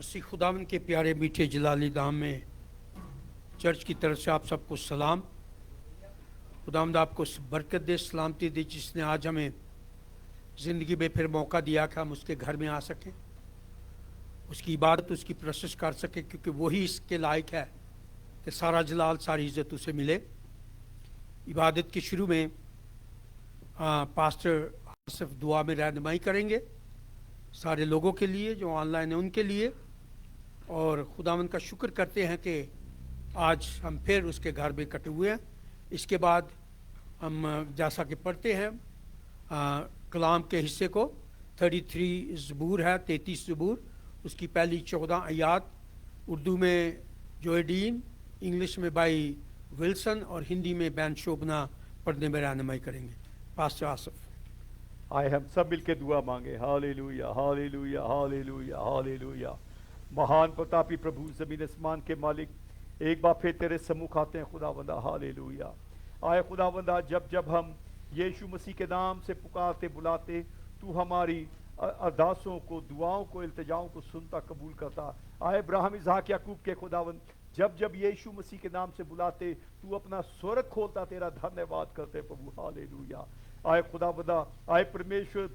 मसीह खुदावन के प्यारे मीठे जलाली नाम में चर्च की तरफ से आप सबको सलाम। खुदावंद आपको बरकत दे, सलामती दे, जिसने आज हमें ज़िंदगी में फिर मौका दिया कि हम उसके घर में आ सकें, उसकी इबादत, उसकी प्रशंसा कर सकें, क्योंकि वही इसके लायक है कि सारा जलाल, सारी इज़्ज़त उसे मिले। इबादत के शुरू में पास्टर आसिफ दुआ में रहनुमाई करेंगे सारे लोगों के लिए जो ऑनलाइन है उनके लिए, और खुदावंद का शुक्र करते हैं कि आज हम फिर उसके घर में इकट्ठे हुए हैं। इसके बाद हम जैसा कि पढ़ते हैं कलाम के हिस्से को, 33 ज़बूर है, 33 ज़बूर, उसकी पहली 14 आयात उर्दू में जोएडीन, इंग्लिश में भाई विल्सन और हिंदी में बैन शोभना पढ़ने में रहनुमाई करेंगे। पास्टर आसिफ। आए हम सब मिलके दुआ मांगे। हालेलुया, हालेलुया, हालेलुया, हालेलुया। महान प्रतापी प्रभु, ज़मीन आसमान के मालिक, एक बार फिर तेरे सम्मुख आते हैं खुदावंदा। हालेलुया। आए खुदावंदा, जब जब हम यीशु मसीह के नाम से पुकारते बुलाते, तू हमारी अरदासों को, दुआओं को, इल्तिजाओं को सुनता, कबूल करता। आए इब्राहिम, इसहाक, याकूब के खुदावंद, जब जब यीशु मसीह के नाम से बुलाते, तू अपना स्वर्ग खोलता, तेरा धन्यवाद करते प्रभु। हालेलुया। आए खुदावंदा, आए परमेश्वर,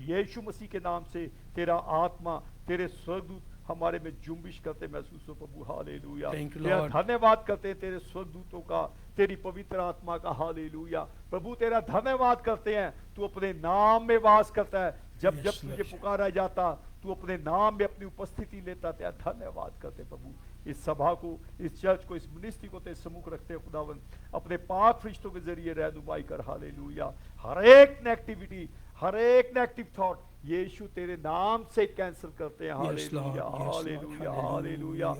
यीशु मसीह के नाम से तेरा आत्मा, तेरे स्वर्गदूत हमारे में जुम्बिश करते महसूस हो प्रभु। हालेलुया। तेरा धन्यवाद करते हैं तेरे स्वर्गदूतों का, तेरी पवित्र आत्मा का। हालेलुया। प्रभु तेरा धन्यवाद करते हैं, तू अपने नाम में वास करता है। जब जब तुझे पुकारा जाता, तू अपने नाम में अपनी उपस्थिति लेता। तेरा धन्यवाद करते प्रभु। इस सभा को, इस चर्च को, इस मिनिस्ट्री को तेरे सम्मुख रखते हैं खुदावन, अपने पाक फरिश्तों के जरिए रहनुमाई कर। हालेलुया। हर एक नेगेटिविटी, हर एक नेगेटिव थॉट यीशु तेरे नाम से कैंसिल करते हैं। हालेलुया, हालेलुया, हालेलुया।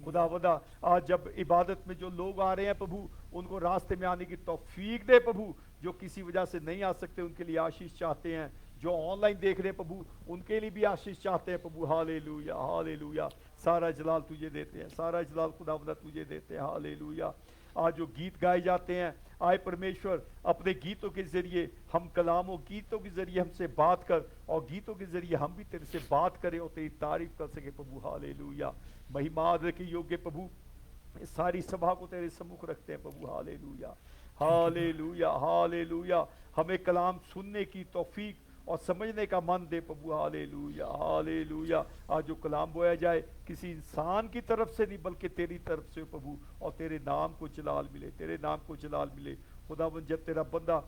खुदावंदा, आज जब इबादत में जो लोग आ रहे हैं प्रभु, उनको रास्ते में आने की तौफीक दे प्रभु। जो किसी वजह से नहीं आ सकते, उनके लिए आशीष चाहते हैं। जो ऑनलाइन देख रहे हैं प्रभु, उनके लिए भी आशीष चाहते हैं प्रभु। हालेलुया, हालेलुया। सारा जलाल तुझे देते हैं, सारा जलाल खुदावंदा तुझे देते हैं। हालेलुया। आज जो गीत गाए जाते हैं, आए परमेश्वर, अपने गीतों के जरिए हम कलामों, गीतों के जरिए हमसे बात कर, और गीतों के जरिए हम भी तेरे से बात करें और तेरी तारीफ कर सके प्रभु। हालेलुया। महिमा आदर के योग्य प्रभु, इस सारी सभा को तेरे सम्मुख रखते हैं प्रभु। हालेलुया, हालेलुया, हालेलुया। हमें कलाम सुनने की तौफीक और समझने का मन दे प्रभु। हालेलुया, हालेलुया। आज जो कलाम बोया जाए, किसी इंसान की तरफ से नहीं बल्कि तेरी तरफ से प्रभु, और तेरे नाम को जलाल मिले, तेरे नाम को जलाल मिले। खुदावन, जब तेरा बंदा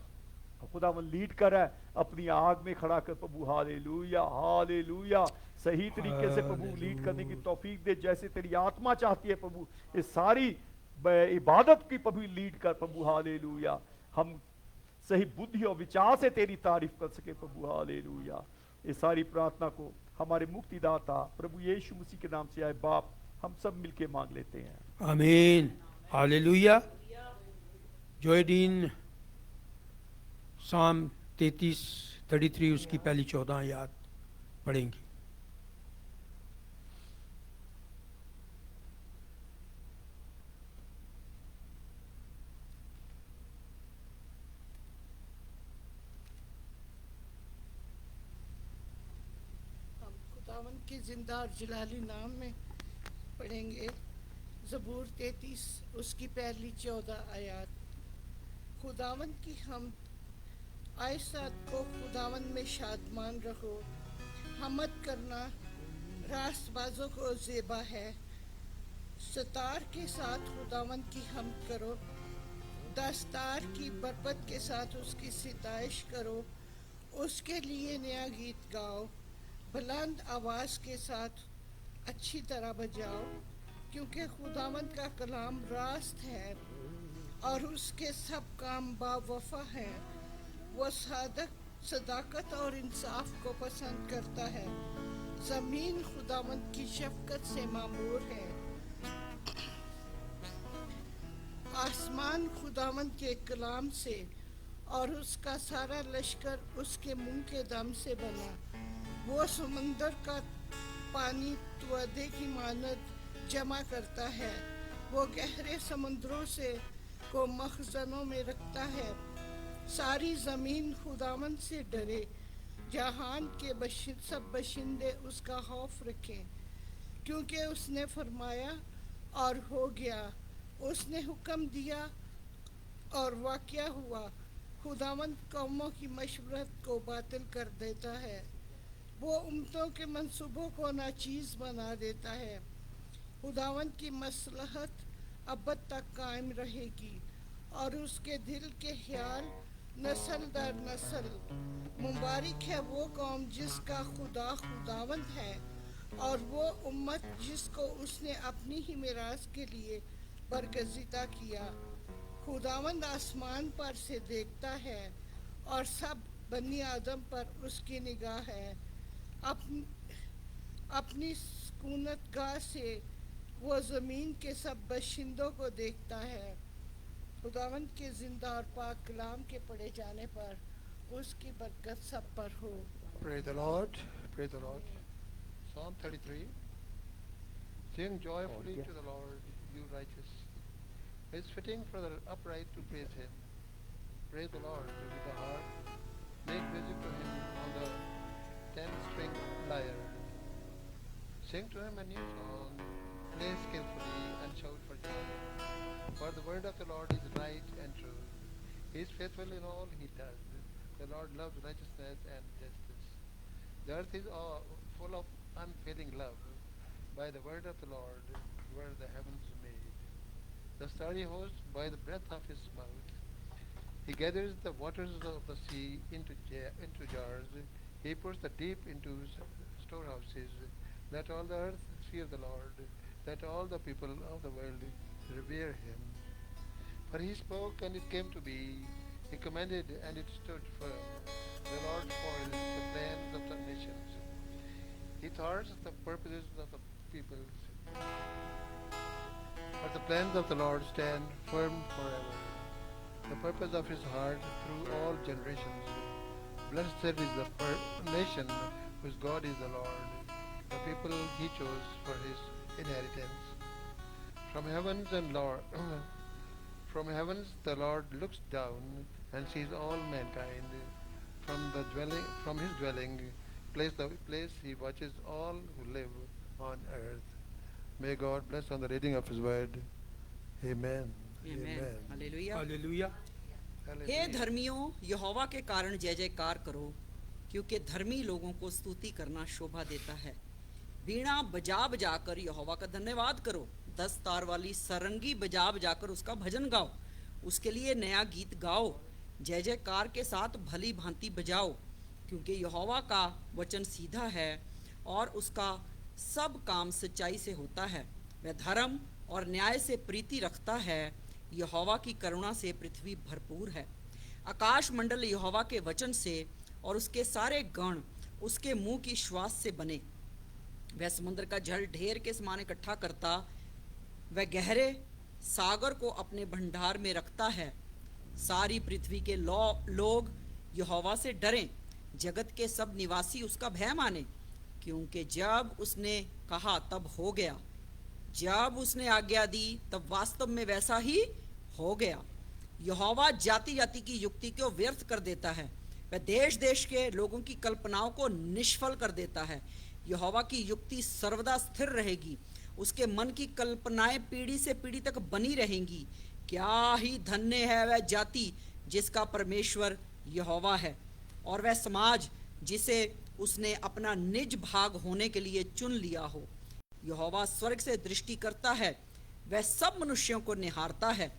खुदावन लीड कर रहा है, अपनी आग में खड़ा कर प्रभु। हालेलुया, हालेलुया। सही तरीके से प्रभु लीड करने की तौफीक दे, जैसे तेरी आत्मा चाहती है प्रभु। इस सारी इबादत की प्रभु लीड कर प्रभु। हालेलुया। हम सही बुद्धि और विचार से तेरी तारीफ कर सके प्रभु। हालेलुया। इस सारी प्रार्थना को हमारे मुक्तिदाता प्रभु यीशु मसीह के नाम से आए बाप, हम सब मिलके मांग लेते हैं। आमीन। हालेलुया। जोएडीन साम 33 उसकी पहली 14 आयत पढ़ेंगी। के जिंदा और जलाली नाम में पढ़ेंगे। ज़बूर 33 उसकी पहली 14 आयत। खुदावन की हम आए साथ को खुदावन में शादमान रहो। हमद करना रास्तबाजों को ज़ेबा है। सतार के साथ खुदावन की हम करो। दस्तार की बरकत के साथ उसकी सिताइश करो। उसके लिए नया गीत गाओ। बुलंद आवाज़ के साथ अच्छी तरह बजाओ, क्योंकि खुदावंद का कलाम रास्त है और उसके सब काम बावफा हैं। वह सदाकत और इंसाफ को पसंद करता है। ज़मीन खुदावंद की शफ़क़त से मामूर है। आसमान खुदावंद के कलाम से और उसका सारा लश्कर उसके मुंह के दम से बना। वो समुंदर का पानी त्वदे की मानद जमा करता है। वो गहरे समुद्रों से को मखज़नों में रखता है। सारी ज़मीन खुदावंद से डरे। जहान के सब बशिंदे उसका खौफ रखें। क्योंकि उसने फरमाया और हो गया, उसने हुक्म दिया और वाक़या हुआ। खुदावंद कौमों की मशवरत को बातिल कर देता है, वो उम्मतों के मंसूबों को नाचीज़ बना देता है। खुदावंद की मसलहत अबद तक कायम रहेगी और उसके दिल के ख्याल नस्ल दर नस्ल। मुबारक है वो कौम जिसका खुदा खुदावंद है और वो उम्मत जिसको उसने अपनी ही मिरास के लिए बरगज़िदा किया। खुदावंद आसमान पर से देखता है और सब बनी आदम पर उसकी निगाह है। अपनी सुकूनत गाह से वो ज़मीन के सब बशिंदों को देखता है। खुदावंद के जिंदा और पाक कलाम के पढ़े जाने पर उसकी बरकत सब पर हो। Praise the Lord. Praise the Lord. Psalm 33. Sing joyfully to the Lord, you righteous. It is fitting for the upright to praise Him. Praise the Lord with the harp. Make music to Him on the 10-string lyre. Sing to Him a new song. Play skillfully and shout for joy. For the word of the Lord is right and true. He is faithful in all He does. The Lord loves righteousness and justice. The earth is full of unfailing love. By the word of the Lord were the heavens made. The starry host by the breath of His mouth. He gathers the waters of the sea into jars. He puts the deep into storehouses. Let all the earth fear the Lord. Let all the people of the world revere Him. For He spoke and it came to be. He commanded and it stood firm. The Lord spoils the plans of the nations. He thwarts the purposes of the peoples. But the plans of the Lord stand firm forever. The purpose of His heart through all generations. Blessed is the nation whose God is the Lord, the people He chose for His inheritance. From heavens the Lord looks down and sees all mankind. From His dwelling place He watches all who live on earth. May God bless on the reading of His word. Amen. आमेन हालेलुया। हालेलुया। हे धर्मियों, यहोवा के कारण जय जयकार करो, क्योंकि धर्मी लोगों को स्तुति करना शोभा देता है। वीणा बजा बजा कर यहोवा का धन्यवाद करो, 10 तार वाली सरंगी बजा बजा कर उसका भजन गाओ, उसके लिए नया गीत गाओ, जय जयकार के साथ भली भांति बजाओ, क्योंकि यहोवा का वचन सीधा है और उसका सब काम सच्चाई से होता है। वह धर्म और न्याय से प्रीति रखता है, यहोवा की करुणा से पृथ्वी भरपूर है। आकाश मंडल यहोवा के वचन से और उसके सारे गण उसके मुंह की श्वास से बने। वह समुद्र का जल ढेर के समान इकट्ठा करता, वह गहरे सागर को अपने भंडार में रखता है। सारी पृथ्वी के लोग यहोवा से डरें, जगत के सब निवासी उसका भय माने, क्योंकि जब उसने कहा तब हो गया, जब उसने आज्ञा दी तब वास्तव में वैसा ही हो गया। यहोवा जाति जाति की युक्ति को व्यर्थ कर देता है, वह देश देश के लोगों की कल्पनाओं को निष्फल कर देता है। यहोवा की युक्ति सर्वदा स्थिर रहेगी, उसके मन की कल्पनाएं पीढ़ी से पीढ़ी तक बनी रहेंगी। क्या ही धन्य है वह जाति जिसका परमेश्वर यहोवा है, और वह समाज जिसे उसने अपना निज भाग होने के लिए चुन लिया हो। यहोवा स्वर्ग से दृष्टि करता है, वह सब मनुष्यों को निहारता है,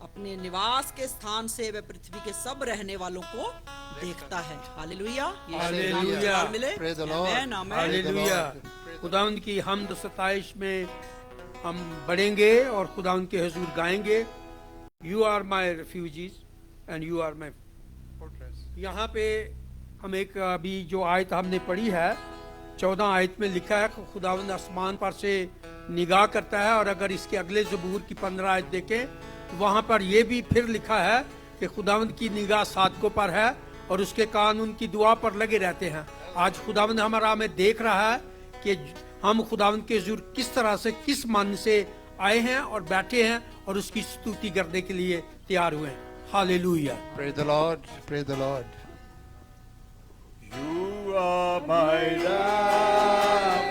अपने निवास के स्थान से वह पृथ्वी के सब रहने वालों को देखता है। Hallelujah, hallelujah. मिले। Praise the Lord. Amen, amen. Hallelujah. खुदावंद की हमद सताइश में हम बढ़ेंगे और खुदावंद के हुजूर गाएंगे, you are my refugees and you are my. Fortress. यहाँ पे हम एक अभी जो आयत हमने पढ़ी है 14 आयत में लिखा है कि खुदावंद आसमान पर से निगाह करता है, और अगर इसके अगले ज़बूर की 15 आयत देखें तो वहाँ पर यह भी फिर लिखा है कि खुदावंद की निगाह साधकों पर है और उसके कान उनकी दुआ पर लगे रहते हैं। आज खुदावंद हमारा में देख रहा है कि हम खुदावंद के हुजूर किस तरह से किस मन से आए हैं और बैठे हैं और उसकी स्तुति करने के लिए तैयार हुए हैं। Hallelujah. Praise the Lord. Praise the Lord. You are my refuge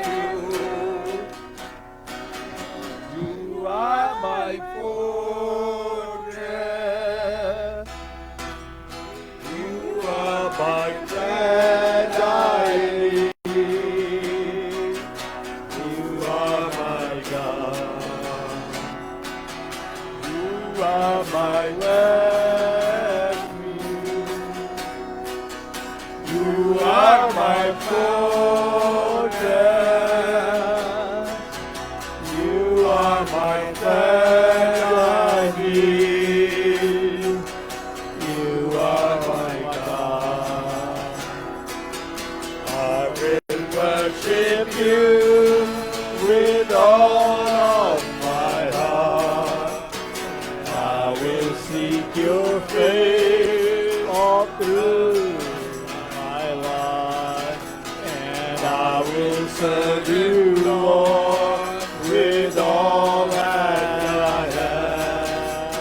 serve you, Lord, with all that I have.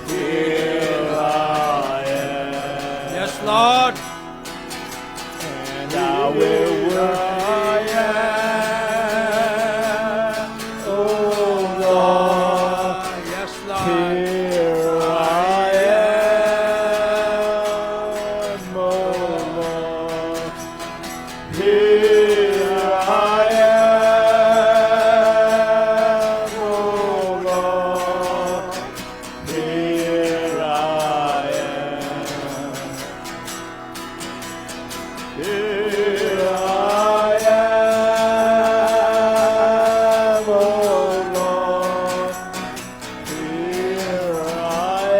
Here I am. Yes, Lord. And I will worship oh Lord. Yes, Lord. Here I am, oh Lord. Here I am, oh Lord. Here I am. Here I am, oh Lord. Here I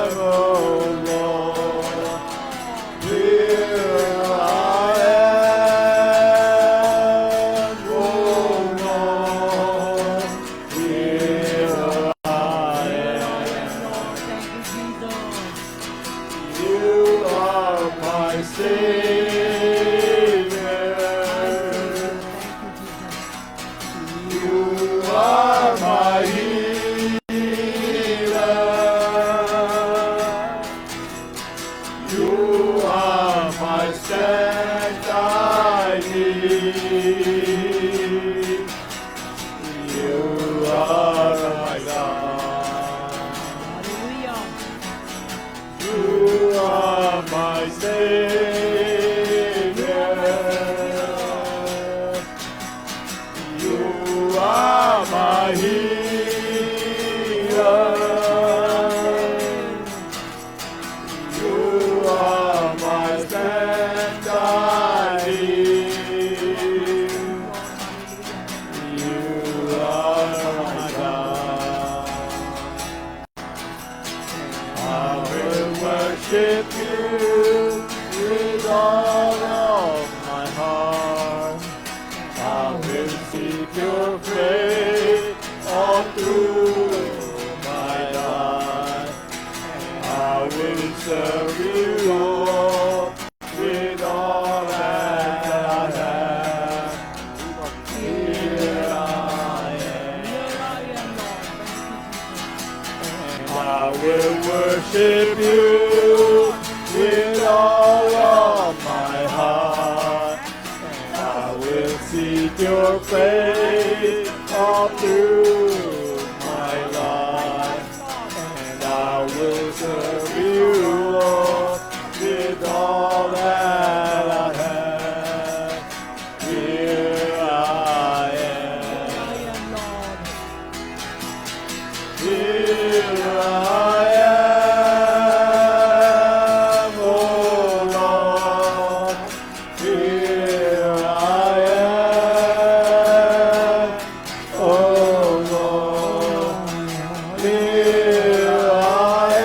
am, oh Lord. Here I am, oh Lord. Here I am. You are my Savior. You are my healer. You are my strength I need. You are my God. You are my Savior. You are my healer. You are my strength I need. You are my God. I will worship you with all of my heart. I will seek your face all through my life. I will serve you, Lord, with all that I have. Here I am. I will worship you with all of my heart. I will seek your face all through my life. And I will serve you, Lord, with all that I have. Here I am. Here I am, oh Lord. Here I am, oh Lord. Here I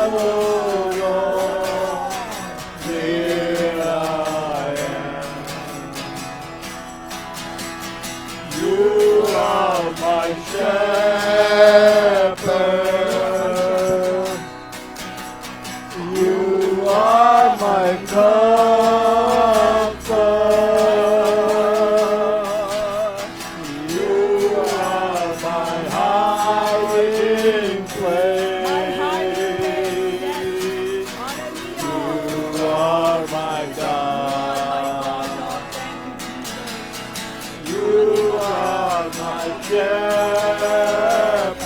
am, oh Lord. Here I am. You are my shepherd. You are my comfort. You are my hiding place. You are my God. You are my shepherd.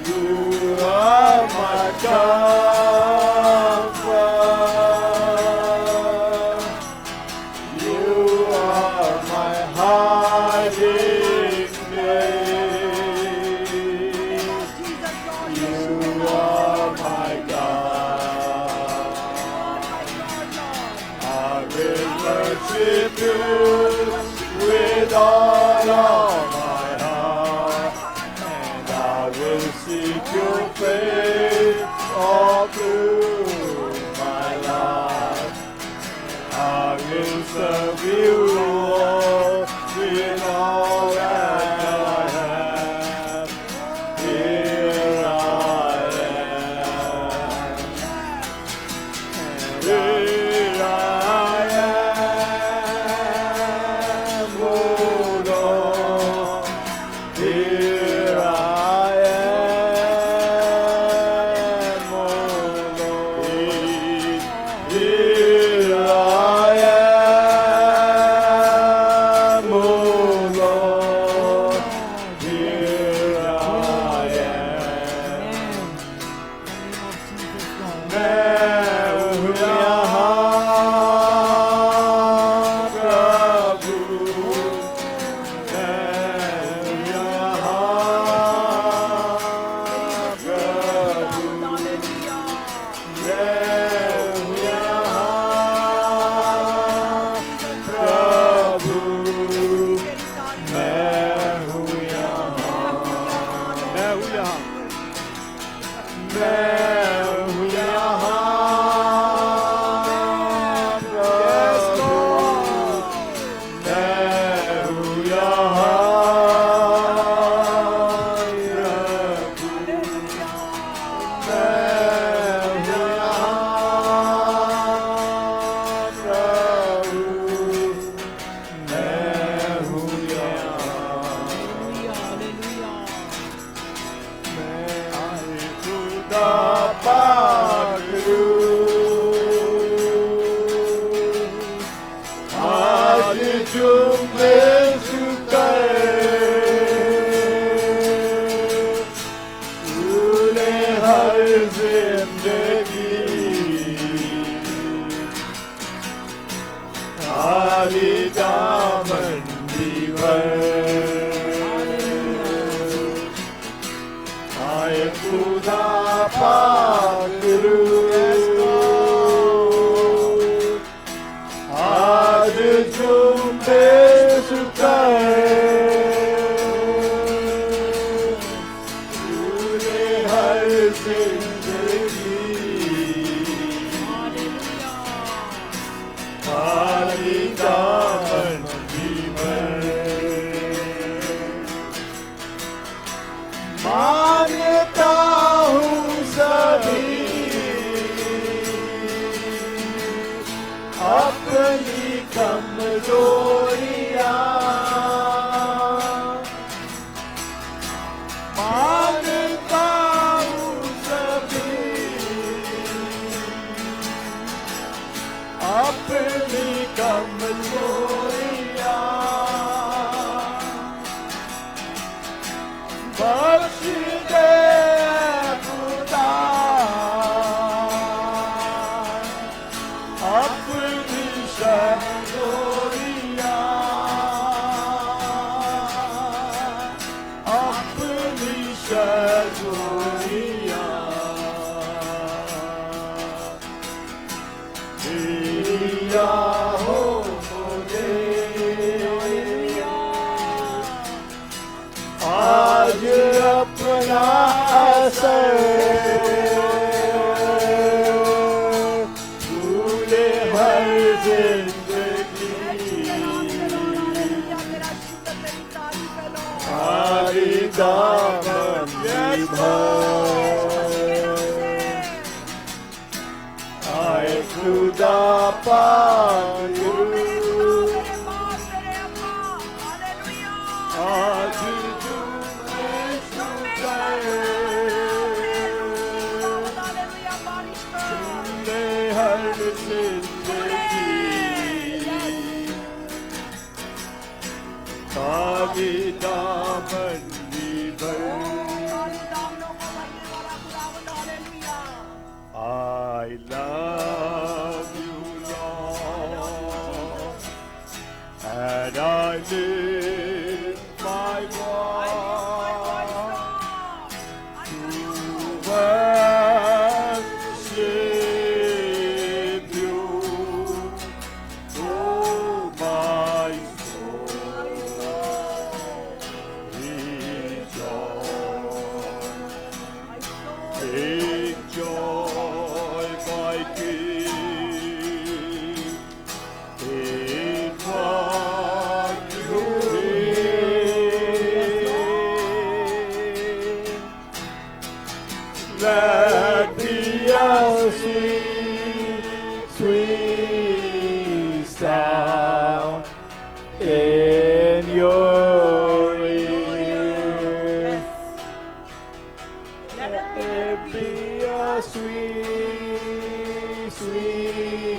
You are my comfort. You are my hiding place. You are my God. I will worship you with all of my heart, and I will seek your face all through my life. I will serve you, Lord, with all that I have. Here I am. Here I am, oh Lord. Here I am. मैं हूँ यहाँ प्रभु, मैं हूँ यहाँ प्रभु, मैं हूँ यहाँ प्रभु, मैं हूँ यहाँ, मैं हूँ यहाँ, मैं हूँ यहाँ प्रभु, मैं हूँ यहाँ मानता हूँ सभी अपनी कमजोरियाँ, मानता हूँ सभी अपनी कमजोरियाँ, बख्श दे खुदा अपनी शक्तियाँ, अपनी शक्तियाँ दिया हो मुझे आज अपना असर भूले हर जिंदगी हरी दामन आए खुदा पाक आज हर जिंदगी खाली दामन भर I love you, Lord, and I lift my voice to worship you, oh my soul, rejoice, take joy, my King, in what you hear. Let me sweet, sweet sound in your ears. Let it be a sweet, sweet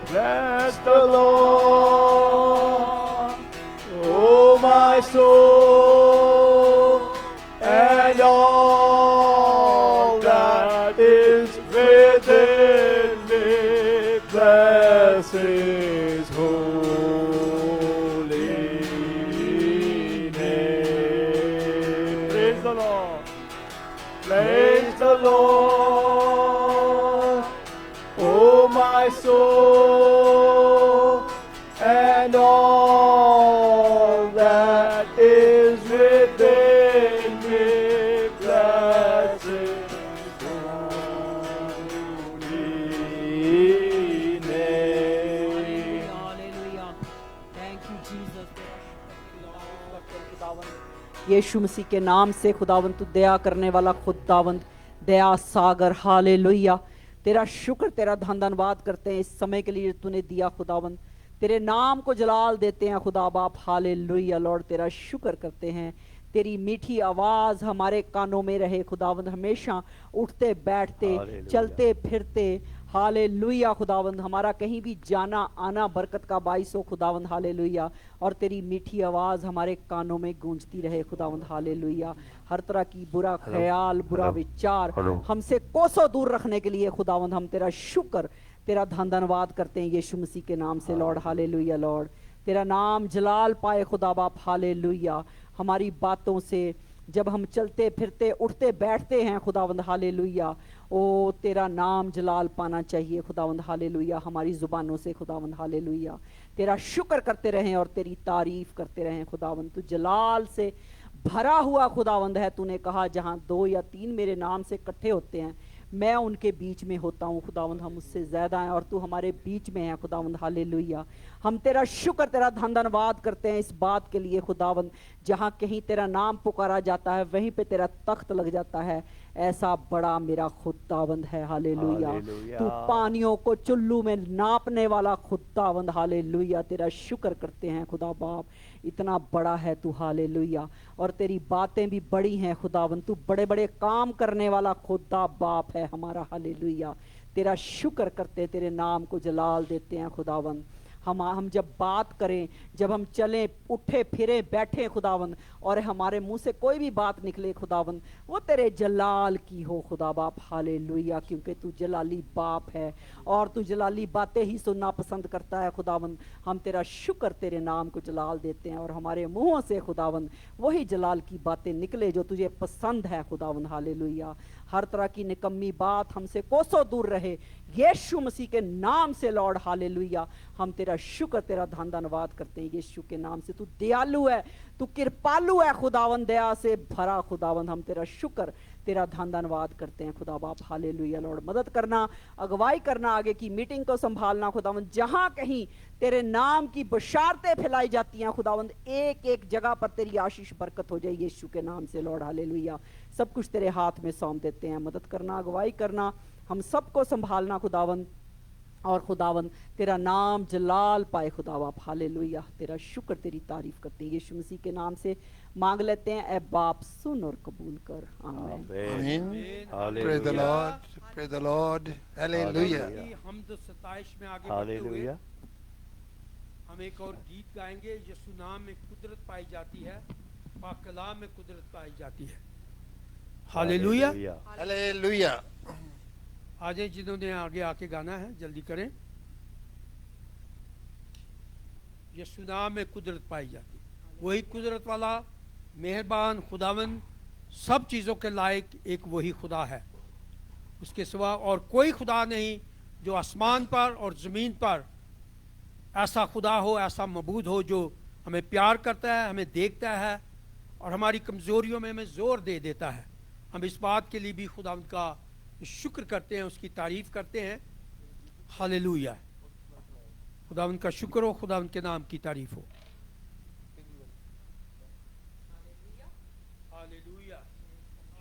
Bless the Lord, oh my soul, and all that is within me. Bless His holy name. Praise the Lord. Praise the Lord, oh my soul, and all that is within me. Bless His holy name. Hallelujah. Thank you, Jesus. यीशु मसीह के नाम से खुदावंद तू दया करने वाला खुदावंद, दया सागर, hallelujah. तेरा शुक्र, तेरा धन्यवाद करते हैं इस समय के लिए तूने दिया खुदावंद। तेरे नाम को जलाल देते हैं खुदा बाप, हालेलुया लॉर्ड। तेरा शुक्र करते हैं, तेरी मीठी आवाज हमारे कानों में रहे खुदावंद, हमेशा उठते बैठते हालेलुया। चलते फिरते, हालेलुया खुदावंद। हमारा कहीं भी जाना आना बरकत का बाइस हो खुदावंद, हालेलुया। और तेरी मीठी आवाज हमारे कानों में गूंजती रहे खुदावंद, हालेलुया। हर तरह की बुरा ख्याल, बुरा विचार हमसे कोसों दूर रखने के लिए खुदावंद हम तेरा शुक्र, तेरा धन्यवाद करते हैं यीशु मसीह के नाम से लॉर्ड, हालेलुया लॉर्ड। तेरा नाम जलाल पाए खुदा बाप, हालेलुया। हमारी बातों से जब हम चलते फिरते उठते बैठते हैं खुदावंद, हालेलुया, ओ तेरा नाम जलाल पाना चाहिए खुदावंद, हालेलुया। हमारी जुबानों से खुदावंद, हालेलुया, तेरा शुक्र करते रहें और तेरी तारीफ करते रहें खुदावंद। तू जलाल से भरा हुआ खुदावंद है। तूने कहा जहां 2 या 3 मेरे नाम से इकट्ठे होते हैं मैं उनके बीच में होता हूँ खुदावंद। हम उससे ज्यादा हैं और तू हमारे बीच में है खुदावंद, हालेलुया। हम तेरा शुक्र, तेरा धन्यवाद करते हैं इस बात के लिए खुदावंद, जहाँ कहीं तेरा नाम पुकारा जाता है वहीं पे तेरा तख्त लग जाता है। ऐसा बड़ा मेरा खुदावंद है, हालेलुया। हालेलुया। तू पानियों को चुल्लू में नापने वाला खुदावंद, हालेलुया। तेरा शुक्र करते हैं खुदा बाप, इतना बड़ा है तू, हालेलुया। और तेरी बातें भी बड़ी हैं खुदावंद। तू बड़े बड़े काम करने वाला खुदा बाप है हमारा, हालेलुया। तेरा शुक्र करते, तेरे नाम को जलाल देते हैं खुदावंद। हम जब बात करें, जब हम चलें उठे फिरे बैठे खुदावंद, और हमारे मुंह से कोई भी बात निकले खुदावंद, वो तेरे जलाल की हो खुदा बाप, हालेलुया। क्योंकि तू जलाली बाप है और तू जलाली बातें ही सुनना पसंद करता है खुदावंद। हम तेरा शुक्र, तेरे नाम को जलाल देते हैं और हमारे मुंहों से खुदावंद वही जलाल की बातें निकले जो तुझे पसंद है खुदावंद, हालेलुया। हर तरह की निकम्मी बात हमसे कोसों दूर रहे यीशु मसीह के नाम से लॉर्ड, हालेलुया। हम तेरा शुक्र, तेरा धन्यवाद करते हैं यीशु के नाम से। तू दयालु है, तू कृपालु है खुदावंद, दया से भरा खुदावंद। हम तेरा शुक्र, तेरा धन्यवाद करते हैं खुदा बाप, हालेलुया लॉर्ड। मदद करना, अगुवाई करना, आगे की मीटिंग को संभालना खुदावंद। जहां कहीं तेरे नाम की बशारतें फैलाई जाती हैं खुदावंद, एक एक जगह पर तेरी आशीष बरकत हो जाए यीशु के नाम से लॉर्ड, हालेलुया। सब कुछ तेरे हाथ में सौंप देते हैं। मदद करना, अगुवाई करना, हम सबको संभालना खुदावंद। और खुदावंद तेरा नाम जलाल पाए खुदा बाप, हालेलुया। तेरा शुक्र, तेरी तारीफ करते हैं यीशु मसीह के नाम से मांग लेते हैं। ए बाप सुन और कबूल कर, आमीन। Amen. Hallelujah. Praise the Lord. Praise the Lord. Hallelujah. Hallelujah. हम 27 में आगे बढ़ते हुए हालेलुया। हम एक और गीत गाएंगे। यीशु नाम में कुदरत पाई जाती है, पाक कलाम में कुदरत पाई जाती है, हालेलुया। Hallelujah. आज जिन्होंने आगे आके गाना है जल्दी करें। यीशु नाम में कुदरत पाई जाती है, वही कुदरत वाला मेहरबान खुदावन, सब चीज़ों के लायक एक वही खुदा है। उसके सिवा और कोई खुदा नहीं जो आसमान पर और ज़मीन पर ऐसा खुदा हो, ऐसा मबूद हो जो हमें प्यार करता है, हमें देखता है और हमारी कमज़ोरियों में हमें ज़ोर दे देता है। हम इस बात के लिए भी खुदावंद का शुक्र करते हैं, उसकी तारीफ करते हैं, हालेलुया। खुदावंद का शुक्र हो, खुदावंद के नाम की तारीफ हो। हालेलुया।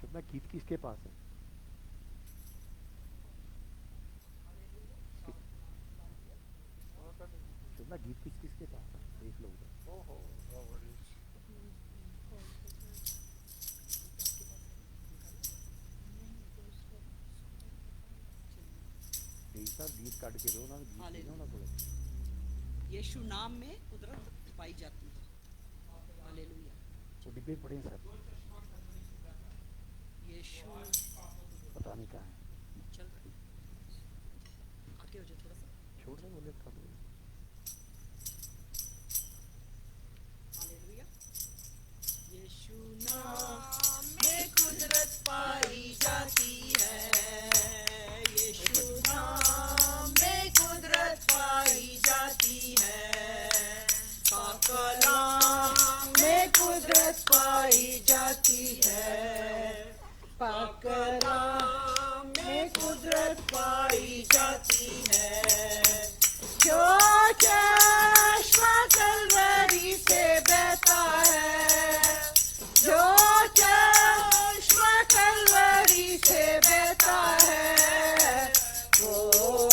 शुभना गीत किसके पास है? शुभना गीत किसके पास है? देख लो उधर। एक साथ गीत काट के दो ना, गीत नहीं ना थोड़े। यीशु नाम में कुदरत पाई जाती है। हालेलुया। वो डिब्बे पड़े हैं सर, यीशु पता नहीं कहाँ है। चल रहा है, आगे हो जाओ थोड़ा सा। छोड़ दो, बोले कर दो। हालेलुया। यीशु नाम में कुदरत पाई जाती है। यीशु नाम में कुदरत पाई जाती है। पाक कलाम में कुदरत पाई जाती है। पाक कलाम में कुदरत पाई जाती है। जो चश्मा कलवरी से बहता है, जो चश्मा कलवरी से बहता है, वो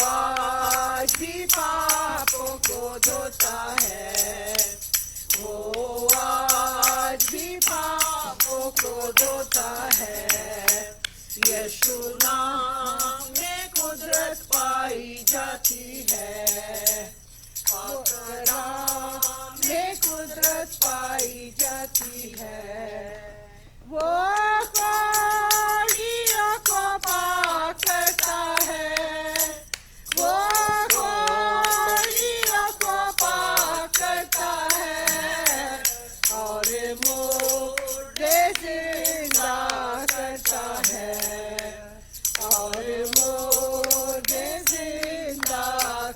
आज भी पापों को धोता है। वो आज भी पापों को धोता है। यीशु नाम में कुदरत पाई जाती है। पाक कलाम में कुदरत पाई जाती है। वो कोड़ियों को पाक करता है। वो कोड़ियों को पाक करता है और मुर्दे जिंदा करता है। और मुर्दे जिंदा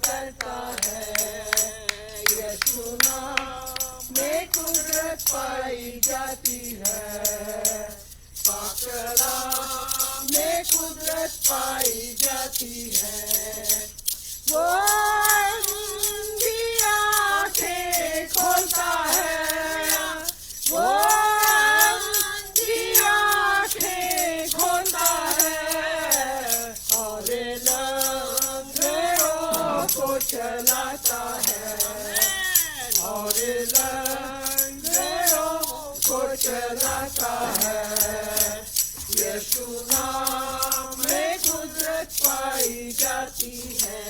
करता है। यीशु नाम में कुदरत पाई जाती है। पाक कलाम में कुदरत पाई जाती है। वो अंधी आँखें खोलता है। वो अंधी आँखें खोलता है और लंगड़ों को चलाता है। और लंगड़ों को चलाता है। यीशु नाम में कुदरत पाई जाती है।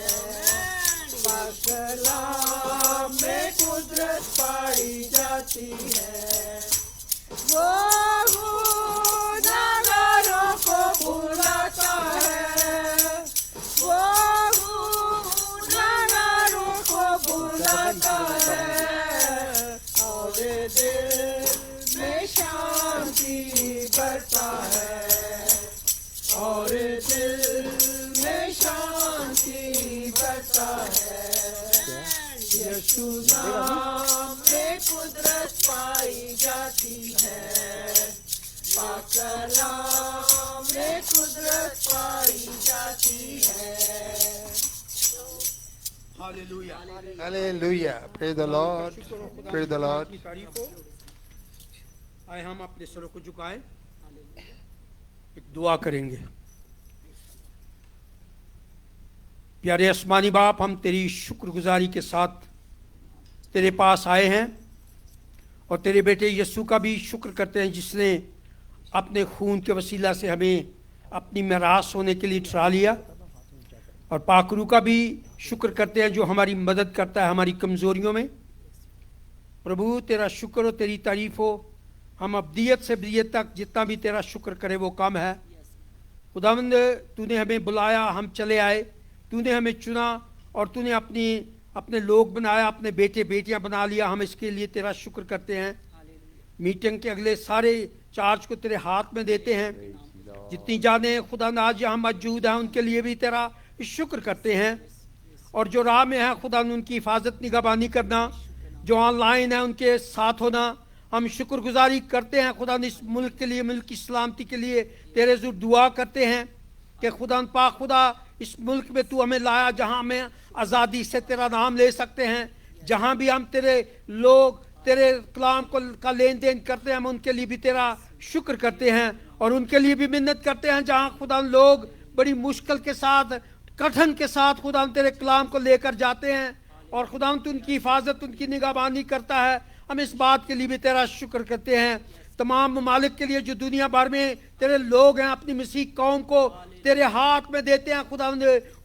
पाक कलाम में कुदरत पाई जाती है। वो गुनाहगारों को बुलाता है। वो गुनाहगारों को बुलाता है और दिल में शांति भरता है। और दिल में शांति भरता है। यीशु नाम में कुदरत पाई जाती है। पाक कलाम में कुदरत पाई जाती है। Hallelujah. Hallelujah. Praise the Lord. Praise the Lord. की तारीफ हो। आए हम अपने सरों को झुकाएं, एक दुआ करेंगे। प्यारे आसमानी बाप, हम तेरी शुक्रगुजारी के साथ तेरे पास आए हैं और तेरे बेटे यीशु का भी शुक्र करते हैं, जिसने अपने खून के वसीला से हमें अपनी मिरास होने के लिए ठहरा लिया। और पाकरू का भी शुक्र करते हैं जो हमारी मदद करता है हमारी कमज़ोरियों में। प्रभु तेरा शुक्र हो, तेरी तारीफ हो। हम अब्दियत से अब्दियत तक जितना भी तेरा शुक्र करें वो कम है। खुदावंद, तूने हमें बुलाया, हम चले आए। तूने हमें चुना और तूने अपने लोग बनाया, अपने बेटे बेटियां बना लिया। हम इसके लिए तेरा शुक्र करते हैं। मीटिंग के अगले सारे चार्ज को तेरे हाथ में देते हैं। जितनी जाने खुदा आज यहाँ मौजूद हैं उनके लिए भी तेरा शुक्र करते हैं। और जो राह में है खुदा उनकी हिफाजत निगहबानी करना, जो ऑनलाइन है उनके साथ होना। हम शुक्रगुजारी करते हैं खुदा इस मुल्क के लिए, मुल्क की सलामती के लिए तेरे ज़रूर दुआ करते हैं कि खुदा पाक खुदा इस मुल्क में तू हमें लाया जहां हमें आज़ादी से तेरा नाम ले सकते हैं। जहां भी हम तेरे लोग तेरे कलाम को का लेन देन करते हैं, हम उनके लिए भी तेरा शुक्र करते हैं और उनके लिए भी मिन्नत करते हैं जहां खुदा लोग बड़ी मुश्किल के साथ, कठिन के साथ खुदा तेरे कलाम को लेकर जाते हैं और खुदा तू उनकी हिफाजत, उनकी निगहबानी करता है। हम इस बात के लिए भी तेरा शुक्र करते हैं। तमाम ममालिक के लिए जो दुनिया भर में तेरे लोग हैं, अपनी मसीह कौम को तेरे हाथ में देते हैं, खुदा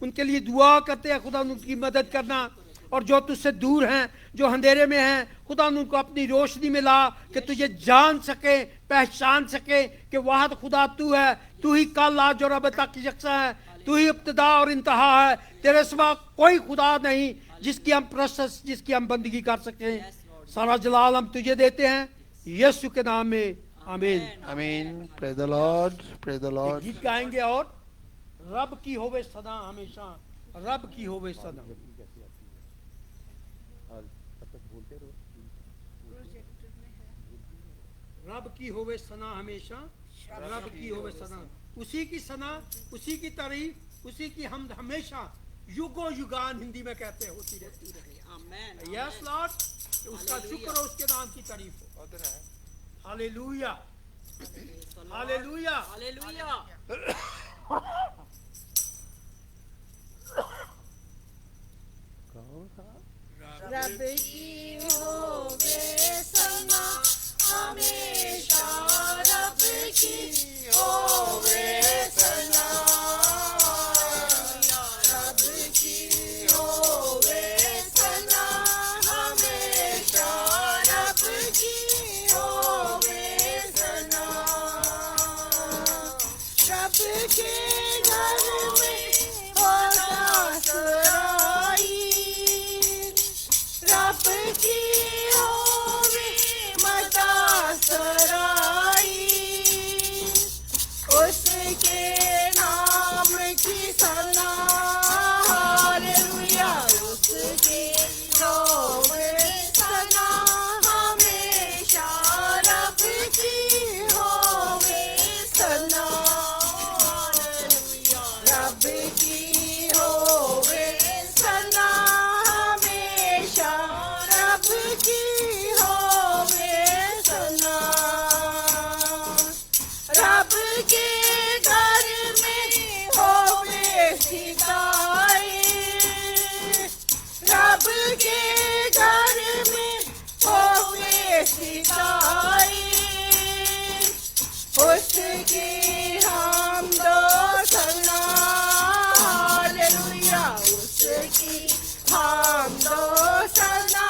उनके लिए दुआ करते हैं, खुदा उनकी मदद करना। और जो तुझसे दूर हैं, जो अंधेरे में हैं, खुदा उनको अपनी रोशनी में ला कि तुझे जान सके, पहचान सके कि वाहद खुदा तू है, तू ही कल आज और अब तक यकसा है, तू ही इब्तिदा और इंतहा है। तेरे सिवा कोई खुदा नहीं जिसकी हम प्रशंसा, जिसकी हम बंदगी कर सकते हैं। सारा जलाल हम तुझे देते हैं यीशु के नाम में, आमीन। Amen. Praise the Lord. Praise the Lord. गीत गाएंगे और रब की होवे सदा हमेशा, रब की होवे सदा। रब की होवे सना हमेशा, रब की होवे सना, उसी की सना, उसी की तारीफ, उसी की हमद हमेशा युगो युगान हिंदी में कहते हैं होती रहती है। आमेन। यस लॉर्ड, उसका शुक्र हो, उसके नाम की तारीफ हो। हालेलुया, हालेलुया, हालेलुया। रब की होवे सना हमेशा, रब की होवे सना, रब की होवे सना हमेशा, रब की होवे सना। रब के घर में होगा सराई, रब की होवे मता सराई, उसके नाम की सना, हालेलुया, उसकी होवे सना हमेशा, रब की होवे सना, हालेलुया, रब की होवे सना हमेशा, रब की होवे सना। रब के घर में होवे सिताए, रब के घर में होवे सिताए, उसकी हमदो सना, हालेलुया, उसकी हमदो सना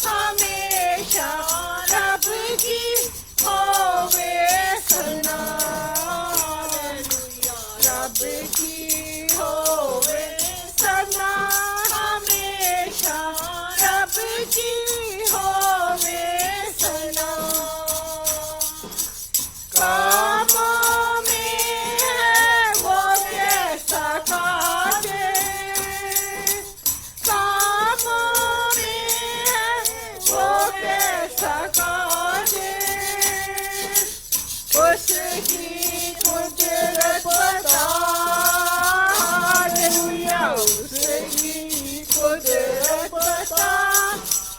हमेशा, रब की होवे सना, हालेलुया, रब की होवे सना हमेशा, रब की होवे सना। कामों में है वो कैसा काजे, कामों में है वो कैसा काजे, उसकी कुदरत बता, हालेलुया, उसकी कुदरत बता,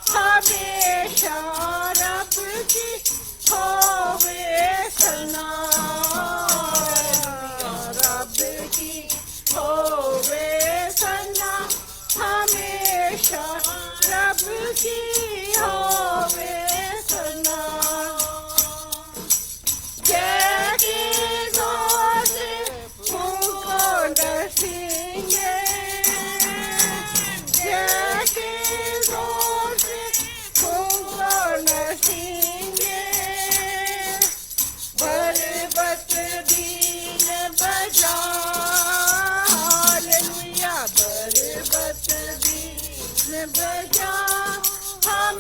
हमेशा रब की होवे सना, रब की होवे सना हमेशा, रब की होवे सना। जैसे जोर से फूको नसींगे, जैसे जोर से फूको नसींगे, बरबत दीन बजा, हालेलुया, बरबत दीन बजा, हम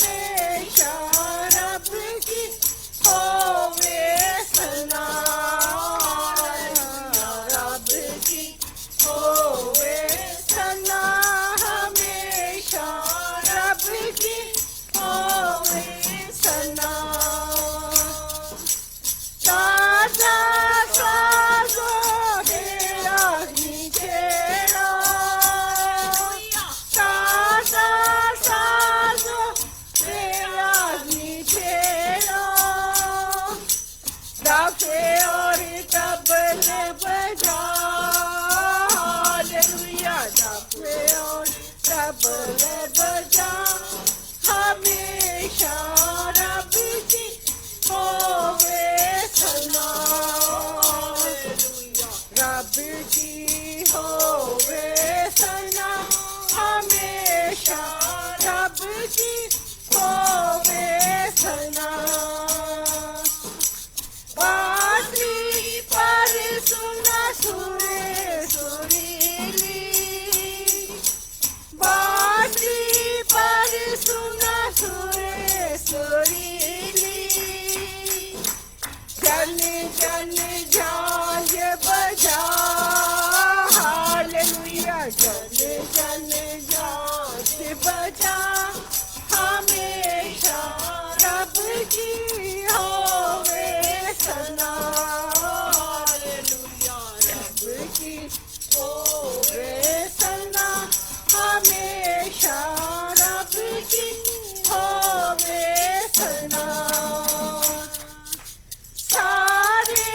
की होवे सना बांसुरी पर सुना सुरे सुरीली बांसुरी पर सुना सुरे सुरीली जन जन झांझ बजा हालेलुया जन जन झांझ बजा हमेशा रब की होवे सना हालेलुया रब की होवे सना हमेशा रब की होवे सना सारे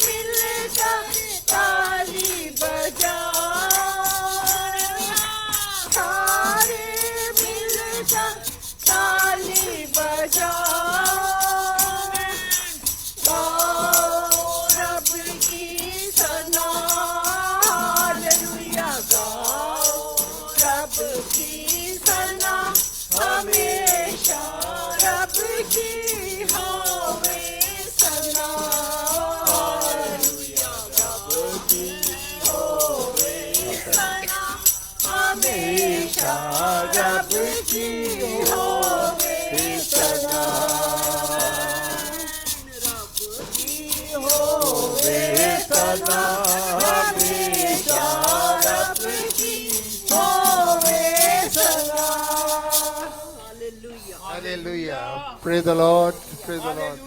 मिलकर ताली बजाओ सारे मिलकर ताली बजाओ गाओ रब की सना हालेलुया गाओ रब की सना हमेशा रब की होवे सना हालेलुया रब की होवे सना हमेशा रब की होवे सना रब की होवे सना हमेशा रब की होवे सना hallelujah Hallelujah. Praise the Lord. Praise the Lord.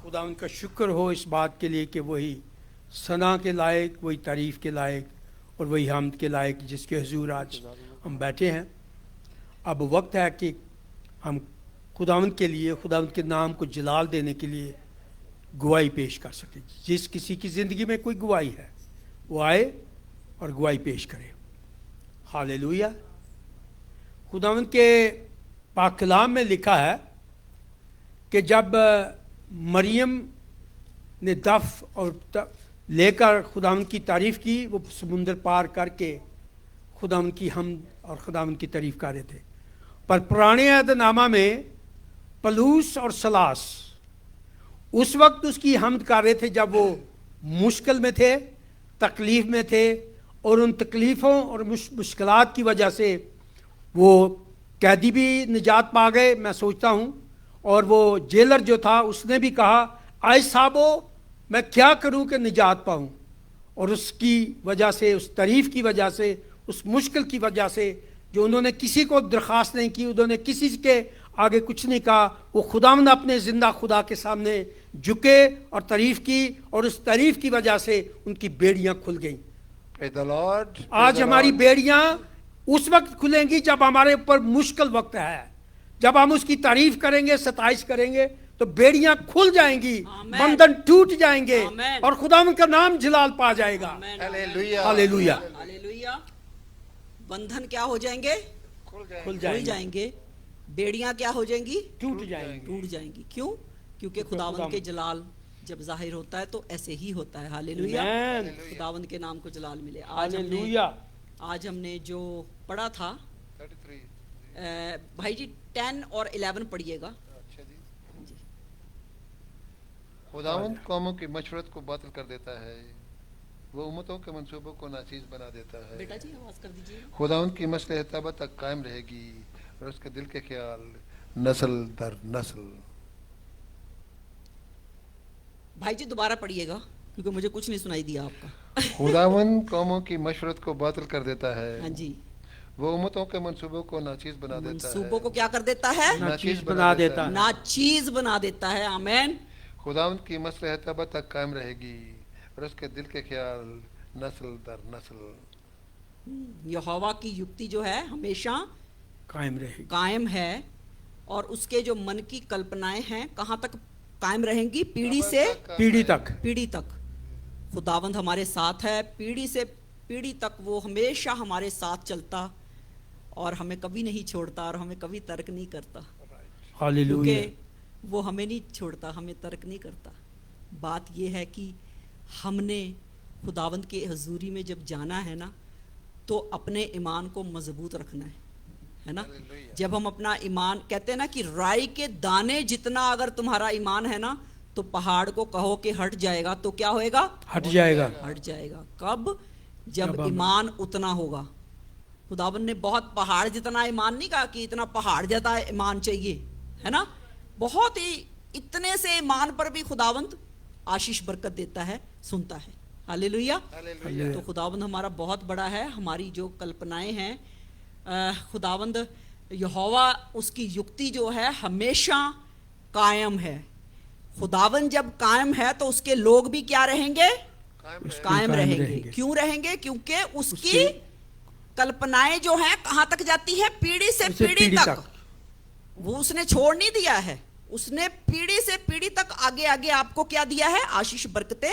खुदा उनका शुक्र हो इस बात के लिए कि वही सना के लायक, वही तारीफ़ के लायक और वही हमद के लायक जिसके हुजूर आज हम बैठे हैं। अब वक्त है कि हम खुदावंद के लिए, खुदावंद के नाम को जलाल देने के लिए गवाही पेश कर सकें। जिस किसी की ज़िंदगी में कोई गवाही है वो आए और गवाही पेश करे। हालेलुया। खुदावंद के पाक कलाम में लिखा है कि जब मरियम ने दफ और लेकर खुदावंद की तारीफ़ की, वो समुंदर पार करके खुदावंद की हमद और खुदावंद की तारीफ़ कर रहे थे। पर पुराने अहदनामा में पलूस और सलास उस वक्त उसकी हमद कर रहे थे जब वो मुश्किल में थे, तकलीफ़ में थे, और उन तकलीफ़ों और मुश्किलात की वजह से वो कैदी भी निजात पा गए, मैं सोचता हूँ, और वो जेलर जो था उसने भी कहा आय साहबो मैं क्या करूँ कि निजात पाऊँ। और उसकी वजह से, उस तारीफ़ की वजह से, उस मुश्किल की वजह से, जो उन्होंने किसी को दरख्वास्त नहीं की, उन्होंने किसी के आगे कुछ नहीं कहा, वो खुदावंद अपने ज़िंदा खुदा के सामने झुके और तारीफ़ की, और उस तारीफ़ की वजह से उनकी बेड़ियाँ खुल गईं। Praise the Lord. Praise आज the हमारी Lord. बेड़ियां उस वक्त खुलेंगी जब हमारे ऊपर मुश्किल वक्त है, जब हम उसकी तारीफ करेंगे, सताइश करेंगे, तो बेड़ियां खुल जाएंगी, आमेन। बंधन टूट जाएंगे आमेन। और खुदावंद का नाम जलाल पा जाएगा। आमेन। Hallelujah. हालेलुया। हालेलुया। बंधन क्या हो जाएंगे? खुल जाएंगे। खुल खुल जाएंगे, जाएंगे। बेड़ियां क्या हो जाएंगी? टूट जाएंगे। टूट जाएंगी। क्यों? क्योंकि खुदावंद के जलाल जब जाहिर होता है तो ऐसे ही होता है। हालेलुया। आमेन। खुदावंद के नाम को जलाल मिले। हालेलुया। आज हमने जो पढ़ा था 33. भाई जी 10 और 11 पढ़िएगा। अच्छा जी। खुदावंद कौमों की मशवरत को बातिल कर देता है, वो उम्मतों के मंसूबों को नाचीज बना देता है। बेटा जी आवाज कर दीजिए। खुदावंद की मसलहत अब तक कायम रहेगी और उसके दिल के ख्याल नस्ल दर नस्ल। भाई जी दोबारा पढ़िएगा क्योंकि मुझे कुछ नहीं सुनाई दिया आपका। खुदावंद कौमों की मशवरत को बातिल कर देता हाँ है, जी। वो उम्मतों के मंसूबों को नाचीज बना देता है। मंसूबों को क्या कर देता है? नाचीज बना देता है। नाचीज बना देता है। आमेन। खुदावंद की मसलहत अब तक कायम रहेगी और उसके दिल के ख्याल नस्ल दर नस्ल। यहोवा की युक्ति जो है हमेशा कायम रहेगी। कायम है और उसके जो मन की कल्पनाएं हैं कहाँ तक कायम रहेंगी? पीढ़ी से पीढ़ी तक। पीढ़ी तक। खुदावंद हमारे साथ है, पीढ़ी से पीढ़ी तक वो हमेशा हमारे साथ चलता और हमें कभी नहीं छोड़ता और हमें कभी तर्क नहीं करता। हालेलुया। क्योंकि वो हमें नहीं छोड़ता, हमें तर्क नहीं करता। बात ये है कि हमने खुदावंद के हजूरी में जब जाना है ना, तो अपने ईमान को मजबूत रखना है ना। Hallelujah. जब हम अपना ईमान, कहते हैं ना कि राई के दाने जितना अगर तुम्हारा ईमान है ना, तो पहाड़ को कहो कि हट जाएगा तो क्या होएगा? हट जाएगा। हट जाएगा। कब? जब जब हम- ईमान उतना होगा। खुदावन ने बहुत पहाड़ जितना ईमान नहीं कहा कि इतना पहाड़ जैसा ईमान चाहिए, है ना। बहुत ही इतने से ईमान पर भी खुदावंद आशीष बरकत देता है, सुनता है। हालेलुया। Hallelujah. तो खुदावंद हमारा बहुत बड़ा है। हमारी जो कल्पनाएं हैं, खुदावंद यहोवा, उसकी युक्ति जो है हमेशा कायम है। खुदावंद जब कायम है तो उसके लोग भी क्या रहेंगे? कायम रहे। कायम कायम रहेंगे। रहेंगे। क्यों रहेंगे? क्योंकि उसकी उसके- कल्पनाएं जो हैं कहां तक जाती है? पीढ़ी से उससे पीढ़ी तक। वो उसने छोड़ नहीं दिया है। उसने पीढ़ी से पीढ़ी तक आगे आगे आपको क्या दिया है? आशीष बरकतें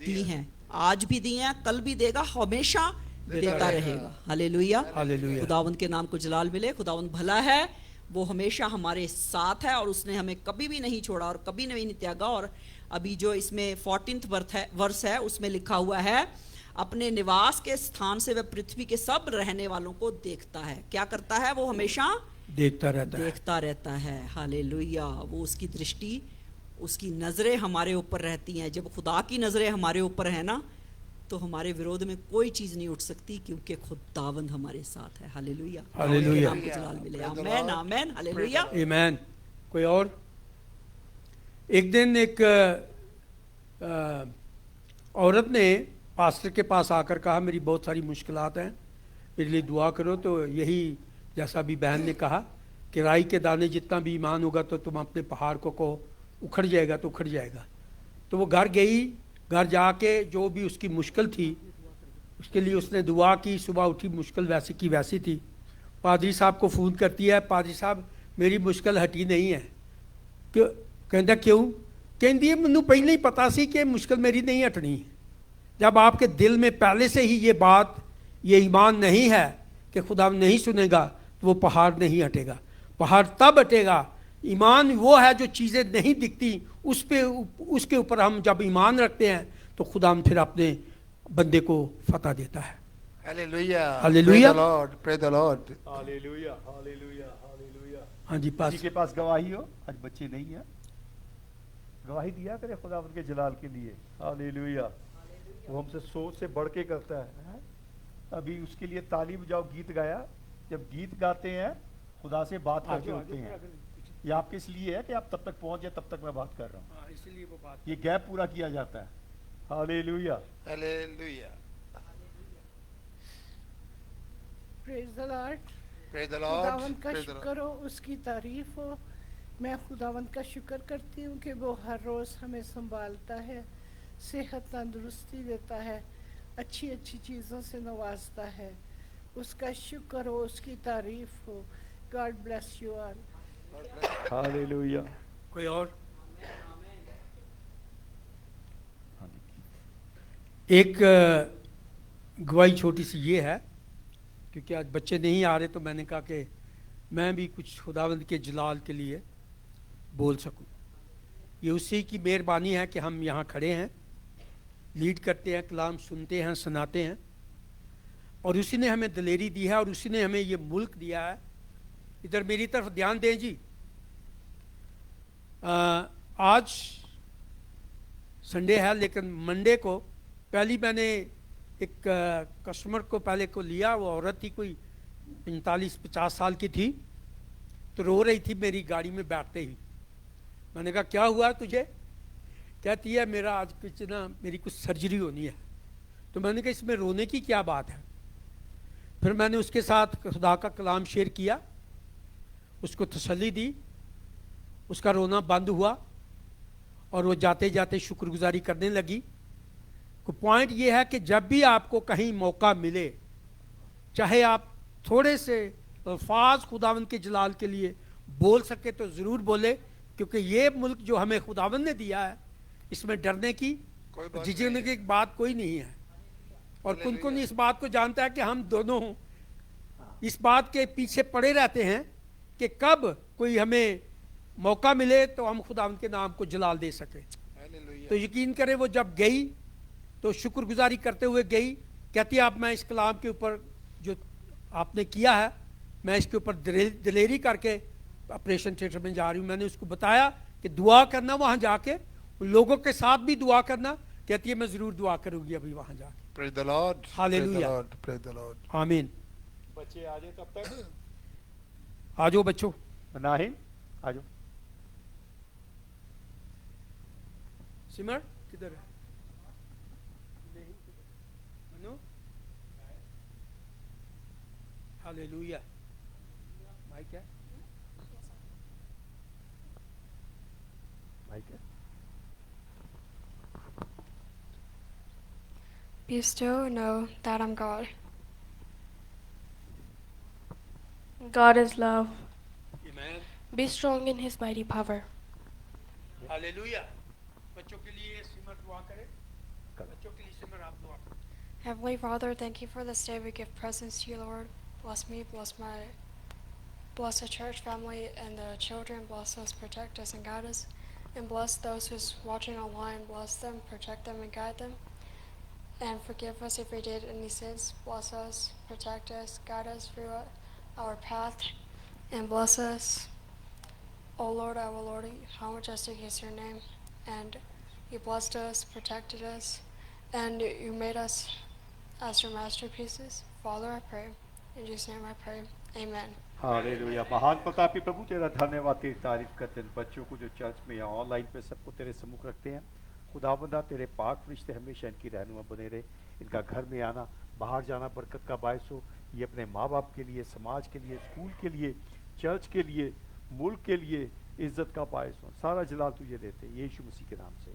दी हैं। आज भी दी हैं, कल भी देगा, हमेशा देता रहेगा। हालेलुया। हालेलुया। खुदावंद के नाम को जलाल मिले। खुदावंद भला है, वो हमेशा हमारे साथ है और उसने हमें कभी भी नहीं छोड़ा और कभी नहीं त्यागा। और अभी जो इसमें 14th वर्ष है उसमें लिखा हुआ है, अपने निवास के स्थान से वह पृथ्वी के सब रहने वालों को देखता है। क्या करता है? वो हमेशा देखता रहता है। देखता रहता है। हालेलुया। वो उसकी दृष्टि, उसकी नजरें हमारे ऊपर रहती हैं। जब खुदा की नजरें हमारे ऊपर है ना, तो हमारे विरोध में कोई चीज नहीं उठ सकती, क्योंकि खुदावंद हमारे साथ है। हालेलुया। हालेलुया। नाम को जलाल मिले। आमेन, आमेन, हालेलुया। आमीन। कोई और? एक दिन एक औरत ने पास्टर के पास आकर कहा, मेरी बहुत सारी मुश्किलात हैं, मेरे लिए दुआ करो। तो यही जैसा भी बहन ने कहा कि राई के दाने जितना भी ईमान होगा तो तुम अपने पहाड़ को कहो उखड़ जाएगा तो उखड़ जाएगा। तो वो घर गई, घर जाके जो भी उसकी मुश्किल थी उसके लिए उसने दुआ की। सुबह उठी, मुश्किल वैसी की वैसी थी। पादरी साहब को फ़ोन करती है, पादरी साहब मेरी मुश्किल हटी नहीं है। क्यों? कहता क्यों? कहती है मैनू पहले ही पता सी कि मुश्किल मेरी नहीं हटनी है। जब आपके दिल में पहले से ही ये बात, ये ईमान नहीं है कि खुदा नहीं सुनेगा, तो वो पहाड़ नहीं हटेगा। पहाड़ तब हटेगा, ईमान वो है जो चीज़ें नहीं दिखती उस पे, उसके ऊपर हम जब ईमान रखते हैं तो खुदा फिर अपने बंदे को फतह देता है। Hallelujah. Hallelujah. Praise the Lord. Praise the Lord. Hallelujah, हालेलुया, हालेलुया। हाँ जी, पास किसी के पास गवाही हो? आज बच्चे नहीं है, गवाही दिया करे खुदावंद के जलाल के लिए। हालेलुया। वो हमसे सोच से बढ़ के करता है। अभी उसके लिए ताली बजाओ, गीत गाया। जब गीत गाते हैं खुदा से बात करके होते हैं। ये आपके इसलिए है कि आप तब तक पहुंच जाए, तब तक मैं बात कर रहा हूँ। इसलिए वो बात। ये गैप पूरा किया जाता है। Hallelujah. Hallelujah. Praise the Lord. Praise the Lord. खुदावंद का Praise the Lord. शुक्र हो, उसकी तारीफ हो। मैं खुदावंद का शुक्र करती हूँ कि वो हर रोज़ हमें संभालता है, सेहत तंदुरुस्ती देता है, अच्छी अच्छी चीज़ों से नवाजता है। उसका शुक्र हो, उसकी तारीफ हो। God bless you all. Hallelujah. कोई और? हाँ जी। एक गवाही छोटी सी ये है, क्योंकि आज बच्चे नहीं आ रहे तो मैंने कहा कि मैं भी कुछ खुदावंद के जलाल के लिए बोल सकूं। ये उसी की मेहरबानी है कि हम यहाँ खड़े हैं, लीड करते हैं, कलाम सुनते हैं, सुनाते हैं, और उसी ने हमें दिलेरी दी है और उसी ने हमें ये मुल्क दिया है। इधर मेरी तरफ ध्यान दें जी। आज संडे है, लेकिन मंडे को पहली मैंने एक कस्टमर को पहले को लिया। वो औरत थी, कोई 45-50 साल की थी, तो रो रही थी मेरी गाड़ी में बैठते ही। मैंने कहा क्या हुआ तुझे? कहती है मेरा आज कुछ ना, मेरी कुछ सर्जरी होनी है। तो मैंने कहा इसमें रोने की क्या बात है? फिर मैंने उसके साथ खुदा का कलाम शेयर किया, उसको तसल्ली दी, उसका रोना बंद हुआ और वो जाते जाते शुक्रगुजारी करने लगी। पॉइंट ये है कि जब भी आपको कहीं मौका मिले, चाहे आप थोड़े से अल्फाज खुदावंद के जलाल के लिए बोल सके तो ज़रूर बोले, क्योंकि ये मुल्क जो हमें खुदावंद ने दिया है इसमें डरने की, कोई बात झिझकने की बात कोई नहीं है। और कुन कुन इस बात को जानता है कि हम दोनों इस बात के पीछे पड़े रहते हैं कि कब कोई हमें मौका मिले तो हम खुदावंद के नाम को जलाल दे सके। Hallelujah. तो यकीन करें वो जब गई तो शुक्रगुजारी करते हुए गई, कहती है अब मैं इस कलाम के ऊपर जो आपने किया है, मैं इसके ऊपर दिलेरी करके ऑपरेशन थिएटर में जा रही हूँ। मैंने उसको बताया कि दुआ करना वहाँ जाके, उन लोगों के साथ भी दुआ करना। कहती है मैं ज़रूर दुआ करूँगी अभी वहाँ जाके। Praise the Lord. Praise the Hallelujah. Lord. Praise the Lord. आमीन। बच्चे आ जाए तब तक। आ जाओ बच्चों। नाहिम आ जाओ। सिमर किधर है? मनु? हालेलुया। माइक है? माइक है? Be still and know that I'm God. God is love. आमीन। Be strong in his mighty power. Hallelujah. बच्चों के लिए सिमर दुआ करे। बच्चों के लिए सिमर आप दुआ करें। Heavenly Father, thank you for this day. We give presents to you, Lord. Bless me, bless the church family and the children. Bless us, protect us, and guide us. And bless those who's watching online. Bless them, protect them, and guide them. And forgive us if we did any sins. Bless us, protect us, guide us through our path, and bless us. O Lord, our Lord, how majestic is your name. And you blessed us, protected us, and you made us as your masterpieces. Father, I pray. In Jesus' name I pray. Amen. Hallelujah. महान प्रतापी प्रभु तेरा धन्यवाद, तेरी तारीफ करते हैं बच्चों को जो चर्च में या ऑनलाइन पे सबको तेरे सम्मुख रखते हैं। खुदावंदा तेरे पाक फरिश्ते हमेशा इनकी रहनुमा बने रहे। इनका घर में आना बाहर जाना बरकत का बायस हो। ये अपने माँ बाप के लिए, समाज के लिए, स्कूल के लिए, चर्च के लिए, मुल्क के लिए इज्जत का बायस हो। सारा जलाल तुझे देते यीशु मसीह के नाम से।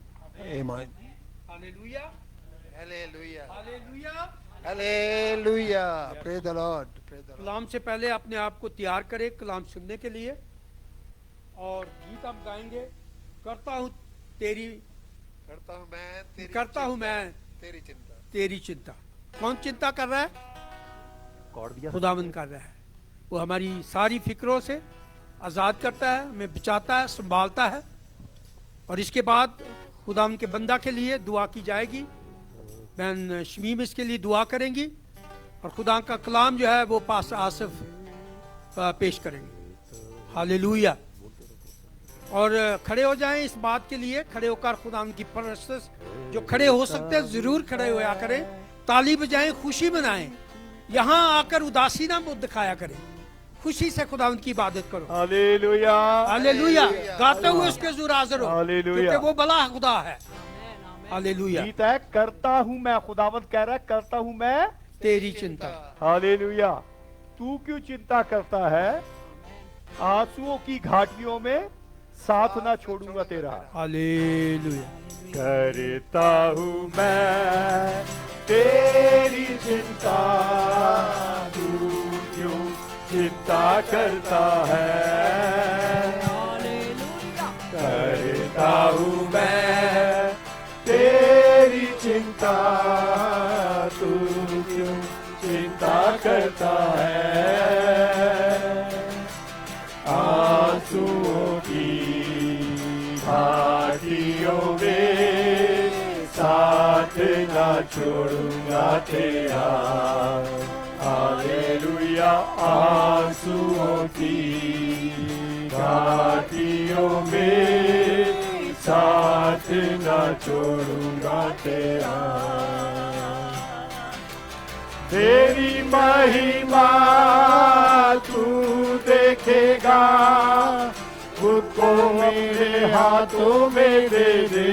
Amen. Hallelujah. Hallelujah. Hallelujah. Hallelujah. Praise the Lord. Praise the Lord. कलाम से पहले अपने आप को तैयार करें कलाम सुनने के लिए, और गीत हम गाएंगे। करता हूँ तेरी करता हूँ मैं तेरी चिंता। तेरी चिंता। कौन चिंता कर रहा है? कौड़ दिया खुदावंद कर रहा है। वो हमारी सारी फिक्रों से आज़ाद करता है, हमें बचाता है, संभालता है। और इसके बाद खुदावंद के बंदा के लिए दुआ की जाएगी। बहन शमीम इसके लिए दुआ करेंगी, और खुदा का कलाम जो है वो पास आसिफ पेश करेंगे। हालेलुया। और खड़े हो जाएं इस बात के लिए, खड़े होकर खुदा की परस्तिश, जो खड़े हो सकते हैं जरूर खड़े होया करें। ताली बजाएं, खुशी मनाएं। यहाँ आकर उदासी ना मुझ दिखाया करें, खुशी से खुदा की इबादत करो। हालेलुया। हालेलुया। गाते हुए उसके हुजूर हाजिर हो, हालेलुया। क्योंकि वो भला खुदा है। हालेलुया। गीत है करता हूँ मैं, खुदावंद कह रहा है करता हूँ मैं तेरी चिंता। हालेलुया। तू क्यों चिंता करता है? आंसुओं की घाटियों में साथ ना छोड़ूंगा तेरा। हालेलुया। करता हूँ मैं तेरी चिंता, तू क्यों चिंता करता है? करता हूँ मैं तेरी चिंता, तू क्यों चिंता करता है? आंसुओं की घाटियों में साथ ना छोड़ूंगा तेरा। हालेलुया। आंसुओं की घाटियों में साथ ना छोड़ूंगा तेरा। तेरी महिमा तू देखेगा, खुद को मेरे हाथों में दे दे।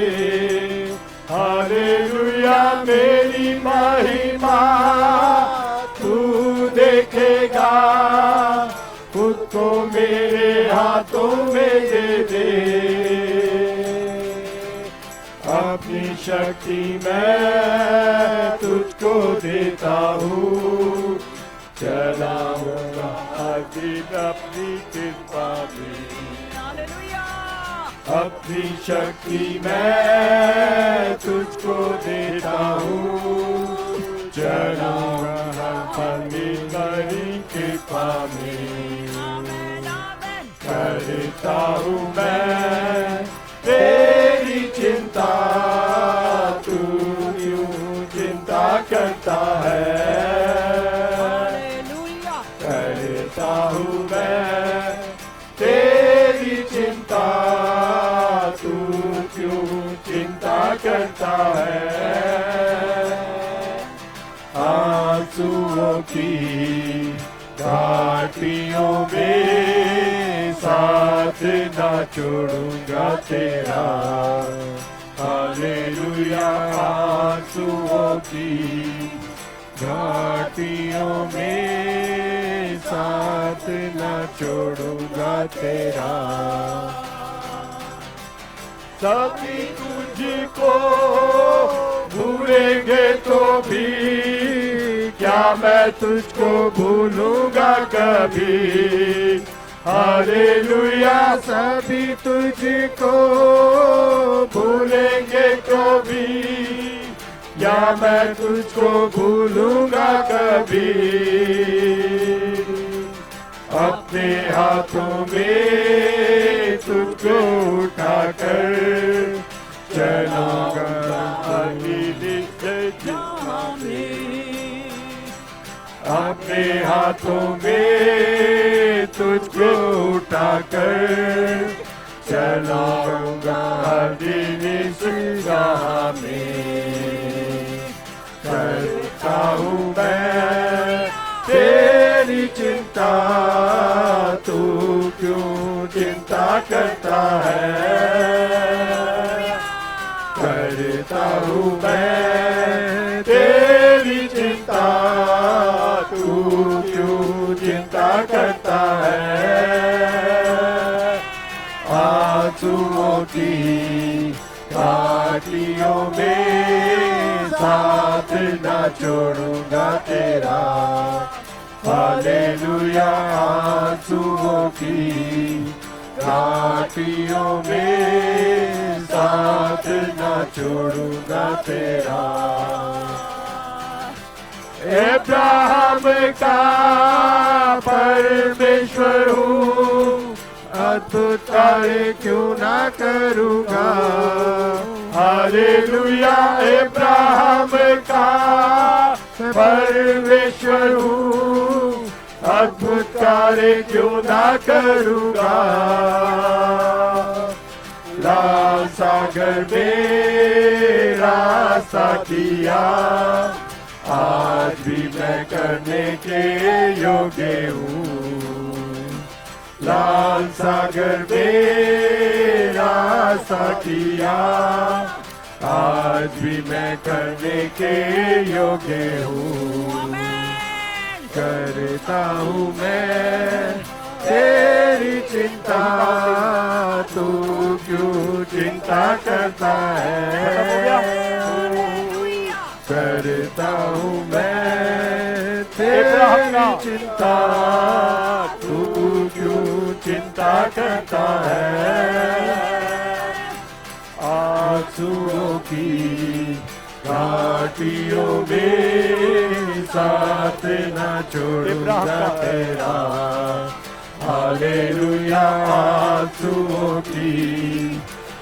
हालेलुया। मेरी महिमा तू देखेगा, खुद को मेरे हाथों में दे दे। अपनी शक्ति मैं तुझको देता हूँ, चलाऊंगा हर दिन अपनी कृपा में। अपनी शक्ति मैं तुझको देता हूँ, चलाऊंगा हर दिन तेरी कृपा में। करता हूँ मैं तेरी चिंता, तू क्यों चिंता करता है? करता हूँ मैं तेरी चिंता, तू क्यों चिंता करता है। आंसुओं की घाटियों में साथ ना छोड़ूंगा तेरा, हालेलुया। आंसुओं की घाटियों में साथ ना छोड़ूंगा तेरा। सभी तुझको भूलेंगे तो भी क्या मैं तुझको भूलूंगा कभी, हालेलुया। सभी तुझको भूलेंगे तो भी क्या मैं तुझको भूलूंगा कभी। अपने हाथों में तुझको उठाकर चलूंगा अपने हाथों में तुझको उठाकर चलाऊंगा दिन इस राह में। करता हूँ मैं तेरी चिंता, तू क्यों चिंता करता है। करता हूँ मैं तेरी चिंता, तू क्यों चिंता करता है। आंसुओं की घाटियों में साथ न छोड़ूंगा तेरा, हालेलुया। आंसुओं की घाटियों में साथ न छोड़ूंगा तेरा। अब्राहम का परमेश्वर हूँ, अद्भुत कार्य क्यों ना करूँगा, हालेलुया। अब्राहम का परमेश्वर हूँ, अद्भुत कार्य क्यों ना करूँगा। लाल सागर में रास्ता किया, आज भी मैं करने के योग्य हूँ। लाल सागर में रास्ता किया, आज भी मैं करने के योग्य हूँ। करता हूँ मैं तेरी चिंता, तू क्यों चिंता करता है। करता हूँ मैं तेरी चिंता, तू क्यों चिंता करता है। आंसुओं की घाटियों में साथ न छोड़ूंगा तेरा, हालेलुया। आंसुओं की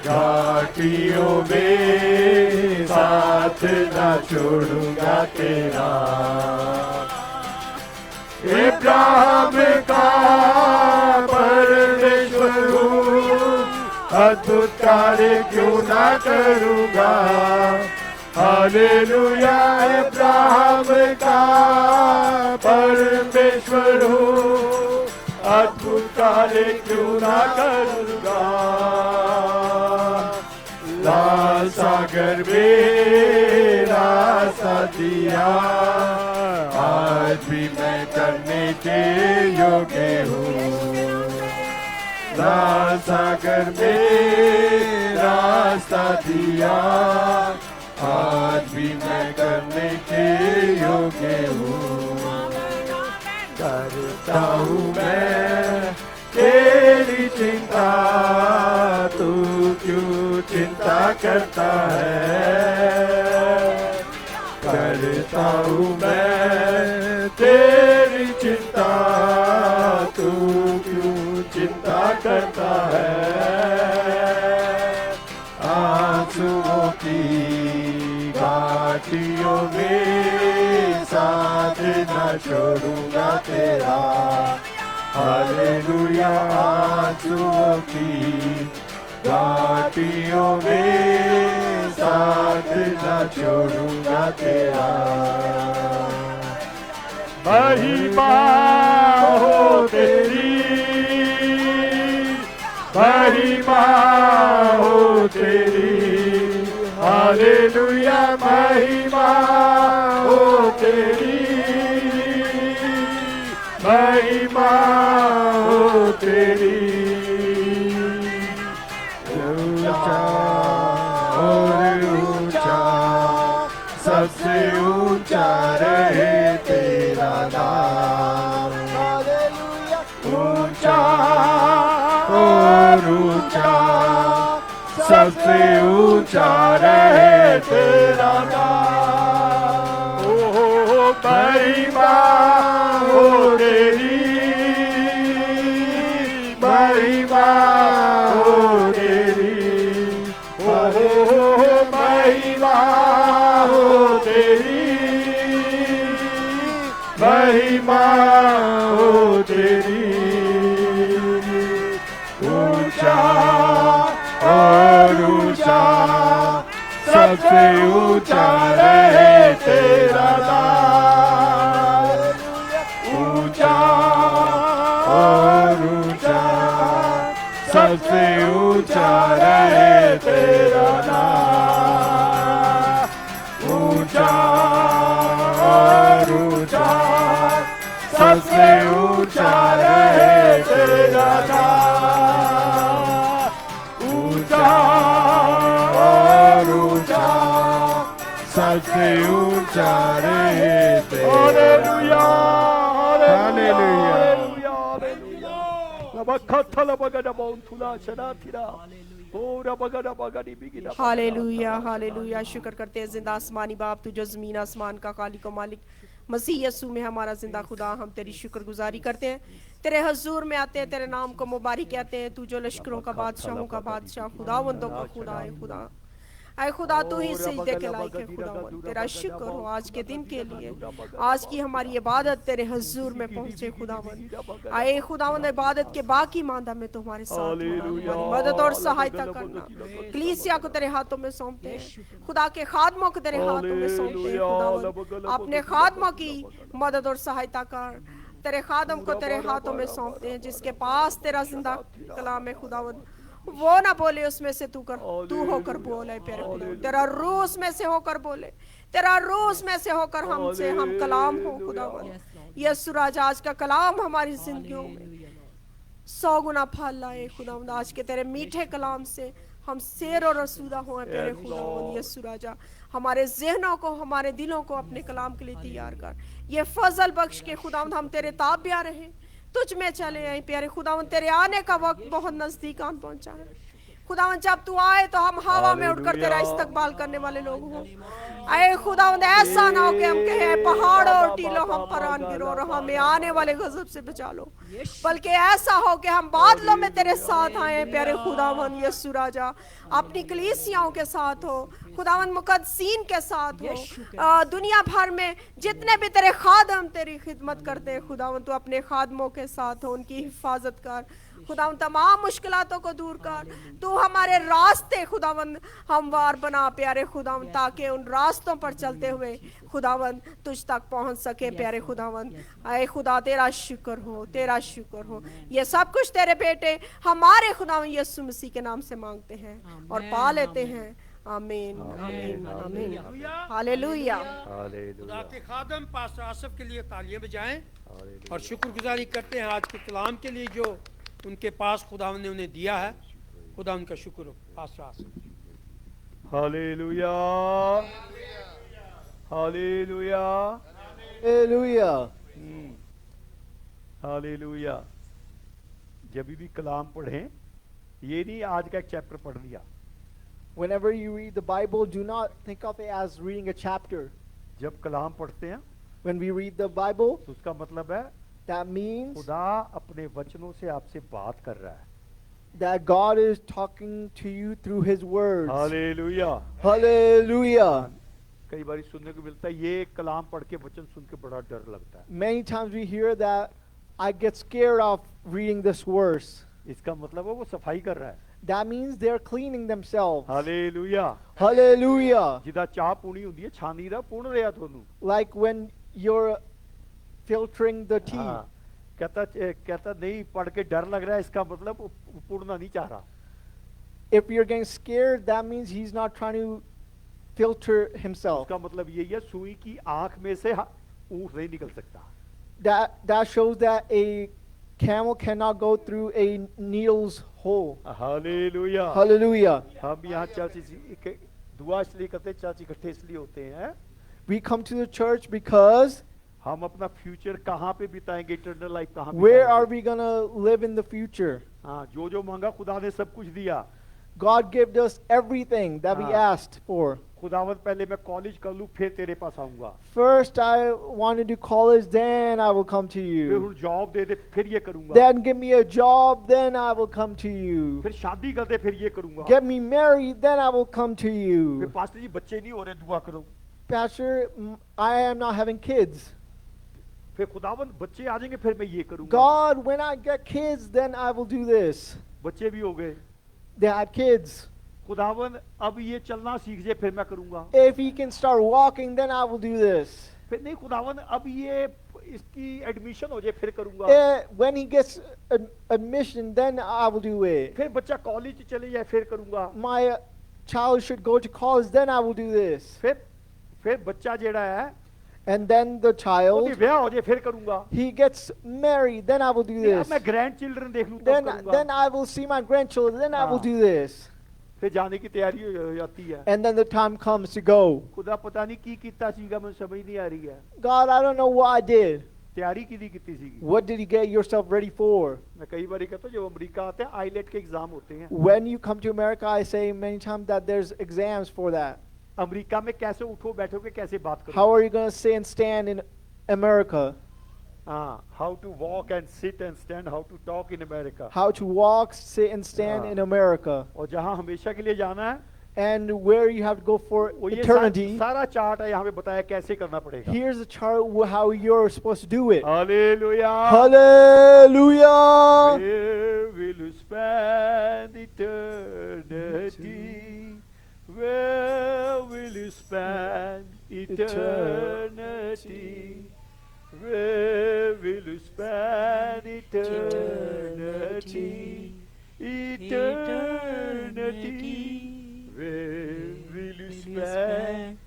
घाटियों में साथ न छोड़ूंगा तेरा। अब्राहम का परमेश्वर हूँ, अद्भुत कार्य क्यों ना करूँगा, हालेलुया। अब्राहम का परमेश्वर हूँ, अद्भुत कार्य क्यों ना करूँगा। लाल सागर में रास्ता दिया, आज भी मैं करने के योग्य हूँ। लाल सागर में रास्ता दिया, आज भी मैं करने के योग्य हूँ। करता हूँ मैं तेरी चिंता, तू क्यों चिंता करता है। करता हूँ मैं तेरी चिंता, तू क्यों चिंता करता है। आंसुओं की घाटियों में साथ न छोड़ूंगा तेरा, हालेलुया आंसुओं की घाटियों में साथ न छोड़ूंगा तेरा। महिमा हो तेरी, महिमा हो तेरी, हालेलुया महिमा हो तेरी, महिमा हो तेरी। ऊंचा और ऊंचा, सबसे ऊंचा रहे तेरा नाम। ऊंचा और ऊंचा, सबसे ऊंचा रहे तेरा नाम। ओ महिमा हो तेरी, महिमा हो तेरी, ओ महिमा हो तेरी, महिमा हो तेरी। ऊंचा और ऊंचा, सबसे ऊंचा रहे तेरा नाम। ऊंचा और ऊंचा, सबसे ऊंचा रहे तेरा नाम। ऊंचा और ऊंचा, सबसे ऊंचा रहे तेरा नाम। ऊंचा और ऊंचा, सबसे ऊंचा रहे तेरा। हालेलुया हालेलुया हालेलुया हालेलुया। शुक्र करते हैं जिंदा आसमानी बाप, तू जो ज़मीन आसमान का खालिक व मालिक मसीह यीशु में हमारा जिंदा खुदा, हम तेरी शुक्रगुजारी करते हैं, तेरे हजूर में आते हैं, तेरे नाम को मुबारक कहते हैं। तू जो लश्करों का बादशाहों का बादशाह, खुदावंदों का खुदा है खुदा। आए खुदा तू ही सजदे के लायक है खुदावन। तेरा शुक्र हो आज के दिन के लिए, आज की हमारी इबादत तेरे हजूर में पहुंचे खुदावन। आए खुदावन इबादत के बाकी मांदा में तुम्हारे साथ होना, हमारी मदद और सहायता करना। कलीसिया को तेरे हाथों में सौंपते हैं, खुदा के खादमों को तेरे हाथों में सौंपते हैं खुदावन। अपने खादमों की मदद और सहायता कर, तेरे खादम को तेरे हाथों में सौंपते हैं, जिसके पास तेरा जिंदा कलाम है खुदावन। वो ना बोले उसमें से तू होकर बोले प्यारे खुदा, तेरा रूह उसमें से होकर बोले, तेरा रूह उसमें से होकर हमसे हम कलाम हो खुदावन। यीशु राजा आज का कलाम हमारी जिंदगियों में 100 गुना फल लाए खुदावन। आज के तेरे मीठे कलाम से हम शेर और रसूदा हुए प्यारे खुदावन। यीशु राजा हमारे जहनों को, हमारे दिलों को अपने कलाम के लिए तैयार कर। ये फजल बख्श के खुदावन हम तेरे ताबिया रहे, तुझ में चले आए प्यारे खुदावन। तेरे आने का वक्त बहुत नजदीक आन पहुंचा है खुदावन। जब तू आए तो हम हवा में उड़कर तेरा इस्तकबाल करने वाले लोग हों। आए खुदावन ऐसा ना हो कि हम कहें पहाड़ों और टीलों हम पर आन गिरो और हमें आने वाले गजब से बचा लो, बल्कि ऐसा हो कि हम बादलों में तेरे साथ आए प्यारे खुदावन। यीशु राजा अपनी कलीसियाओं के साथ हो खुदावन, मुकद्दसीन के साथ हो, दुनिया भर में जितने भी तेरे खादम तेरी खिदमत करते हैं खुदावन, तू अपने खादमों के साथ हो, उनकी हिफाजत कर खुदावन। तमाम मुश्किलातों को दूर कर, तू हमारे रास्ते खुदावन हमवार बना प्यारे खुदावन, ताकि उन रास्तों पर चलते हुए खुदावन तुझ तक पहुंच सके प्यारे खुदावन। आए खुदा तेरा शुक्र हो, तेरा शुक्र हो। ये सब कुछ तेरे बेटे हमारे खुदावन यीशु मसीह के नाम से मांगते हैं और पा लेते हैं। आमीन आमीन आमीन हालेलुया। खुदा के खादम पास्टर आसिफ के लिए तालियां बजाएं और शुक्रगुजारी करते हैं आज के कलाम के लिए जो उनके पास खुदा ने उन्हें दिया है। खुदा उनका शुक्र हो। पास्टर आसिफ। हालेलुया हालेलुया हालेलुया हालेलुया। जब भी कलाम पढ़ें, ये नहीं आज का एक चैप्टर पढ़ लिया। Whenever you read the Bible, do not think of it as reading a chapter. जब कलाम पढ़ते हैं When we read the Bible, तो उसका मतलब है that means खुदा अपने वचनों से आपसे बात कर रहा है। that God is talking to you through His words. Hallelujah. Hallelujah. कई बार सुनने को मिलता है, ये कलाम पढ़ के वचन सुन के बड़ा डर लगता है। Many times we hear that I get scared of reading this verse. इसका मतलब है वो सफाई कर रहा है। That means they're cleaning themselves. Hallelujah. Hallelujah. जिदा चाह पूनी हुंदी है छानी दा पूर्ण रहा थोनू। Like when you're filtering the tea. हाँ, कहता नहीं पढ़ के डर लग रहा है, इसका मतलब वो पूर्णना नहीं चाह रहा। If you're getting scared, that means he's not trying to filter himself. उसका मतलब यही है सुई की आंख में से ऊँट नहीं निकल सकता। That shows that a camel cannot go through a needle's hole. Hallelujah. Hallelujah. हम यहाँ चर्च दुआ इसलिए करते हैं, चर्च इकट्ठे इसलिए होते हैं, We come to the church because हम अपना फ्यूचर कहाँ पे बिताएंगे, इटर्नल लाइफ कहाँ where are बिताएंगे? we going to live in the future? हाँ, जो मांगा खुदा ने सब कुछ दिया। God gave us everything that we हाँ। asked for. खुदावंत पहले मैं कॉलेज कर लूँ फिर तेरे पास आऊंगा, First, I want to do college, then I will come to फिर you. जॉब दे दे फिर ये करूंगा, Then give me a job, then I will come to you. फिर शादी कर दे फिर ये करूंगा, Get me married, then I will come to फिर you. पास्टर जी बच्चे नहीं हो रहे दुआ करो, Pastor, I am not having kids. फिर खुदावंत बच्चे आ जाएंगे फिर मैं ये करूंगा। God, when I get kids, then I will do this. बच्चे भी हो गए, They had kids. खुदावंत अब ये चलना सीख जाए फिर मैं करूंगा, If he can start walking, then I will do this. फिर नहीं खुदावंत अब ये इसकी एडमिशन हो जाए फिर करूंगा, When he gets admission, then I will do it. फिर बच्चा कॉलेज चले जाए फिर करूंगा, My child should go to college, then I will do this. फिर बच्चा जेड़ा है And then the ओदी child, ब्याह हो जाए फिर करूंगा, he gets married, then I will do नहीं, अब this. मैं ग्रैंड चिल्ड्रन देख लूँ तब Then करूंगा, I will see my grandchildren, then I will हाँ। do this. फिर जाने की तैयारी हो जाती है। And then the time comes to go. खुदा पता नहीं की कितना सीगा मुझे समझ नहीं आ रही है, God, I don't know what I did. तैयारी की कितनी सीगी। What did you get yourself ready for? मैं कई बार कहता हूँ जब अमेरिका आते हैं आईलेट के एग्जाम होते हैं, When you come to America, I say many times that there's exams for that. America में कैसे उठो बैठोगे कैसे बात करो, How are you going to sit and stand in America? हाँ, how to walk and sit and stand, how to talk in America, How to walk, sit, and stand हाँ। in America. और जहाँ हमेशा के लिए जाना है And where you have to go for वो ये eternity. सारा चार्ट है यहाँ पे बताया कैसे करना पड़ेगा। Here's a chart how you're supposed to do it. Hallelujah. Hallelujah! Where will you spend eternity? Where will you spend eternity? Where will you spend eternity? Eternity. Where will you spend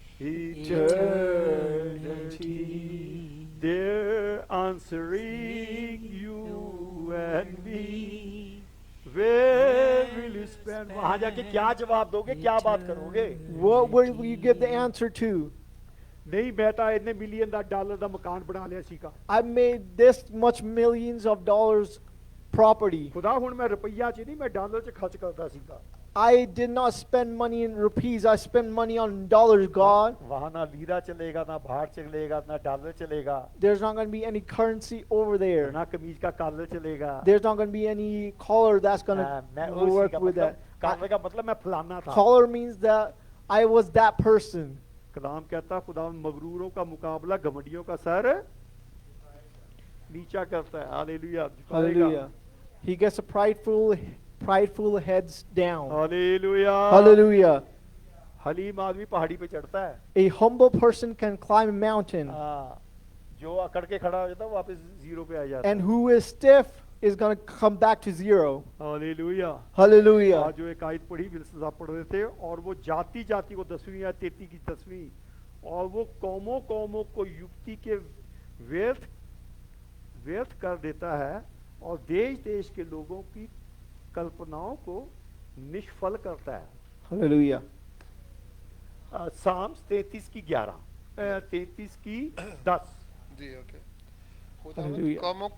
eternity? They're answering you and me. Where will you spend? वहाँ जाके क्या जवाब दोगे, क्या बात करोगे? What will you give the answer to? नहीं बेटा इतने मिलियन डॉलर का मकान बना लिया सीगा। I made this much millions of dollars property. खुदा हुन मैं रुपया च नहीं मैं डॉलर च खर्च करता सीगा। I did not spend money in rupees. I spent money on dollars, God. वहाँ ना लीरा चलेगा, ना भाड़ चलेगा, ना डॉलर चलेगा, There's not going to be any currency over there. ना कमीज का कॉलर चलेगा। There's not going to be any collar that's going हाँ, मैं to उसी work का with मतलब that. कॉलर का मतलब मैं फलाना था। Collar means that I was that person. कलाम कहता खुदा मगरूरों का मुकाबला घमंडियों का सर नीचा करता है। Hallelujah. Hallelujah. He gets a prideful heads down. Hallelujah. Hallelujah. Haleem आदमी पहाड़ी पे चढ़ता है। A humble person can climb a mountain, हाँ, जो अकड़ के खड़ा हो जाता है वापस जीरो पे आ जाता है। and who is stiff is going to come back to zero. Hallelujah. Hallelujah. आज जो एक आयत पढ़ी विल्सन साहब पढ़ रहे थे और वो जाति जाति को 10वीं या 33 की 10वीं और वो कौमों कौमों को युक्ति के व्यर्थ कर देता है और देश देश के लोगों की कल्पनाओं को निष्फल करता है। Hallelujah. साम्स 33 की 11 33 की 10। जी ओके। Hallelujah.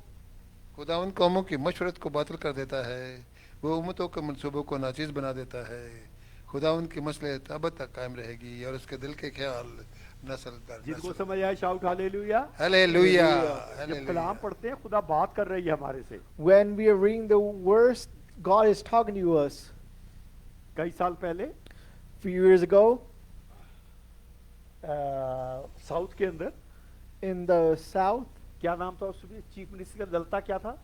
खुदावन कौमों की मशवरत को बातिल कर देता है, वो उम्मतों के मंसूबों को नाचीज बना देता है। खुदावन की मसलहत अब तक कायम रहेगी और उसके दिल के ख्याल नस्ल दर जिनको नस्ल। समझ आए शाउट हालेलुया। हालेलुया जब कलाम पढ़ते हैं खुदा बात कर रही है हमारे से। When we are reading the words, God is talking to us. कई साल पहले A few years ago, south के अंदर in the south, क्या नाम था उसमें चीफ मिनिस्टर का? ललता क्या था?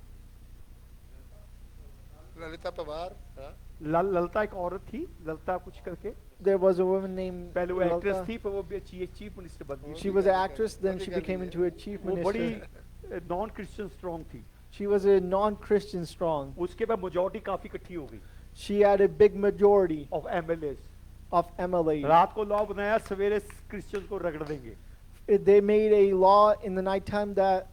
ललिता पवार, हाँ। ललता एक औरत थी, ललता कुछ करके। There was a woman named पहले वो एक्ट्रेस Lalta. थी, फिर वो चीफ मिनिस्टर बन गई। She was an actress, then she became into a chief वो बड़ी minister. नॉन क्रिश्चियन स्ट्रॉन्ग थी। She was a non-Christian strong. उसके बाद मेजॉरिटी काफी इकट्ठी हो गई She had a big majority of MLA. of MLA. रात को लॉ बनाया, सवेरे क्रिश्चियन को रगड़ देंगे। They made a law in the nighttime that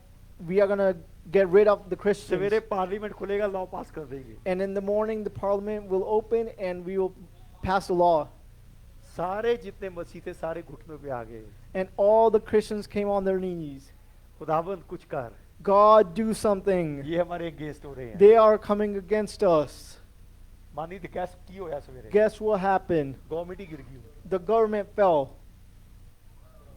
we are gonna get rid of the Christians. सवेरे पार्लियामेंट खुलेगा, लॉ पास कर देंगे। And in the morning, the parliament will open and we will pass a law. सारे जितने मसीह थे सारे घुटनों पे आ गए। And all the Christians came on their knees. खुदावंद कुछ कर, God, do something. ये हमारे अगेंस्ट हो रहे हैं। They are coming against us. मानी कैस की होया सवेरे? Guess what happened? गवर्नमेंट ही गिर गई। The government fell.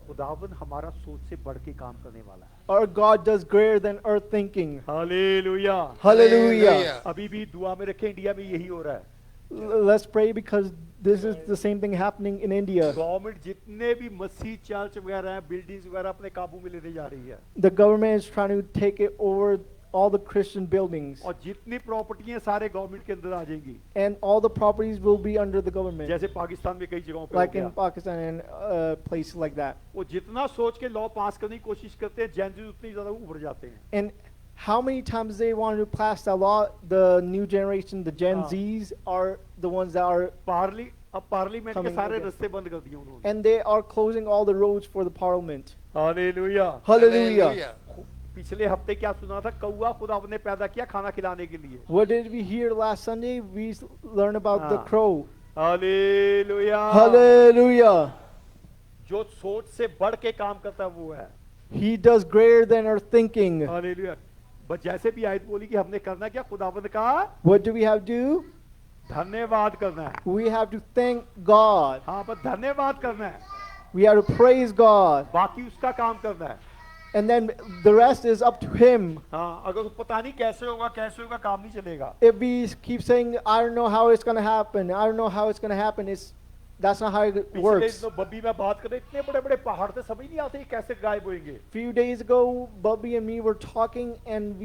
खुदावंद हमारा सोच से बढ़ के काम करने वाला है। Our God does greater than our thinking. Hallelujah. Hallelujah. अभी भी दुआ में रखें, इंडिया में यही हो रहा है। Let's pray because this is the same thing happening in India. Government जितने भी मसीह चर्च वगैरह हैं, बिल्डिंग्स वगैरह अपने काबू में लेने जा रही है। The government is trying to take it over all the Christian buildings. और जितनी प्रॉपर्टी हैं सारे गवर्नमेंट के अंदर आ जाएंगी। And all the properties will be under the government. जैसे पाकिस्तान में कई जगहों पे हो Like गया। in Pakistan and places like that. वो जितना सोच के लॉ पास करने की कोशिश करते हैं, जेनजी उतनी ज्यादा उभर जाते हैं। And how many times they want to pass that law, the new generation, the Gen हाँ। Zs are the ones that are, अब पार्लियामेंट के Coming सारे again. रास्ते बंद कर दिए उन्होंने। and they are closing all the roads for the parliament. Hallelujah. Hallelujah. पिछले हफ्ते क्या सुना था? कौवा खुदा ने पैदा किया खाना खिलाने के लिए। What did we hear last Sunday? We learned about the हाँ। crow. हालेलुया। Hallelujah. जो सोच से बढ़ के काम करता है वो है। He does greater than our thinking. Hallelujah. बस जैसे भी आयत बोली कि हमने करना क्या? खुदावंद का What do we have to do? धन्यवाद करना है। We have to thank God. हाँ, बस धन्यवाद करना है, We have to praise God. बाकी उसका काम करना है। And then the rest is up to Him. हाँ, अगर पता नहीं कैसे होगा काम नहीं चलेगा। If we keep saying, I don't know how it's going to happen, I don't know how it's going to happen, that's not how it पिछले works. दिनों बब्बी में बात करें, इतने बड़े बड़े पहाड़ थे, समझ नहीं आते कैसे गायब होंगे। Few days ago, Bubby and me were talking, and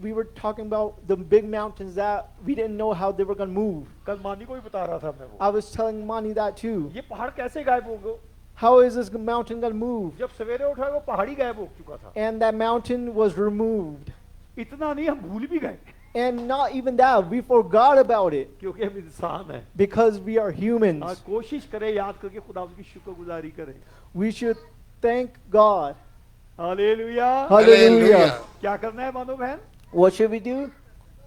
we were talking about the big mountains that we didn't know how they were going to move. कल मानी को भी बता रहा था मैं वो। I was telling Mani that too. ये पहाड़ कैसे गायब होंगे? How is this mountain going to move? जब सवेरे उठा वो पहाड़ी गायब हो चुका था। And that mountain was removed. इतना नहीं, हम भूल भी गए And not even that, we forgot about it क्योंकि हम इंसान हैं। because we are humans. आज कोशिश करें याद करके खुदा की शुक्रगुजारी करें। We should thank God. Hallelujah. Hallelujah. क्या करना है मानो बहन? What should we do?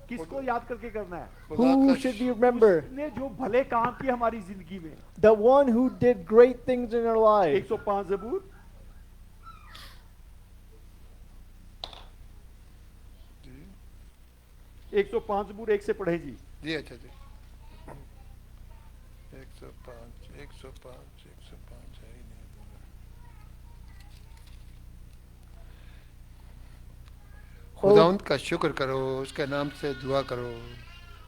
किसको याद करके करना है? Who should we remember? उसने जो भले काम किए हमारी जिंदगी में। The one who did great things in our life. 105 ज़बूर। 105 ज़बूर 1 से पढ़े जी। जी अच्छा जी। 105 है ही नहीं। खुदावंद का शुक्र करो, उसके नाम से दुआ करो,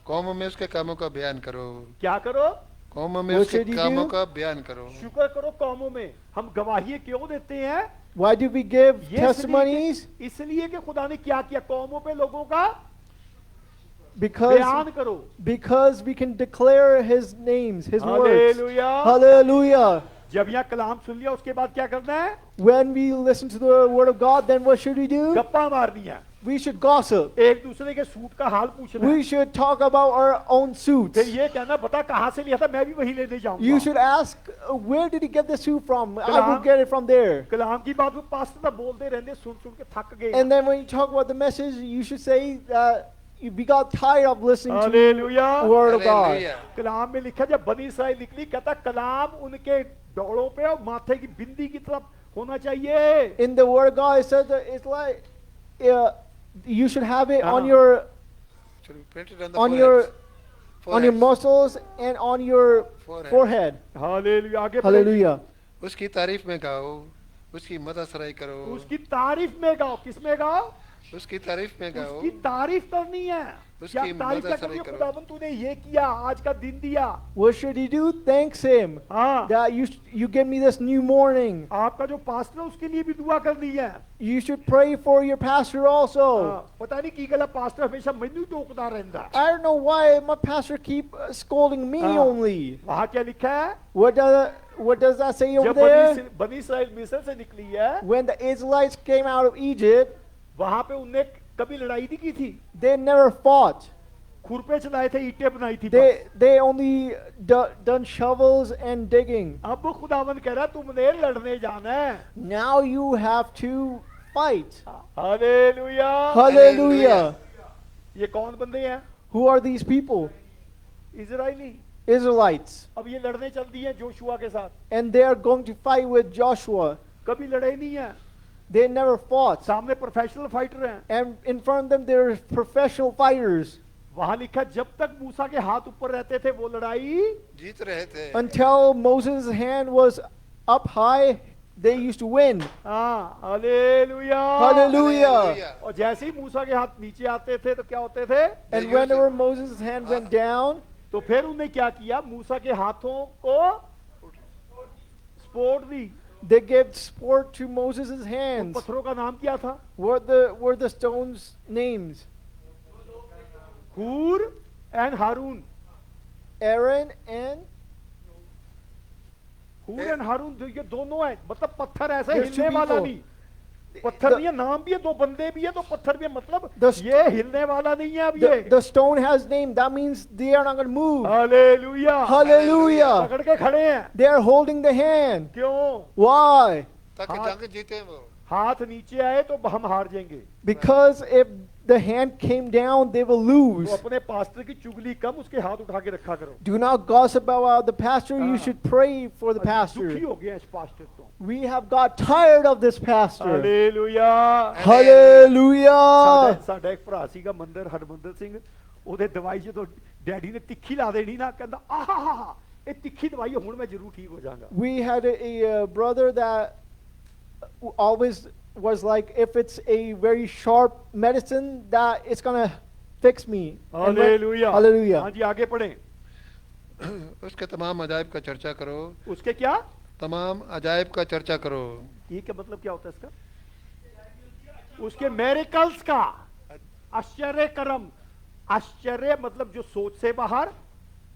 कौमों में उसके कामों का बयान करो, क्या करो? कौमों में What उसके should you कामों do? का बयान करो। शुक्र करो कौमों में। हम गवाही क्यों देते हैं? Why do we give ये testimonies? इसलिए कि खुदा ने क्या किया कौमों पे लोगों का Because बयान करो। we can declare His names, His words. Hallelujah. Hallelujah. जब यहाँ कलाम सुन लिया उसके बाद क्या करना है? When we listen to the word of God, then what should we do? गप्पा मारनी है, We should gossip. एक दूसरे के सूट का हाल पूछना है। We should talk about our own suits. फिर ये कहना बता कहाँ से लिया था, मैं भी वही लेने जाऊंगा। You should ask, where did he get the suit from? I will Kalam- get it from there. कलाम की बात वो पास्टर साहब बोलते रहते, सुन सुन के थक गए। And then when you talk about the message, you should say that we got tired of listening to हालेलुया। the word of God. हालेलुया। कलाम में लिखा जब बनी इसराइल निकली, कहता कलाम उनके डोड़ों पे और माथे की बिंदी की तरफ होना चाहिए। In the word of God, it says that it's like you should have it on हाँ। your Should we print it on the on foreheads? your on your Foreheads. muscles and on your Forehead. forehead. Hallelujah. आगे बढ़े। Hallelujah. उसकी तारीफ में गाओ, उसकी मदद सराई करो, उसकी तारीफ में गाओ। किस में गाओ? उसकी तारीफ में गाओ, उसकी तारीफ करनी है। उसकी क्या तारीफ क्या मदद करनी है? करो। खुदावन तूने ये किया, आज का दिन दिया। What should he do? Thanks him हाँ, that you give me this new morning. आपका जो पास्टर है उसके लिए भी दुआ करनी है। You should pray for your pastor also. हाँ, पता नहीं की गला पास्टर हमेशा मैनू टोकता रहता है। I don't know why my pastor keep scolding me हाँ। only. वहाँ क्या लिखा है? What does that say over जब there? बनी इस्राएल मिस्र से निकली है, When the Israelites came out of Egypt, वहाँ पे उनने कभी लड़ाई नहीं की थी। they never fought. खुरपे चलाए थे, ईंटें बनाई थी। They only done shovels and digging. अब खुदावन कह रहा है तुमने लड़ने जाना है। Now you have to fight. Hallelujah. Hallelujah. ये कौन बंदे हैं? Who are these people? Israeli. Israelites. अब ये लड़ने चल दी है जोशुआ के साथ। And they are going to fight with Joshua. कभी लड़े नहीं है। They never fought. सामने प्रोफेशनल फाइटर हैं। And in front of them, there are professional fighters. वहां लिखा जब तक मूसा के हाथ ऊपर रहते थे वो लड़ाई जीत रहे थे। Until Moses' hand was up high, they used to win. हाँ, हालेलुया। Hallelujah. और जैसे ही मूसा के हाथ नीचे आते थे तो क्या होते थे? And whenever Moses' hand went down, तो फिर उन्हें क्या किया? मूसा के हाथों को support the. they gave support to Moses' उन hands. पत्थरों का नाम क्या था? Were the stones' names? हूर एंड हारून। Aaron and हूर एंड हारून ये दोनों है, मतलब पत्थर ऐसा There's two हिलने वाला people. नहीं। पत्थर नहीं है, नाम भी है, दो बंदे भी है, तो पत्थर भी है, मतलब The ये हिलने वाला नहीं है अब ये। the stone has name. That means they are not going to move. Hallelujah. Hallelujah. पकड़ के खड़े हैं। They are holding the hand. क्यों? Why? ताकि हाँ। जंग जीते वो। हाथ नीचे आए तो हम हार जाएंगे। Because if the hand came down, they will तो lose. अपने पास्टर की चुगली कम, उसके हाथ उठा के रखा करो। Do not gossip about the pastor. You हाँ। should pray for the दुखी pastor. हो गया इस पास्टर तो। We have got tired of this pastor. Hallelujah. Hallelujah. ਸਾਡਾ ਇੱਕ ਭਰਾ ਸੀਗਾ ਮੰਦਰ ਹਰਮੰਦਰ ਸਿੰਘ, ਉਹਦੇ ਦਵਾਈ ਜਦੋਂ ਡੈਡੀ ਨੇ ਤਿੱਖੀ ਲਾ ਦੇਣੀ ਨਾ, ਕਹਿੰਦਾ ਆਹਾ ਇਹ ਤਿੱਖੀ ਦਵਾਈ ਹੁਣ ਮੈਂ ਜ਼ਰੂਰ ਠੀਕ ਹੋ ਜਾਵਾਂਗਾ। We had a brother that always was like, if it's a very sharp medicine, that it's going to fix me. And when- hallelujah. Hallelujah. हाँ जी, आगे पढ़ें। उसके तमाम अजायब का चर्चा करो। उसके क्या? तमाम अजायब का चर्चा करो। ये क्या मतलब क्या होता है इसका? उसके मेरिकल्स का, आश्चर्य कर्म। आश्चर्य मतलब जो सोच से बाहर,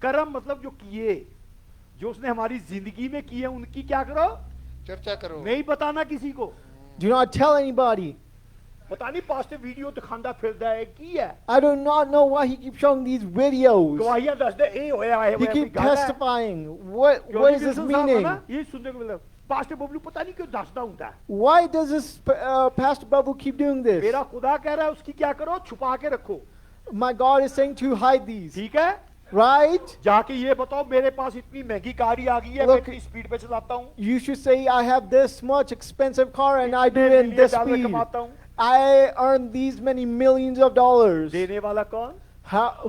कर्म मतलब जो किए, जो उसने हमारी जिंदगी में किए, उनकी क्या करो? चर्चा करो। नहीं बताना किसी को। Do not tell anybody. पता नहीं पास्टर वीडियो दिखांदा फिरदा है की है। I do not know why he keeps showing these videos. गवाहियां दस दे ए होया है, He keeps testifying. What is this meaning? ये सुनने को मिला। पास्टर बबलू पता नहीं क्यों दसदा होता है। Why does this Pastor Babu keep doing this? मेरा खुदा कह रहा है उसकी क्या करो? छुपा के रखो। My God is saying to hide these. ठीक है? Right? जाके ये बताओ मेरे पास इतनी महंगी कार ही आ गई है, मैं Look, इतनी स्पीड पे चलाता हूँ, You should say, I have this much expensive car and I do it in इतने this डॉलर speed. कमाता हूँ। I earn these many millions of dollars. देने वाला कौन?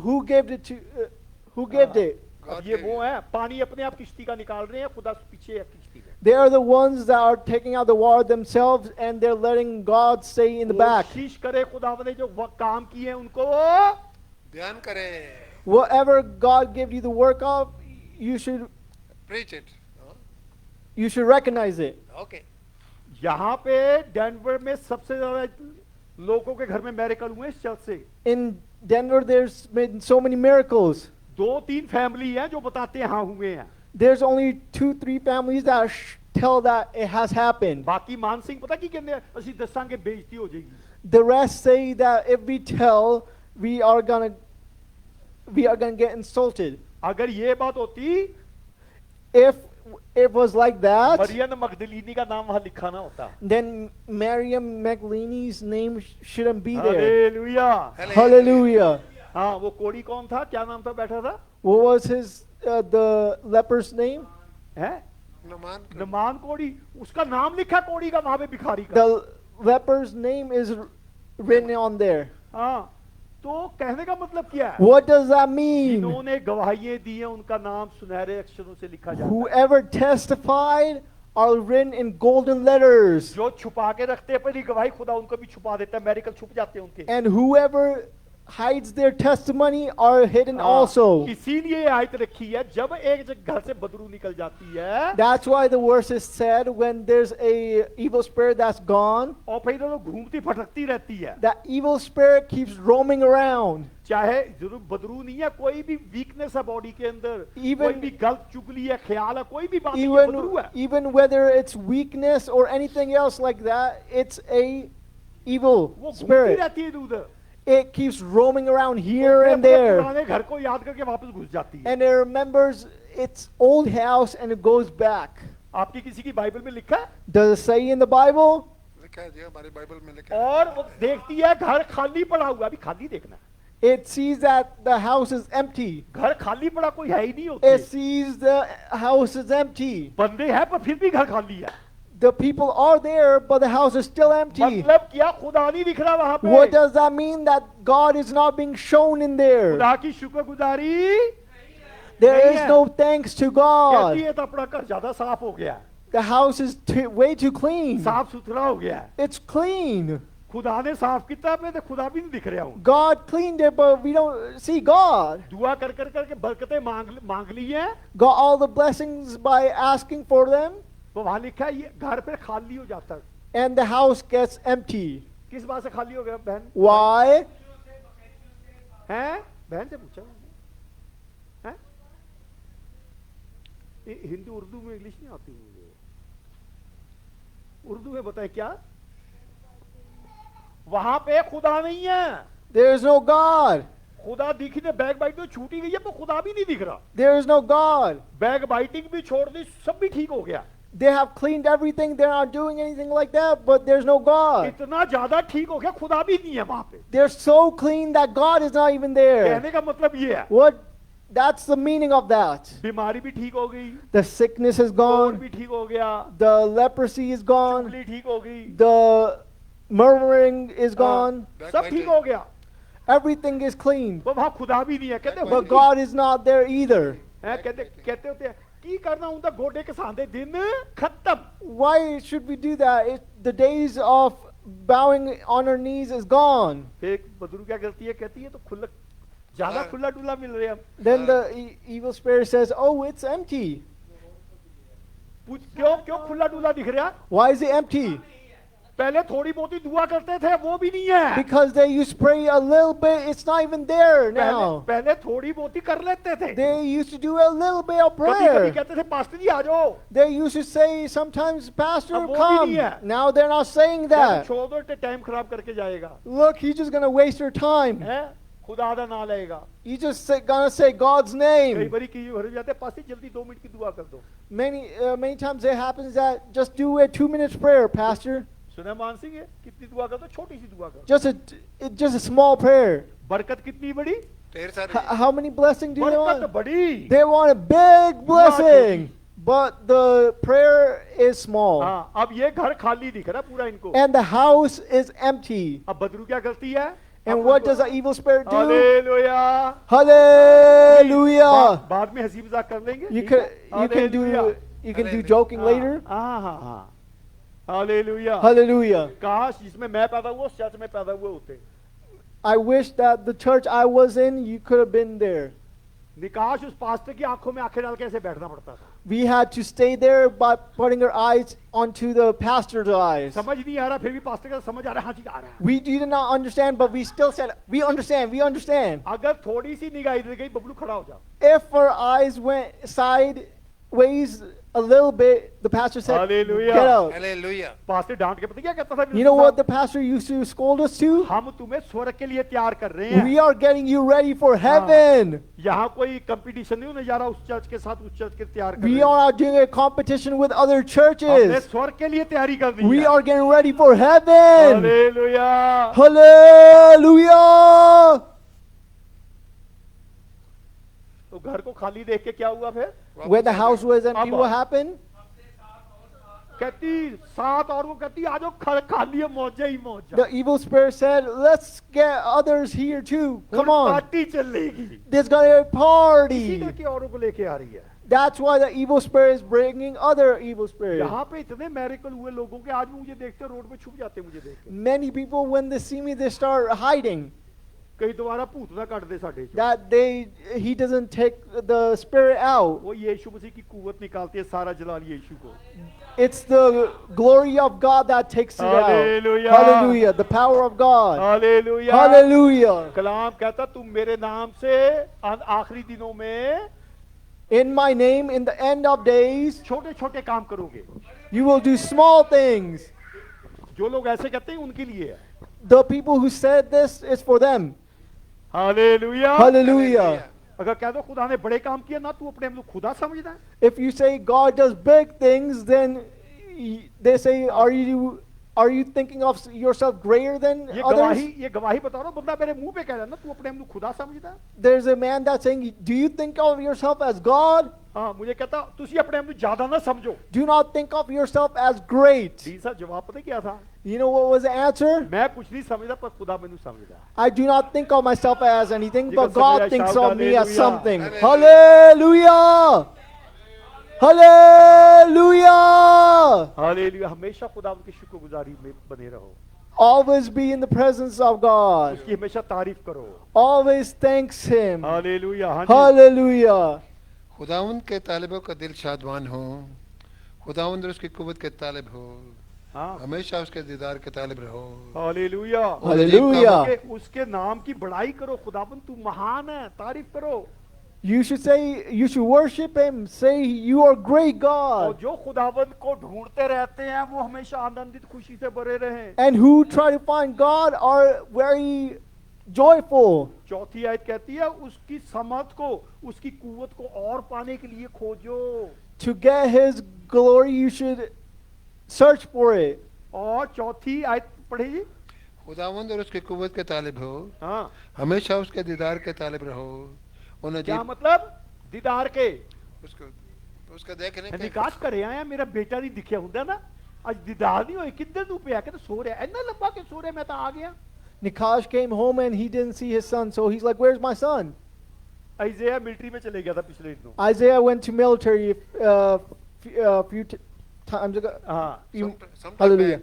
Who gave it to? Who gave it? अब ये वो है, पानी अपने आप किश्ती का निकाल रहे हैं, खुदा पीछे है किश्ती में। They are the ones that are taking out the water themselves and they're letting God stay in the back. कोशिश करे खुदा ने जो काम किए हैं उनको ध्यान करें। Whatever God gave you the work of, you should Preach it. recognize it. Okay. यहाँ पे डेनवर में सबसे ज्यादा लोगों के घर में मेरिकल हुए इस चर्च से। In Denver, there's been so many miracles. 2-3 family हैं जो बताते हैं हाँ हुए हैं। There's only 2-3 families that tell that it has happened. बाकी मान सिंह पता की कहते हैं ਅਸੀਂ ਦੱਸਾਂਗੇ ਬੇਇੱਜ਼ਤੀ ਹੋ ਜਾਏਗੀ। The rest say that if we tell, we are gonna get insulted. अगर ये बात होती, If it was like that, Maryam मगदलीनी का नाम वहाँ लिखा ना होता। then Miriam Magdalene's name shouldn't be there. Hallelujah. Hallelujah. हाँ, वो कोड़ी कौन था? क्या नाम था? बैठा था? What was the leper's name? है? नमान नमान कोड़ी। उसका नाम लिखा कोड़ी का वहाँ पे भिखारी का। The leper's name is written on there. हाँ, तो कहने का मतलब क्या है? What does that mean? जिन्होंने गवाहियां दी हैं उनका नाम सुनहरे अक्षरों से लिखा जाता है। Whoever testified are written in golden letters. जो छुपा के रखते हैं अपनी गवाही, खुदा उनको भी छुपा देता है, मेडिकल छुप जाते हैं उनके। And whoever hides their testimony are hidden हाँ, also. इसीलिए ये आयत रखी है, जब एक घर से बदबू निकल जाती है That's why the verse is said when there's a evil spirit that's gone, और फिर वो घूमती भटकती रहती है, that evil spirit keeps roaming around. चाहे जरूर बदरू नहीं है, कोई भी वीकनेस है बॉडी के अंदर, Even- कोई भी गलत चुगली है, ख्याल है, कोई भी बात नहीं है, बदरू है। Even whether it's weakness or anything else like that, it's a evil वो घूमती spirit. रहती है इधर उधर, It keeps roaming around वो here फिर and अपने there, पुराने घर को याद करके वापस घुस जाती है। and it remembers its old house and it goes back. आपकी किसी की बाइबल में लिखा है? Does it say in the Bible? लिखा है जी, हमारी बाइबल में लिखा है। और वो देखती है घर खाली पड़ा हुआ, अभी खाली देखना, It sees that the house is empty. घर खाली पड़ा कोई है ही नहीं It होते, sees the house is empty. बंदे हैं पर फिर भी घर खाली है। The people are there, but the house is still empty. मतलब क्या, खुदा नहीं दिख रहा वहां पे। What does that mean? That God is not being shown in there. खुदा की शुक्रगुजारी There नहीं is है। no thanks to कहती God. है तो अपना घर ज्यादा साफ हो गया, The house is way too clean. साफ सुथरा हो गया। It's clean. खुदा ने साफ किया, पे तो खुदा भी नहीं दिख रहा हूँ। God cleaned it, but we don't see God. दुआ कर कर करके बरकतें मांग ली है, Got all the blessings by asking for them, तो वहां लिखा है ये घर पे खाली हो जाता है। and the house gets empty. किस बात से खाली हो गया बहन? Why? हैं? बहन से पूछा हैं? हिंदी उर्दू में इंग्लिश नहीं आती मुझे, उर्दू में बताए क्या? वहां पे खुदा नहीं है, There is no God. खुदा दिखी ने बैग बाइट तो छूटी गई है, पर खुदा भी नहीं दिख रहा। There is no God. Bag biting भी छोड़ दी, सब भी ठीक हो गया। They have cleaned everything. They're not doing anything like that, but there's no God. इतना ज्यादा ठीक हो गया, खुदा भी नहीं है वहां पे। They're so clean that God is not even there. कहने का मतलब ये है, What? That's the meaning of that. बीमारी भी ठीक हो गई, The sickness is और gone. भी ठीक हो गया, The leprosy is gone. चुगली ठीक हो गई, The murmuring is gone. सब ठीक हो गया, Everything is clean. वो वहां खुदा भी नहीं है। कहते But God is not there either. हैं, कहते होते हैं की करना उनका गोडे के सांधे दिन खत्म। Why should we do that? The days of bowing on our knees is gone. फिर बदरू क्या करती है? कहती है तो खुला ज्यादा खुला डुला मिल रहे हैं। Then the evil spirit says, "Oh, it's empty. पूछ क्यों क्यों खुला डुला दिख रहा? Why is it empty?" पहले थोड़ी बहुत ही दुआ करते थे, वो भी नहीं है। Because they used to pray a little bit. It's not even there now. पहले थोड़ी बहुत ही कर लेते थे। They used to do a little bit of कभी कभी prayer. कहते थे पास्टर जी आ जाओ, They used to say sometimes, "Pastor, अब वो भी come." नहीं है। Now they're not saying that. छोड़ दो, टाइम खराब करके जाएगा। Look, he's just gonna waste your time. है खुदा दा ना लेगा। He's just gonna say God's कई name. बारी की हो जाते हैं, पास्टर जल्दी 2 मिनट की दुआ कर दो। Many times it happens that just do a 2-minute prayer, Pastor. सुना मान सिंह है, कितनी दुआ कर दो? छोटी सी दुआ कर। Just a small prayer. बरकत कितनी बड़ी? ढेर सारी How many blessings do they बरकत want? बड़ी। They want a big blessing, but the prayer is small, हाँ, अब ये घर खाली दिख रहा पूरा इनको। and the house is empty. अब बदरू क्या करती है? And what does the evil spirit do? Hallelujah. Hallelujah! बाद में हंसी मजाक कर लेंगे। You ठीक can है? you can do hallelujah. you can do Hallelujah. joking later. हाँ हाँ हाँ, हालेलुया। Hallelujah! काश जिसमें मैं पैदा हुआ उस चर्च में पैदा हुए होते। I wish that the church I was in, you could have been there. Nikash उस पास्टर की आंखों में आंखें डाल के ऐसे बैठना पड़ता था। We had to stay there by putting our eyes onto the pastor's eyes. समझ नहीं आ रहा, फिर भी पास्टर का समझ आ रहा है, हाँ जी आ रहा है। We did not understand, but we still said, "We understand, we understand." अगर थोड़ी सी निगाह इधर गई, बबलू खड़ा हो जाओ। If our eyes went sideways a little bit, the pastor said, Hallelujah. "Get out." Hallelujah. Pastor डांट के पता क्या कहता था? You know what the pastor used to scold us to? हम तुम्हें स्वर्ग के लिए तैयार कर रहे हैं। We are getting you ready for heaven. यहाँ कोई कंपटीशन नहीं होने जा रहा उस चर्च के साथ, उस चर्च के तैयार कर We रहे are हैं। not doing a competition with other हमने churches. स्वर्ग के लिए तैयारी कर दी We है। are getting ready for heaven. Hallelujah. Hallelujah. तो घर को खाली देख के क्या हुआ फिर? When the house was empty, Abba. what happened? कहती सात और वो कहती आ जाओ खा लिए मौजे ही मौजा। The evil spirit said, let's get others here too. Come on. Party चलेगी। There's going to be a इसी party. करके औरों को लेके आ रही है। That's why the evil spirit is bringing other evil spirits. यहाँ पे इतने मैरिकल हुए लोगों के, आज भी मुझे देखते रोड पे छुप जाते मुझे देख के। Many people, when they see me, they start hiding. कहीं दोबारा भूत ना काट दे साढ़े चो। That he doesn't take the spirit out. वो यीशु मसीह की कुव्वत निकालती है, सारा जलाल यीशु को। It's the glory of God that takes it Hallelujah. out. Hallelujah. The power of God. Hallelujah. Hallelujah. कलाम कहता तुम मेरे नाम से आखिरी दिनों में In my name, in the end of days, छोटे छोटे काम करोगे। you will do small things. जो लोग ऐसे कहते हैं उनके लिए है। The people who said this is for them. Hallelujah. Hallelujah. अगर कह दो खुदा ने बड़े काम किए ना, तू अपने आप को खुदा समझदा है। If you say God does big things, then they say, are you thinking of yourself greater than ये others? गवाही बता रहा हूं, बंदा मेरे मुंह पे कह रहा है ना, तू अपने आप को खुदा समझदा है। There's a man that's saying, do you think of yourself as God? हाँ, मुझे कहता तुसी अपने आप को ज्यादा ना समझो। Do not think of yourself as great. तीसरा जवाब पता क्या था? You know what was the answer? मैं कुछ नहीं समझदा, पर खुदा मैंने समझदा। I do not think of myself as anything, You but can God say, thinks shout of me as hallelujah. something. Hallelujah! Hallelujah! Hallelujah. हमेशा खुदा की शुक्रगुजारी में बने रहो। Always be in the presence of God. उसकी हमेशा तारीफ करो। Always thanks Him. हालेलुया। हाँ जी। Hallelujah. खुदावंद के तालिबों का दिल शादवान हो, खुदावंद और उसकी कुव्वत के तालिब हो, हाँ। हमेशा उसके दीदार के तालिब रहो। हालेलुया। Hallelujah. उसके नाम की बड़ाई करो। खुदाबंद तू महान है, तारीफ करो। You should worship Him. Say, you are great और God. जो खुदाबंद को ढूंढते रहते हैं वो हमेशा आनंदित खुशी से भरे रहें। And who try to find God are very joyful. चौथी आयत कहती है उसकी समझ को, उसकी कुव्वत को और पाने के लिए खोजो। To get His glory, you should search for it. और चौथी आयत पढ़े जी। खुदावंद और उसकी कुव्वत के तालिब हो, हाँ, हमेशा उसके दीदार के तालिब रहो। उन क्या अजीब मतलब? दीदार के उसका देखने के निकाश करे आया, मेरा बेटा नहीं दिखिया हुंदा ना, आज दीदार नहीं होए, कितने तू पे आके तो सो रहा है, इतना लंबा के सो रहा है, मैं तो आ गया। Nikash came home and he didn't see his son, so he's like, where's my son? आइज़ाया military में चले गया था पिछले दिनों। Isaiah went to military few times ago. Hallelujah.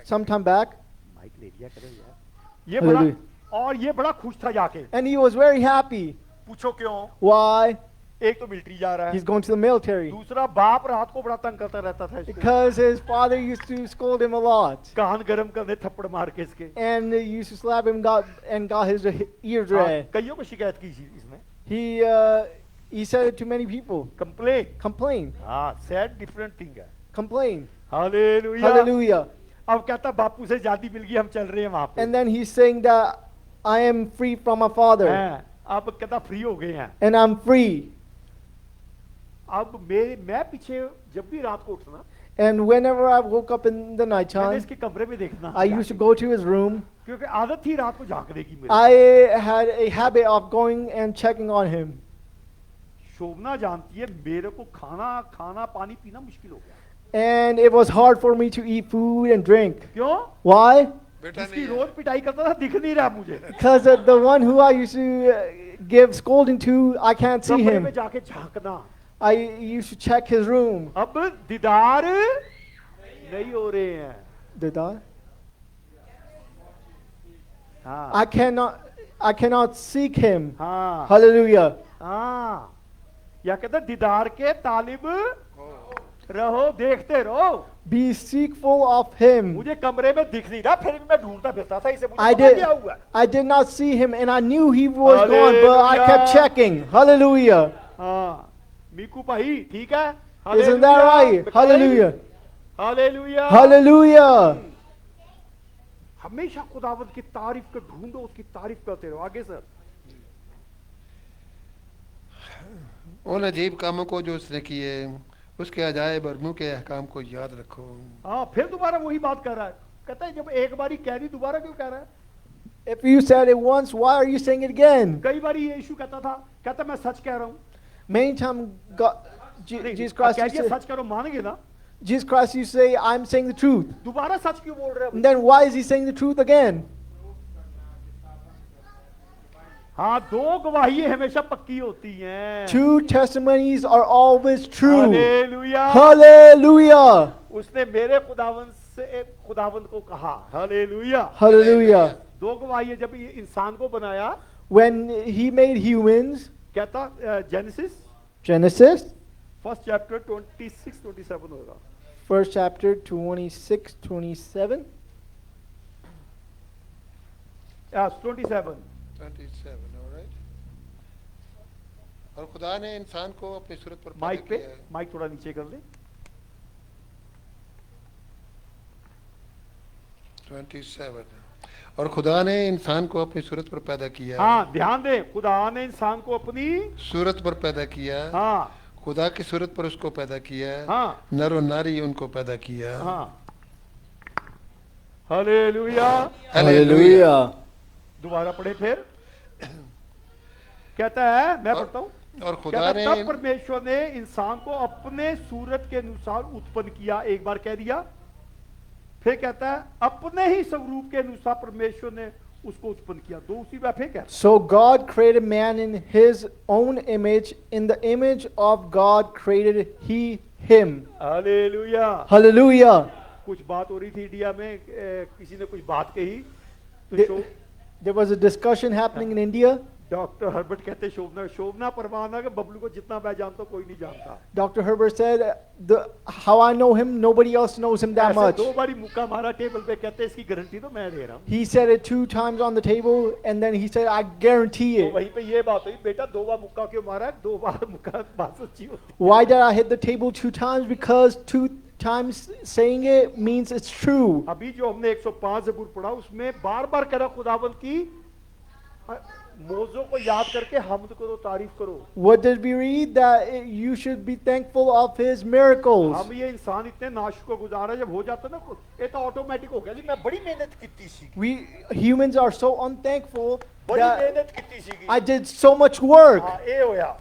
Sometime back. Mic ले लिया करो यार। ये बड़ा Hallelujah. और ये बड़ा खुश था जाके। And he was very happy. पूछो क्यों? Why? एक तो मिलिट्री जा रहा है, He's going to the military. दूसरा बाप रात को बड़ा तंग करता रहता था इसको। Because his father used to scold him a lot. कान गरम करने थप्पड़ मार के इसके। And he used to slap him and got his ears हाँ, red. कईयों को शिकायत की थी इसने। He said it to many people. Complain. Complain. हाँ, सैड डिफरेंट थिंग है। Complain. हालेलुया। Hallelujah. अब कहता बापू से आजादी मिल गई, हम चल रहे हैं वहां पे। And then he's saying that I am free from my father. हैं, अब कहता फ्री हो गए हैं। And I'm free. अब मैं पीछे जब भी रात को उठना, And whenever I woke up in the मैंने nighttime, इसके कमरे में देखना। I used to go to his room. क्योंकि आदत थी रात को झांकने की मेरी। I had a habit of going and checking on him. शोभना जानती है मेरे को खाना पानी पीना मुश्किल हो गया। And it was hard for me to eat food and drink. क्यों? Why? जिसकी रोज पिटाई करता था दिख नहीं रहा मुझे। Because the one who I used to give scolding to, I can't see कमरे में him. जाके झांकना। I used to check his room. अब दीदार नहीं हो रहे हैं। Did I? हाँ, I cannot seek him. हाँ, Hallelujah. हाँ। या कहते दीदार के तालिब रहो, देखते रहो। Be seekful of him. मुझे कमरे में दिख नहीं रहा, फिर भी मैं ढूंढता फिरता था इसे। I मुझे क्या हुआ? I did not see him, and I knew he was gone, but I kept Hallelujah. checking. Hallelujah. हाँ, मीकू भाई ठीक है? Isn't that right? Hallelujah. Hallelujah. Hallelujah. हमेशा खुदावंद की तारीफ को ढूंढो, उसकी तारीफ करते रहो। आगे सर। उन अजीब कामों को जो उसने किए, उसके अजायब और मुंह के अहकाम को याद रखो। हाँ, फिर दोबारा वही बात कर रहा है। कहता है जब एक बारी कह दी दोबारा क्यों कह रहा है? If you said it once, why are you saying it again? कई बारी यीशु कहता मैं सच कह रहा हूँ। Many times, Jesus नहीं, Christ कह used दिया to, सच करो, मानेंगे ना? Jesus Christ, you say, I'm saying the truth. दोबारा सच क्यों बोल रहे And हो? then why is he saying the truth again? हाँ, दो गवाही हमेशा पक्की होती हैं। Two testimonies are always true. Hallelujah. Hallelujah. उसने मेरे खुदावंद को कहा, हालेलुया। Hallelujah. दो गवाही जब ये इंसान को बनाया, When he made humans, कहता जेनेसिस Genesis, फर्स्ट चैप्टर 26-27 होगा। first chapter 26, 27. 27 27, all right. और खुदा ने इंसान को अपनी सूरत पर पैदा माइक पे, किया है। माइक थोड़ा नीचे कर ले। 27 और खुदा ने इंसान को अपनी सूरत पर पैदा किया, हाँ, ध्यान दे, खुदा ने इंसान को अपनी, सूरत पर पैदा किया, हाँ खुदा की सूरत पर उसको पैदा किया, हाँ नर और नारी उनको पैदा किया। हाँ, हालेलुया। Hallelujah. दोबारा पढ़े फिर, कहता है, मैं पढ़ता हूँ। और खुदा कहता ने तब परमेश्वर ने इंसान को अपने सूरत के अनुसार उत्पन्न किया, एक बार कह दिया। फिर कहता है अपने ही स्वरूप के अनुसार परमेश्वर ने उसको उत्पन्न किया, दो उसी बात फिर कहता है। So God created man in his own image. In the image of God created he him. Hallelujah. Hallelujah. कुछ बात हो रही थी इंडिया में, किसी ने कुछ बात कही तो The- There was a discussion happening in India. Doctor Herbert कहते शोभना परवाना के बबलू को जितना मैं जानता हूं कोई नहीं जानता। Dr. Herbert said, how I know him, nobody else knows him that ऐसे much. दो बारी मुक्का मारा टेबल पे, कहते इसकी गारंटी तो मैं दे रहा हूँ। He said it 2 times on the table, and then he said, I guarantee तो it. वहीं पे ये बात हुई, बेटा 2 बार मुक्का क्यों मारा है? 2 बार मुक्का बात सच्ची होती Why did I hit the table 2 times? Because 2 times saying it means it's true. है। अभी जो हमने 105 ज़बूर पढ़ा उसमें बार बार कह रहा खुदावंद की मौजों को याद करके हमद करो, तारीफ करो। What did we read? That you should be thankful of his miracles. हम ये इंसान इतने नाशुक्रगुजार है, जब हो जाता ना ये तो ऑटोमेटिक हो गया जी, मैं बड़ी मेहनत की थी, We humans are so unthankful बड़ी that मेहनत की थी। I did so much work. हाँ, ये होया।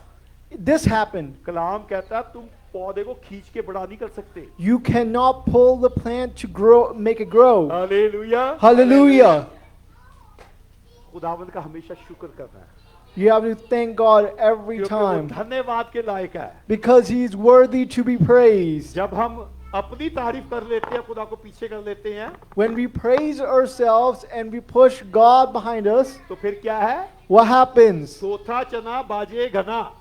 This happened. कलाम कहता है तुम पौधे को खींच के बड़ा नहीं कर सकते। You cannot pull the plant to grow, make it grow. Hallelujah. Hallelujah. खुदावंद का हमेशा शुक्र करना है, You have to thank God every क्योंकि वो time धन्यवाद के लायक है। because He's worthy to be praised. जब हम अपनी तारीफ कर लेते हैं, खुदा को पीछे कर लेते हैं, When we praise ourselves and we push God behind us, तो फिर क्या है? what happens? सोथा चना बाजे घना।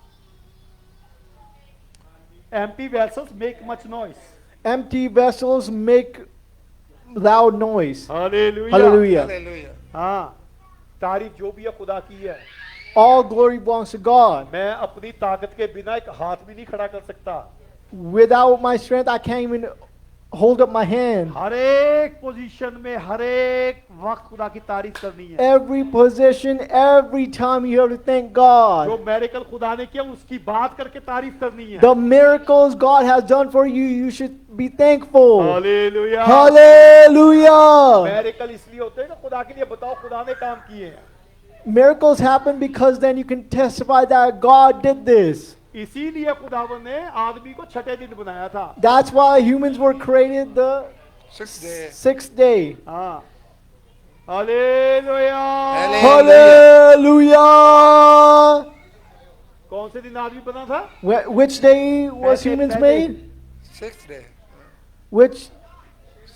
Empty vessels make much noise. Empty vessels make loud noise. Hallelujah. Hallelujah. Hallelujah. हाँ, तारीफ जो भी है खुदा की है। All glory belongs to God. मैं अपनी ताकत के बिना एक हाथ भी नहीं खड़ा कर सकता। Without my strength, I can't even hold up my hand. हर एक पोजीशन में हर एक वक्त खुदा की तारीफ करनी है। Every position, every time you have to thank जो God. मेरेकल खुदा ने किया उसकी बात करके तारीफ करनी है। The miracles God has done for you, you should be thankful. Hallelujah. Hallelujah. Miracle इसलिए होते हैं ना, खुदा के लिए बताओ खुदा ने काम किए हैं। Miracles happen because then you can testify that God did this. इसीलिए खुदावन ने आदमी को छठे दिन बनाया था। That's why humans were created the 6th day। 6th day. हाँ, हालेलुया। Hallelujah. कौन से दिन आदमी बना था? Which day was humans made? 6th day। Which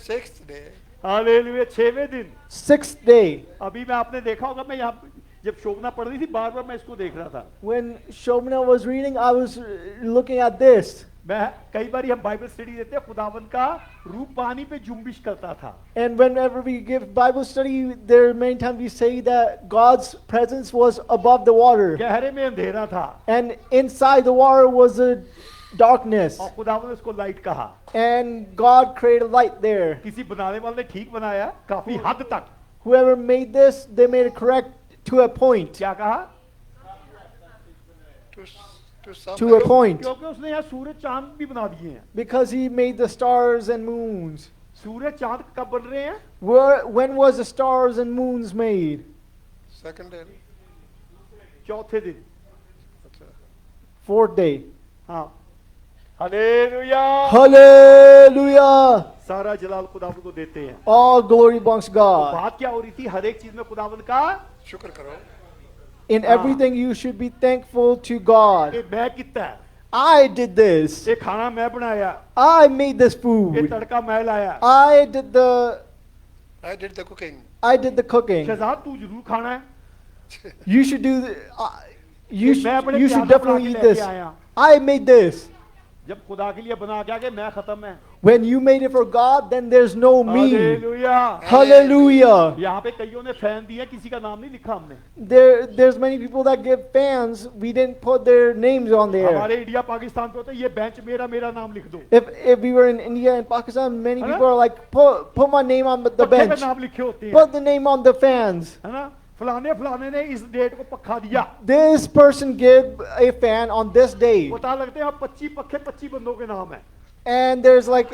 6th day। हालेलुया, 6वें दिन। 6th day? अभी मैं आपने देखा होगा, मैं यहाँ जब शोभना पढ़ रही थी बार बार मैं इसको देख रहा था। When Shobna was reading, I was looking at this. मैं कई बार हम बाइबल स्टडी देते हैं, खुदावन का रूप पानी पे जुम्बिश करता था। And whenever we give Bible study, there are many times we say that God's presence was above the water. गहरे में अंधेरा था And inside the water was a darkness. और खुदावन ने उसको लाइट कहा। And God created light there. किसी बनाने वाले ने ठीक बनाया काफी हद तक। Whoever made this, they made it correct to a point. क्या कहा? To a point. क्योंकि उसने यहाँ सूरज चांद भी बना दिए हैं। Because he made the stars and moons. सूरज चांद कब बन रहे हैं? When was the stars and moons made? 2nd day। चौथे दिन। अच्छा। 4th day. हाँ, हालेलुया। Hallelujah. सारा जलाल खुदावंद को देते हैं। All glory belongs to God. बात क्या हो रही थी? हर एक चीज में खुदावंद का शुक्र करो। In everything, you should be thankful to God. कि मैं कितना है, I did this. ये खाना मैं बनाया, I made this ये food. तड़का मैं लाया। I did the I did the cooking. cooking. Shahzad तू जरूर खाना है। You should do. You कि मैं अपने you प्यार should से बना definitely के eat लेके this. आया। I made this. जब खुदा के लिए बना के आगे मैं खत्म है। When you made it for God, then there's no me. Hallelujah. Hallelujah. यहाँ पे कईयों ने फैन दिए, किसी का नाम नहीं लिखा हमने। There's many people that give fans. We didn't put their names on there. हमारे इंडिया पाकिस्तान पे होता है ये बेंच मेरा, मेरा नाम लिख दो। If we were in India and Pakistan, many है ना? people are like, put my name on the पक्के पे bench. नाम लिखे होते हैं, Put the name on the fans. है ना? फलाने फलाने ने इस डेट को पक्का दिया। This person gave a fan on this day. पता लगते हैं अब 25 पक्के 25 बंदों के नाम है। And there's like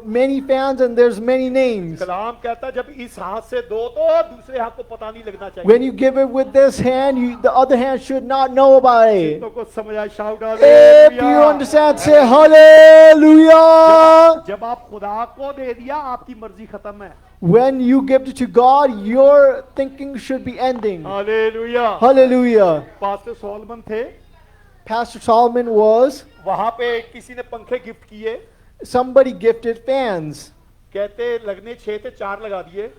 many fans and there's many names. कलाम कहता है जब इस हाथ से दो तो दूसरे हाथ को पता नहीं लगना चाहिए। When you give it with this hand, the other hand should not know about it. तो को समझ आए, shout If you hallelujah। understand, say hallelujah. जब आप खुदा को दे दिया आपकी मर्जी खत्म है। When you give it to God, your thinking should be ending. Hallelujah. Hallelujah. Pastor Solomon थे, Pastor Solomon was, वहां पे किसी ने पंखे गिफ्ट किए, somebody gifted fans. कहते लगने 6 थे 4 लगा दिए।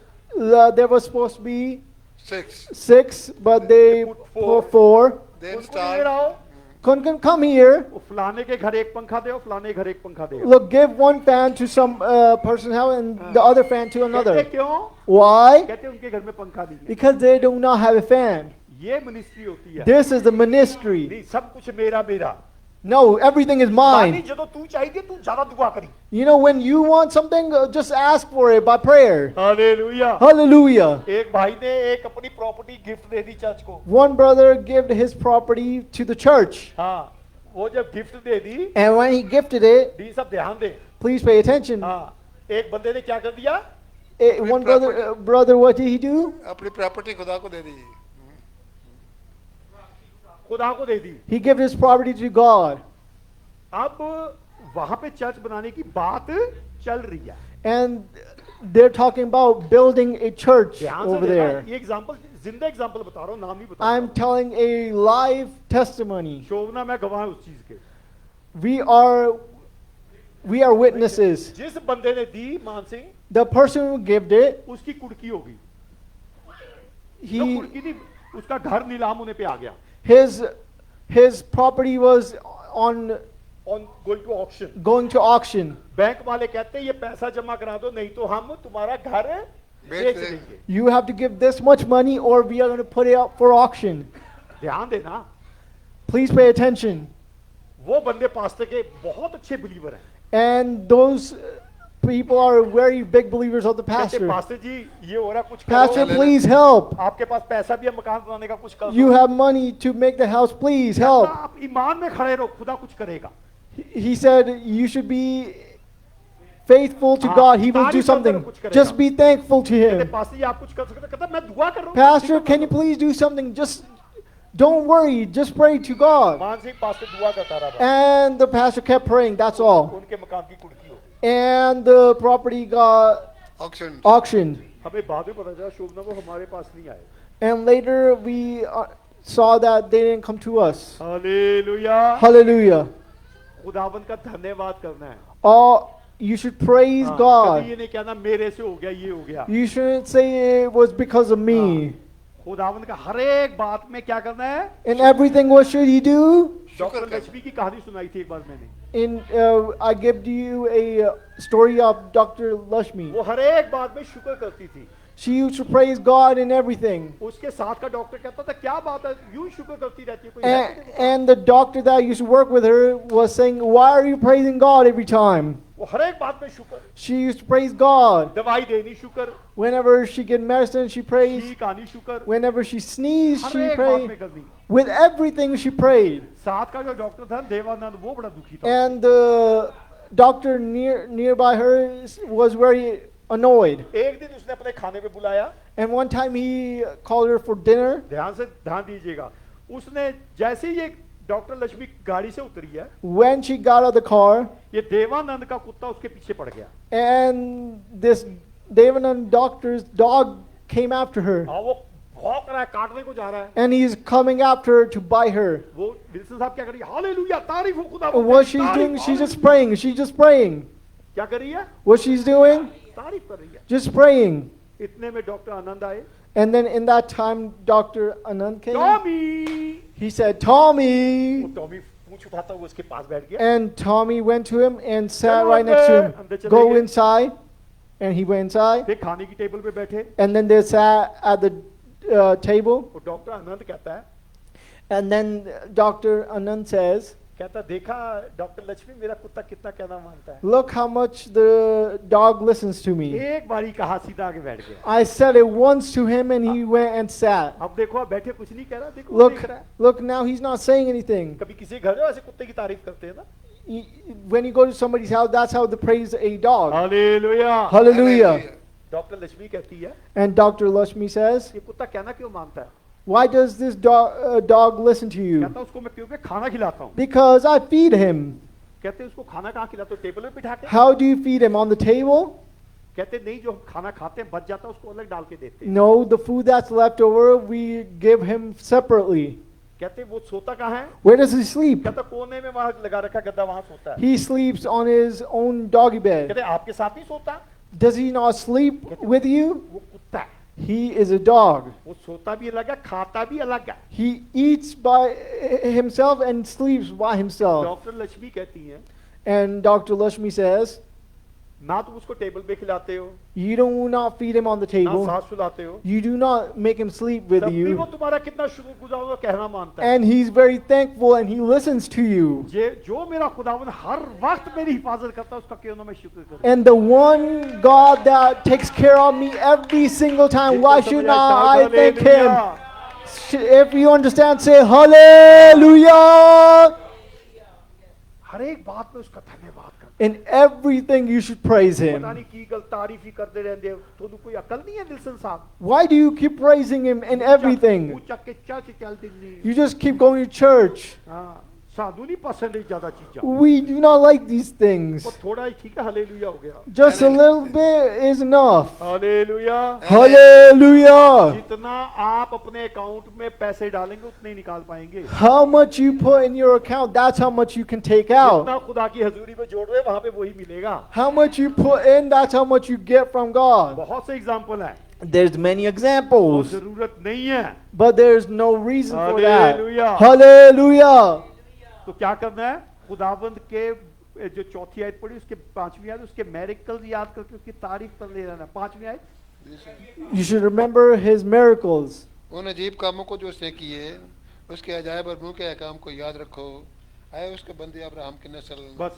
There was supposed to be 6. 6, but they put 4. Then उनको ले start. आओ, Kunkan, come here. वो फलाने के घर एक पंखा दे, फलाने के घर एक पंखा दे। Look, give one fan to some person's house and the other fan to कहते another. क्यों? Why? कहते उनके घर में पंखा नहीं है। Because they do not have a fan. ये मिनिस्ट्री होती है। This is the ministry. नहीं, सब कुछ मेरा मेरा। No, everything is मानी mine. जो तू चाहिए तू ज्यादा दुआ करी। You know, when you want something, just ask for it by prayer. Hallelujah. Hallelujah. एक भाई ने एक अपनी प्रॉपर्टी गिफ्ट दे दी चर्च को। One brother gave his property to the church. हाँ, वो जब gift they the, And when he gifted it, दी सब ध्यान दे। please pay attention. हाँ, एक बंदे ने क्या कर दिया? One brother, what did he do? अपनी प्रॉपर्टी खुदा को दे दी। खुदा को दे दी। He gave his property to God. अब वहां पे चर्च बनाने की बात चल रही है। And they're talking about building a church ध्यान से over देखना, there. ये एग्जांपल जिंदा एग्जांपल बता रहा हूँ, नाम नहीं बता I'm रहा। telling a live testimony. शोभना मैं गवाह हूँ उस चीज के। We are witnesses. जिस बंदे ने दी मान Singh, The person who gave it, उसकी कुड़की होगी। जो he कुड़की थी, उसका घर नीलाम होने पे आ गया। his property was on On going to auction. going to auction. Bank वाले कहते हैं ये पैसा जमा करा दो, नहीं तो हम तुम्हारा घर बेच बेच देंगे। You have to give this much money or we are going to put it up for auction. ध्यान देना, Please pay attention. वो बंदे पास्टर के बहुत अच्छे बिलीवर हैं। And those people are very big believers of the कहते pastor. Pastor जी ये हो रहा कुछ Pastor, करो, please help. आपके पास पैसा भी है मकान बनाने का, कुछ करो। You have money to make the house. Please help. आप ईमान में खड़े रहो, खुदा कुछ करेगा। He said you should be faithful to हाँ, God. He will do तारीफ something. करके कुछ करेगा। Just be thankful to कहते him. पास्टर जी आप कुछ कर सकते हैं? कहता मैं दुआ कर रहा हूँ। Pastor, can you please do something? Just don't worry. Just pray to God. मान सिंह पास्टर दुआ करता रहा। And the pastor kept praying. That's all. उनके मकान की कुड़की हो। And the property got Auction. auctioned. हमें बाद में पता चला शोभना वो हमारे पास नहीं आए। And later we saw that they didn't come to us. Hallelujah. Hallelujah. खुदावंद का धन्यवाद करना है। You should praise हाँ, कभी God. ये नहीं कहना मेरे से हो गया, ये हो गया। You shouldn't say it was because of me. खुदावंद का हर एक बात में क्या करना है? In everything, what should he do? Doctor Lakshmi की कहानी सुनाई थी एक बार मैंने। I give to you a story of Dr. Lakshmi. वो हर एक बात में शुक्र करती थी। She used to praise God in everything. उसके साथ का डॉक्टर कहता था क्या बात है, यूं शुक्र करती रहती है, कोई है And, तो नहीं? and the doctor that used to work with her was saying, why are you praising God every time? वो हर एक बात में शुक्र। She used to praise God. दवाई देनी शुक्र, Whenever she get medicine, she prays. ठीक आनी शुक्र, Whenever she sneezed, her she एक बात में prayed. करनी। With everything, she prayed. साथ का जो डॉक्टर था देवानंद, वो बड़ा दुखी था। And the doctor nearby her was very annoyed. एक दिन उसने अपने खाने पे बुलाया, And one time he called her for dinner. ध्यान से ध्यान दीजिएगा, उसने जैसे ही ये डॉक्टर लक्ष्मी गाड़ी से उतरी है, When she got out of the car, ये देवानंद का कुत्ता उसके पीछे पड़ गया। and this Devanand doctor's dog came after her, हाँ, वो भौंक रहा है, काटने को जा रहा है। and he's coming after her to bite her. वो विल्सन साहब क्या कर रही है? हालेलुया, तारीफ हो खुदा। What she's doing, she's just praying. She's just praying. क्या कर रही है? What she's doing, तारीफ कर रही है। just praying. इतने में डॉक्टर आनंद आए। And then in that time, Dr. Anand came. Tommy, He said, Tommy. वो टॉमी पूंछ उठाता हुआ उसके पास बैठ गया। And Tommy went to him and sat चलो right next to अंदर, अंदर him. चले Go गए। inside. And he went inside. फिर खाने की टेबल पे बैठे। And then they sat at the table. वो डॉक्टर आनंद कहता है, And then Dr. Anand says, कहता देखा डॉक्टर लक्ष्मी मेरा कुत्ता कितना कहना मानता है। look how much the dog listens to me. एक बारी कहा, सीधा आगे बैठ गया। I said it once to him and he went and sat. अब देखो, अब बैठे कुछ नहीं कह रहा, देखो वो देख रहा है। Look, now he's not saying anything. कभी किसी घर में ऐसे कुत्ते की तारीफ करते हैं ना? When you go to somebody's house, that's how they praise a dog. Hallelujah. Hallelujah. Doctor Lakshmi कहती है, And Dr. Lakshmi says, ये कुत्ता कहना क्यों मानता है? why does this dog listen to you? कहता उसको मैं क्योंकि खाना खिलाता हूँ। Because I feed him. कहते उसको खाना कहाँ खिलाते हो? टेबल पे बिठा के। How do you feed him? On the table? कहते नहीं, जो हम खाना खाते हैं बच जाता है उसको अलग डाल के देते हैं। No, the food that's left over, we give him separately. कहते वो सोता कहाँ है? Where does he sleep? कहता कोने में वहाँ लगा रखा गद्दा, वहाँ सोता है। He sleeps on his own doggy bed. कहते आपके साथ नहीं सोता? Does he not sleep with you? वो कुत्ता है, He is a dog. वो सोता भी अलग है, खाता भी अलग है। He eats by himself and sleeps by himself. Doctor Lakshmi कहती हैं, And Dr. Lakshmi says, ना तुम उसको टेबल पे खिलाते हो, you do not feed him on the ना table. साथ सुलाते हो, You do not make him sleep with तब भी वो you. तुम्हारा कितना शुक्रगुजार और कहना मानता है। And he's very thankful and he listens to you. ये जो मेरा खुदावन हर वक्त मेरी हिफाजत करता है, उसका क्यों ना मैं शुक्र करूं। And the one God that takes care of me every single time, why should not I thank him? If you understand, say hallelujah. हर एक बात में उसका धन्यवाद कर। In everything you should praise पता him. नहीं की गल तारीफ ही करते रहते हो, तो कोई अकल नहीं है विल्सन साहब? Why do you keep praising him in everything? तू चक के चर्च चलती नहीं। You just keep going to church. हाँ, साधु नहीं पसंद है ज्यादा चीजें। We do not like these things. वो थोड़ा ही ठीक है, हालेलुया हो गया। Just a little bit is enough. Hallelujah. Hallelujah. जितना आप अपने अकाउंट में पैसे डालेंगे उतने ही निकाल पाएंगे। How much you put in your account, that's how much you can take out. जितना खुदा की हजूरी में जोड़ रहे वहां पे वही मिलेगा। How much you put in, that's how much you get from God. बहुत से एग्जाम्पल है, There's many examples, जरूरत नहीं है। but there's no reason for that. Hallelujah. Hallelujah. तो क्या करना है? खुदावंद के जो चौथी आयत पढ़ी उसके पांचवी आयत, उसके मेरिकल्स याद करके उसकी तारीफ कर ले रहना। पांचवी आयत, You should remember his miracles. उन अजीब कामों को जो उसने किए, उसके अजायब और मुँह के अहकाम को याद रखो। आए उसके बंदे अब्राहम की नस्ल। बस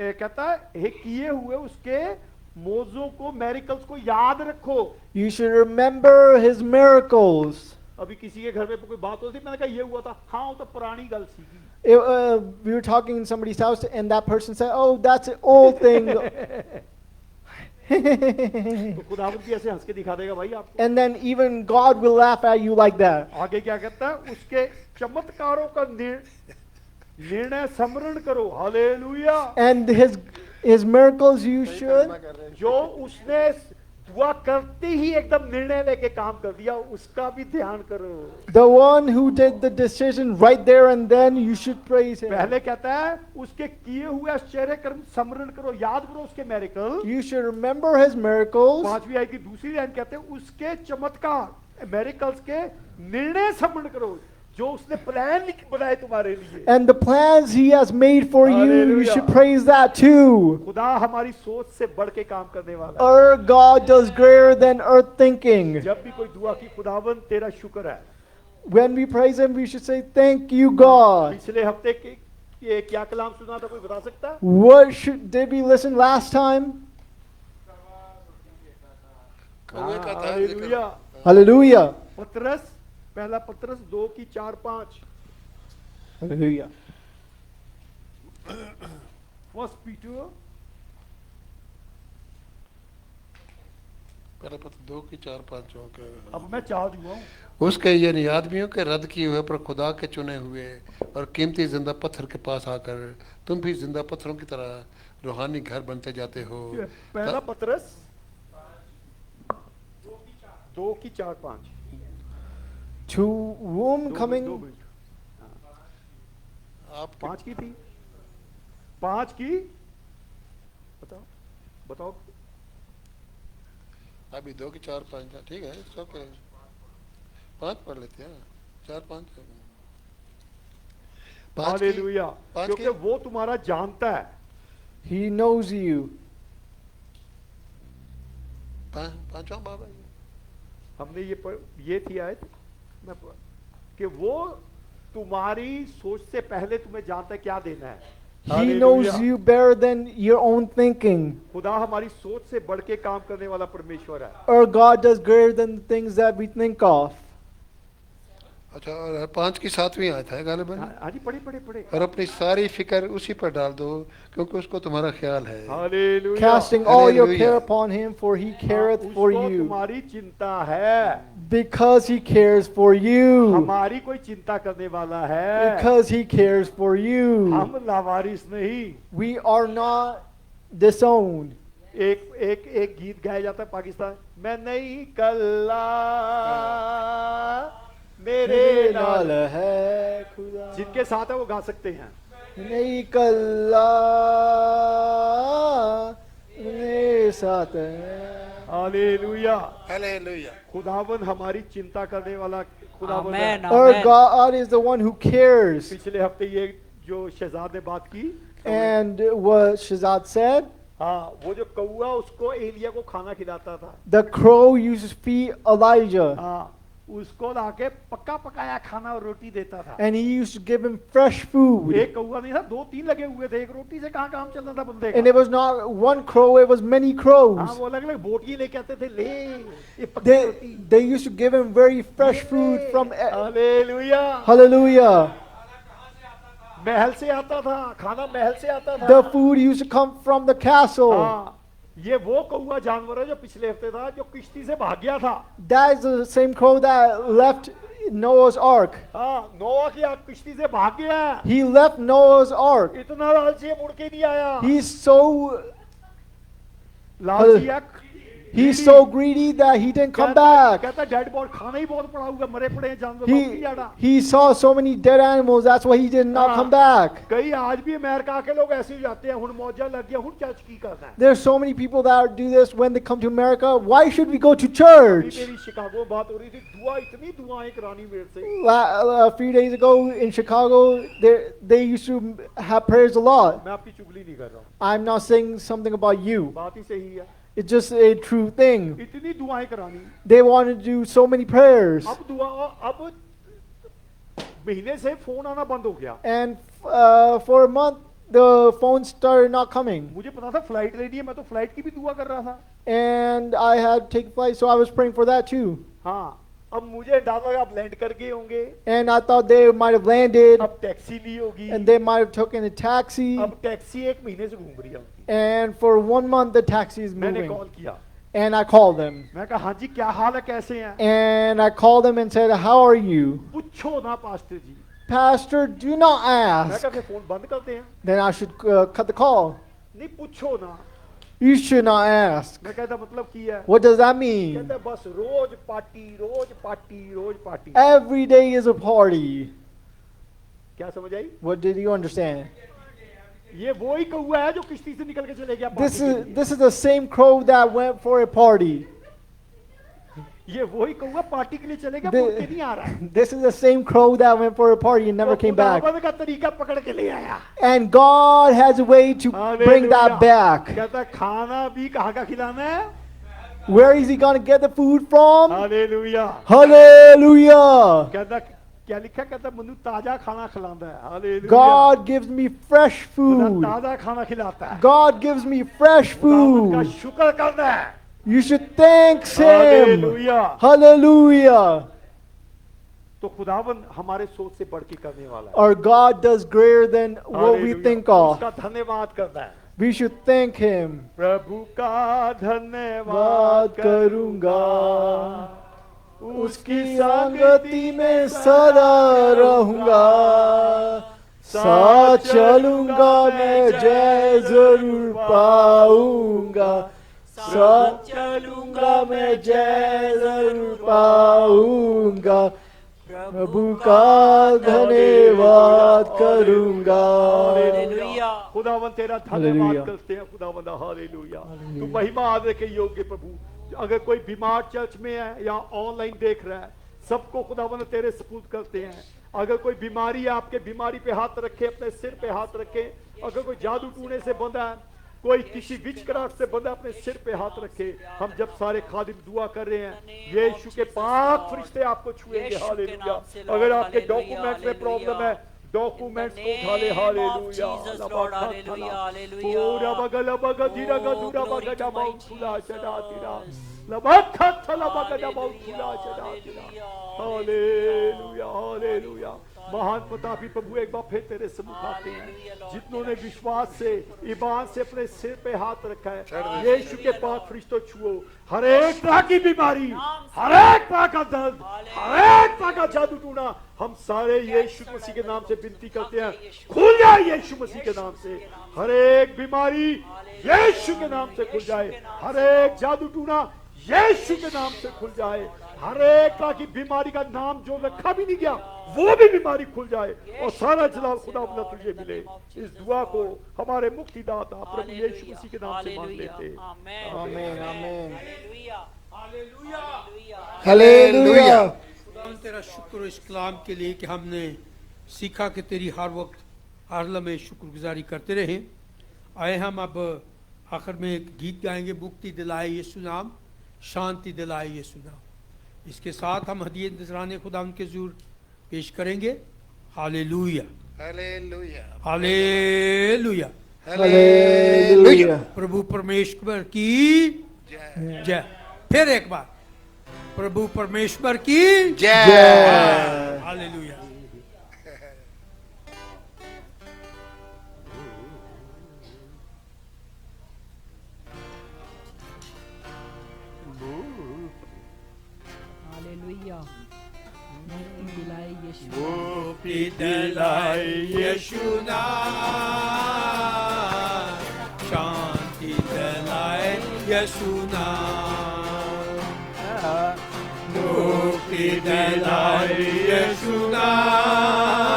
कहता है हे किए हुए उसके मौजों को, मेरिकल्स को याद रखो। You should remember his miracles. अभी किसी के घर में कोई बात होती, मैंने कहा ये हुआ था, हाँ वो तो पुरानी गल सी। We were talking in somebody's house, and that person said, "Oh, that's an old thing." तो खुदावंद भी ऐसे हंस के दिखा देगा भाई आपको। And then even God will laugh at you like that. आगे क्या कहता है? उसके चमत्कारों का निर्णय स्मरण करो। Hallelujah. And his miracles you should. जो उसने दुआ करते ही एकदम निर्णय लेके काम कर दिया, उसका भी ध्यान करो। The one who did the decision right there and then, you should praise him. पहले कहता है उसके किए हुए आश्चर्य कर्म स्मरण करो, याद करो उसके मेरिकल। You should remember his miracles. पांचवी आयत की दूसरी लाइन कहते हैं उसके चमत्कार, मेरिकल्स के निर्णय स्मरण करो, जो उसने प्लान बनाए तुम्हारे लिए। And the plans he has made for you, you Hallelujah. should praise that too. खुदा हमारी सोच से बढ़ के काम करने वाला है। Our God does greater than earth thinking. जब भी कोई दुआ की, खुदावन तेरा शुक्र है। When we praise him, we should say, "Thank you, God." पिछले हफ्ते के ये क्या कलाम सुना था, कोई बता सकता है? Did we listen last time? कौवे का था हालेलुया। Hallelujah. पतरस, पहला पतरस 2 की 4-5। Hallelujah. फर्स्ट पीटर पहले पत्र 2 की 4-5 के अब मैं 4 हुआ हूँ। उसके ये आदमियों के रद्द किए हुए पर खुदा के चुने हुए और कीमती जिंदा पत्थर के पास आकर तुम भी जिंदा पत्थरों की तरह रूहानी घर बनते जाते हो। पहला पत्रस 2 की 4-5 To whom coming, आप 5 की थी, 5 की बताओ बताओ। अभी 2 की 4-5 ठीक है, ओके 5 पढ़ लेते हैं, 4-5 हालेलुया, पाँच क्योंकि की- वो तुम्हारा जानता है। he knows you. पांचवा बाबा जी। हमने ये थी आयत मैं कि वो तुम्हारी सोच से पहले तुम्हें जानता है क्या देना है। He knows hallelujah. you better than your own thinking. खुदा हमारी सोच से बढ़ के काम करने वाला परमेश्वर है। Our God does greater than the things that we think of. अच्छा, और 5 की 7वीं आयत है गालिबन। हाँ जी, पढ़े। और अपनी सारी फिक्र उसी पर डाल दो क्योंकि उसको तुम्हारा ख्याल है। Hallelujah. Casting all your Hallelujah. care upon him, for he careth for उसको you. तुम्हारी चिंता है, Because he cares for you. हमारी कोई चिंता करने वाला है, Because he cares for you. हम लावारिस नहीं। We are not disowned. एक गीत गाया जाता है पाकिस्तान, मैं नहीं कल्ला मेरे नाल है खुदा, जिनके साथ है वो गा सकते हैं। नहीं कल्ला मेरे साथ है। हालेलुया। हालेलुया। खुदावन हमारी चिंता करने वाला खुदावन है। आमेन, Our amen. God is the one who cares. पिछले हफ्ते ये जो शहजाद ने बात की, And what Shazad said, हाँ, वो जो कौआ उसको एलिया को खाना खिलाता था, the crow used to feed Elijah. हाँ, उसको लाके पक्का पकाया खाना और रोटी देता था। And he used to give him fresh food. एक कौआ नहीं था, 2-3 लगे हुए थे, एक रोटी से कहाँ काम चलना था बंदे And का। it was not one crow, it was many हाँ, crows. वो अलग अलग बोटियां लेके आते थे, ले ये पक्की रोटी। They used to give him very fresh food from. Hallelujah. Hallelujah. महल से आता था, खाना महल से आता था। The food used to come from the castle. हाँ, ये वो कौआ जानवर है जो पिछले हफ्ते था, जो किश्ती से भाग गया था। That is the same crow that left Noah's ark. हाँ, नोआ की किश्ती से भाग गया। He left Noah's ark. इतना लालची है, मुड़ के नहीं आया। He's so लालची है, he's so greedy that he didn't come back. कहता डेड बॉडी खाना ही बहुत पड़ा हुआ, मरे पड़े हैं जानवर, वापस नहीं आना। He saw so many dead animals, that's why he did not हाँ। come back. कई आज भी अमेरिका के लोग ऐसे ही जाते हैं, हुन मौजा लग गया, हुन चर्च की करना है। There's so many people that do this when they come to America. Why should we go to अभी church? मेरी शिकागो बात हो रही थी, दुआ इतनी दुआएं करानी मेरे से। A few days ago in Chicago, they used to have prayers a lot. मैं आपकी चुगली नहीं कर रहा हूँ, I'm not saying something about you. बात ही सही है। It's just a true thing. इतनी दुआएं करानी। They want to do so many prayers. अब अब महीने से फोन आना बंद हो गया। And for a month, the phones started not coming. मुझे पता था फ्लाइट लेनी है, मैं तो फ्लाइट की भी दुआ कर रहा था। And I had to take flight, so I was praying for that too. हाँ, अब मुझे डाला आप लैंड कर गए होंगे, And I thought they might have landed, अब टैक्सी ली होगी, and they might have taken a taxi. अब टैक्सी 1 महीने से घूम रही है उनकी। And for 1 month, the taxi is मैंने moving. कॉल किया, And I called them. मैं कहा हाँ जी क्या हाल है, कैसे हैं? And I called them and said, "How are you?" पूछो ना pastor ji. Pastor, do not मैं ask. कहा फिर फोन बंद करते हैं। Then I should cut the call. नहीं पूछो ना, You should not ask. मैं कहता मतलब की है? What does that mean? कहता बस रोज पार्टी, रोज पार्टी, रोज party. Every day is a party. क्या समझ आई? What did you understand? ये वो ही कौआ है जो किश्ती से निकल के चले गया This पार्टी के लिए। is the same crow that went for a party. ये वो ही कौआ पार्टी के लिए चले गया, मुड़ के नहीं आ रहा है। This is the same crow that went for a party and never वो came back. खुदावंद का तरीका पकड़ के ले आया। And God has a way to bring that hallelujah. back. कहता खाना भी कहाँ का खिलाना है? Where is he going to get the food from? Hallelujah. Hallelujah. कहता क्या लिखा? कहता मनु ताजा खाना खिलाता है। Hallelujah. God gives me fresh खुदा food. ताजा खाना खिलाता है। God gives me fresh खुदावंद का food. शुक्र करना है। You should thank Him. Hallelujah. Hallelujah. तो खुदावन हमारे सोच से बढ़ के करने वाला है। Our God does greater than what we hallelujah. think of. उसका धन्यवाद करना है। We should thank Him. प्रभु का धन्यवाद बात करूंगा, करूंगा, उसकी संगति में सदा रहूंगा, साथ चलूंगा मैं जय जरूर पाऊंगा, साथ चलूंगा मैं जय जरूर पाऊंगा, प्रभु का धन्यवाद करूंगा। खुदावन तेरा हालेलुया। धन्यवाद करते हैं खुदावन, हालेलुया। तू महिमा आदर के योग्य प्रभु। अगर कोई बीमार चर्च में है या ऑनलाइन देख रहा है, सबको खुदावन तेरे सपूत करते हैं। अगर कोई बीमारी है, आपके बीमारी पे हाथ रखे, अपने सिर पे हाथ रखे। अगर कोई जादू टूने से बंधा है, कोई किसी विचक्राफ्ट से बंधा, अपने सिर पे हाथ रखे। हम जब सारे खादिम दुआ कर रहे हैं, यीशु के पाक फरिश्ते आपको छुएंगे, हालेलुया। अगर आपके डॉक्यूमेंट्स में प्रॉब्लम है, डॉक्यूमेंट्स को उठा ले, हालेलुया। पूरा बगल बगल धीरा गधूरा बगल डबाउ खुला चढ़ा तीरा, लबखा थला बगल डबाउ खुला चढ़ा तीरा, हालेलुया हालेलुया। महान प्रतापी प्रभु, एक बार फिर तेरे सम्मुख आते हैं। जितनों ने विश्वास से, ईमान से अपने सिर पे हाथ रखा है, यीशु के पाक फरिश्तों छुओ। हर एक तरह की बीमारी, हर एक तरह का दर्द, हर एक तरह का जादू टूना, हम सारे यीशु मसीह के नाम से विनती करते हैं, खुल जाए यीशु मसीह के नाम से। हर एक बीमारी यीशु के नाम से खुल जाए, हर एक जादू टूना यीशु के नाम से खुल जाए। हर एक तरह की बीमारी का नाम जो रखा भी नहीं गया, वो भी बीमारी खुल जाए और सारा जलाल खुदा अपना तुझे मिले। इस दुआ को हमारे मुक्तिदाता प्रभु यीशु मसीह के नाम से मांग लेते हैं। आमीन आमीन। हालेलुया। हालेलुया। खुदावन तेरा शुक्र इस कलाम के लिए कि हमने सीखा कि तेरी हर वक्त हर लम्हे शुक्रगुजारी करते रहें। आए हम अब आखिर में एक गीत गाएंगे, मुक्ति दिलाए यीशु नाम, शांति दिलाए यीशु नाम। इसके साथ हम हदीये नजराने खुदावन के ज़ूर पेश करेंगे। हालेलुया हालेलुया हालेलुया हालेलुया। प्रभु परमेश्वर की जय। फिर एक बार, प्रभु परमेश्वर की जय। हालेलुया। हालेलुया। मुक्ति दिलाए यीशु, मुक्ति दिलाए यीशु नाम, शांति दिलाए यीशु नाम, मुक्ति दिलाए यीशु नाम,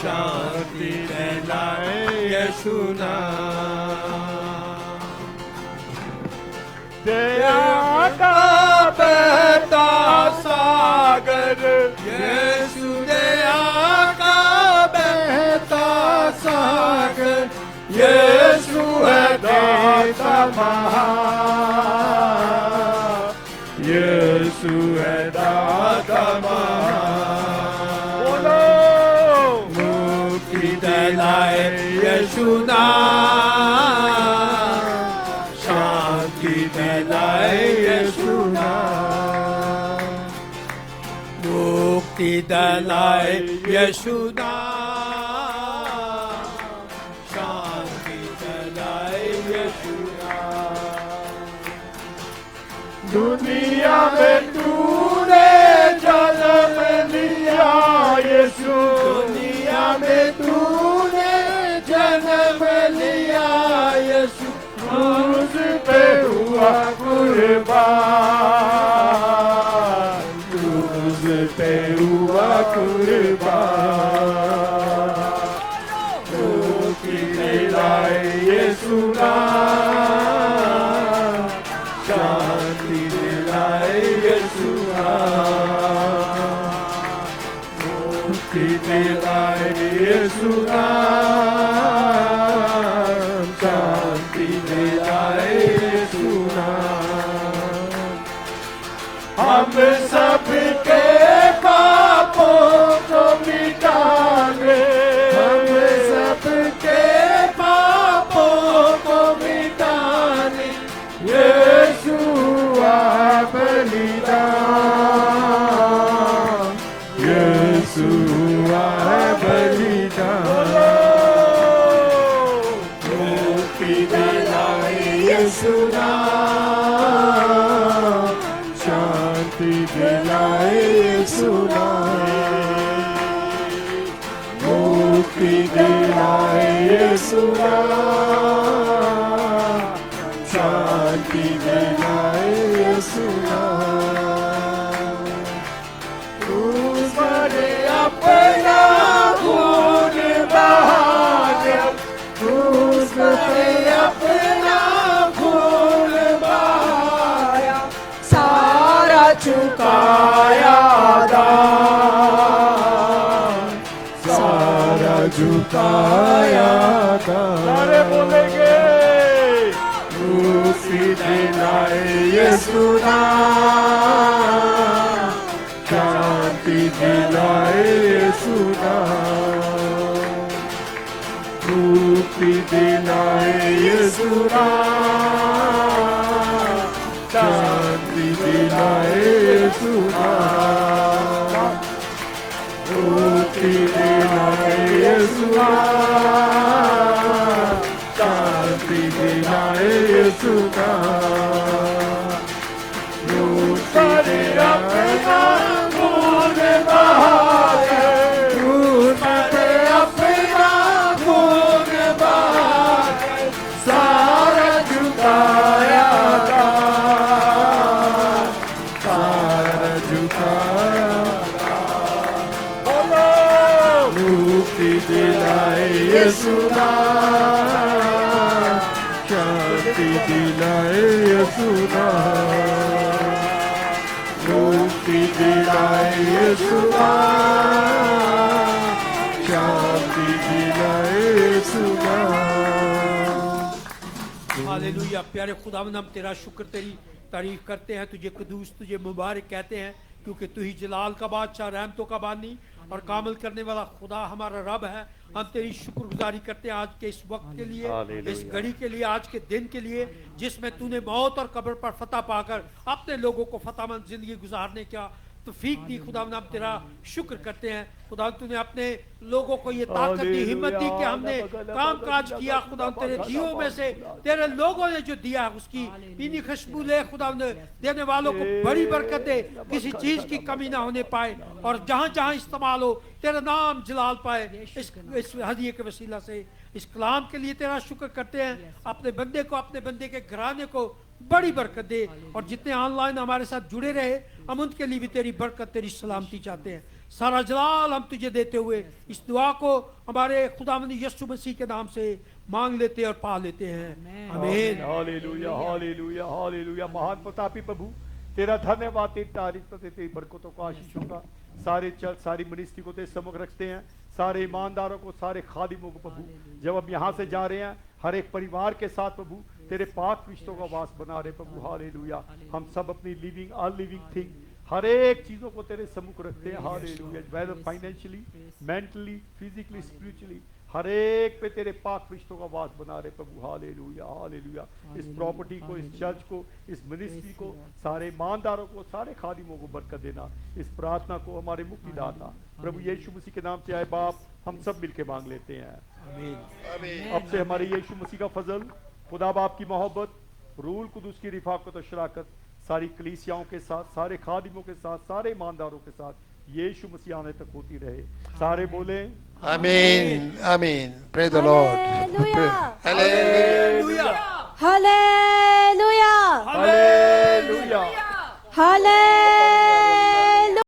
शांति दिलाए यीशु नाम। दया का बहता सागर, यीशु दया का बहता सागर, यीशु है दाता महान, यीशु है दाता महान। बोलो मुक्ति दिलाए यीशु नाम, शांति दिलाए यीशु नाम, मुक्ति दिलाए यीशु नाम, शांति दिलाए यीशु नाम। दुनिया में तूने जन्म लिया यीशु, दुनिया में तूने जन्म लिया यीशु, क्रूस पे हुआ कुर्बान, क्रूस पे हुआ कुर्बान। मुक्ति दिलाए यीशु नाम, शांति दिलाए यीशु नाम, मुक्ति दिलाए यीशु नाम, शांति दिलाए यीशु नाम। हम सबके पापों को मिटाने, हम सबके पापों को मिटाने, यीशु बलिदान, यीशु बलिदान। यीशु नाम, शांति दिलाए यीशु नाम। क्रूस पर अपना खून बहाया, क्रूस पर अपना खून बहाया, सारा चुकाया दान, सारा झुकाया दान। सारे बोलेंगे क्रूसी दिलाए यीशु नाम, शांति दिलाए यीशु नाम, मुक्ति दिलाए यीशु नाम, शांति दिलाए यीशु नाम, मुक्ति दिलाए यीशु नाम, शांति दिलाए यीशु नाम। मुक्ति दिलाए खून बहाया, क्रूस पे अपना खून बहाया, सारा झुकाया दान, सारा झुकाया दान। बोलो मुक्ति दिलाए यीशु नाम, शांति दिलाए यीशु नाम, मुक्ति दिलाए यीशु नाम, शांति दिलाए यीशु नाम। हालेलुया। प्यारे खुदावंद, हम तेरा शुक्र तेरी तारीफ करते हैं, तुझे कदूस, तुझे मुबारक कहते हैं, क्योंकि तू ही जलाल का बादशाह, रहमतों का बानी और कामल करने वाला खुदा हमारा रब है। हम तेरी शुक्रगुजारी करते हैं आज के इस वक्त के लिए, इस घड़ी के लिए, आज के दिन के लिए, जिसमें तूने मौत और कब्र पर फतह पाकर अपने लोगों को फतहमंद जिंदगी गुजारने का तौफीक दी। खुदावंद, हम तेरा शुक्र करते हैं। खुदावंद, तूने अपने लोगों को ये ताकत दी, हिम्मत दी कि हमने काम काज किया। खुदावंद, तेरे दियों में से तेरे लोगों ने जो दिया उसकी पीनी खुशबू ले। खुदावंद, देने वालों को बड़ी बरकत दे, किसी चीज की कमी ना होने पाए, और जहां जहां इस्तेमाल हो तेरा नाम जलाल पाए। इस हदिये के वसीला से इस कलाम के लिए तेरा शुक्र करते हैं। अपने बंदे को, अपने बंदे के घराने को बड़ी बरकत दे, और जितने ऑनलाइन हमारे साथ जुड़े रहे हम उनके लिए भी तेरी बरकत, तेरी सलामती चाहते हैं। सारा जलाल हम तुझे देते हुए इस दुआ को हमारे खुदावंद यीशु मसीह के नाम से मांग लेते और पा लेते हैं। आमीन। हालेलुया, हालेलुया, हालेलुया। महान प्रतापी प्रभु, तेरा धन्यवाद, तेरी तारीफ करते, तेरी बरकतों को, आशीषों का सारे चर्च, सारी मिनिस्ट्री को तेरे सम्मुख रखते हैं, सारे ईमानदारों को, सारे खादिमों को प्रभु। जब अब यहाँ से जा रहे हैं, हर एक परिवार के साथ प्रभु तेरे पाक रिश्तों का वास बना रहे प्रभु। हालेलुया। हम सब अपनी लिविंग, अनलिविंग थिंग, हर एक चीजों को तेरे सम्मुख रखते हैं। हालेलुया। Whether financially, mentally, physically, spiritually, हर एक पे तेरे पाक रिश्तों का वास बना रहे प्रभु। हालेलुया, हालेलुया। इस प्रॉपर्टी को, इस चर्च को, इस मिनिस्ट्री को, सारे ईमानदारों को, सारे खादिमों को बरकत देना। इस प्रार्थना को हमारे मुक्तिदाता प्रभु यीशु मसीह के नाम से आए बाप, हम सब मिलके मांग लेते हैं। आमीन। अब से हमारे यीशु मसीह का फजल, खुदा बाप की मोहब्बत, रूल कुदूस की रिफाकत और शराकत सारी कलीसियाओं के साथ, सारे खादिमों के साथ, सारे ईमानदारों के साथ यीशु मसीह आने तक होती रहे। सारे बोले Amen. Amen. Praise the Lord. Hallelujah. Hallelujah.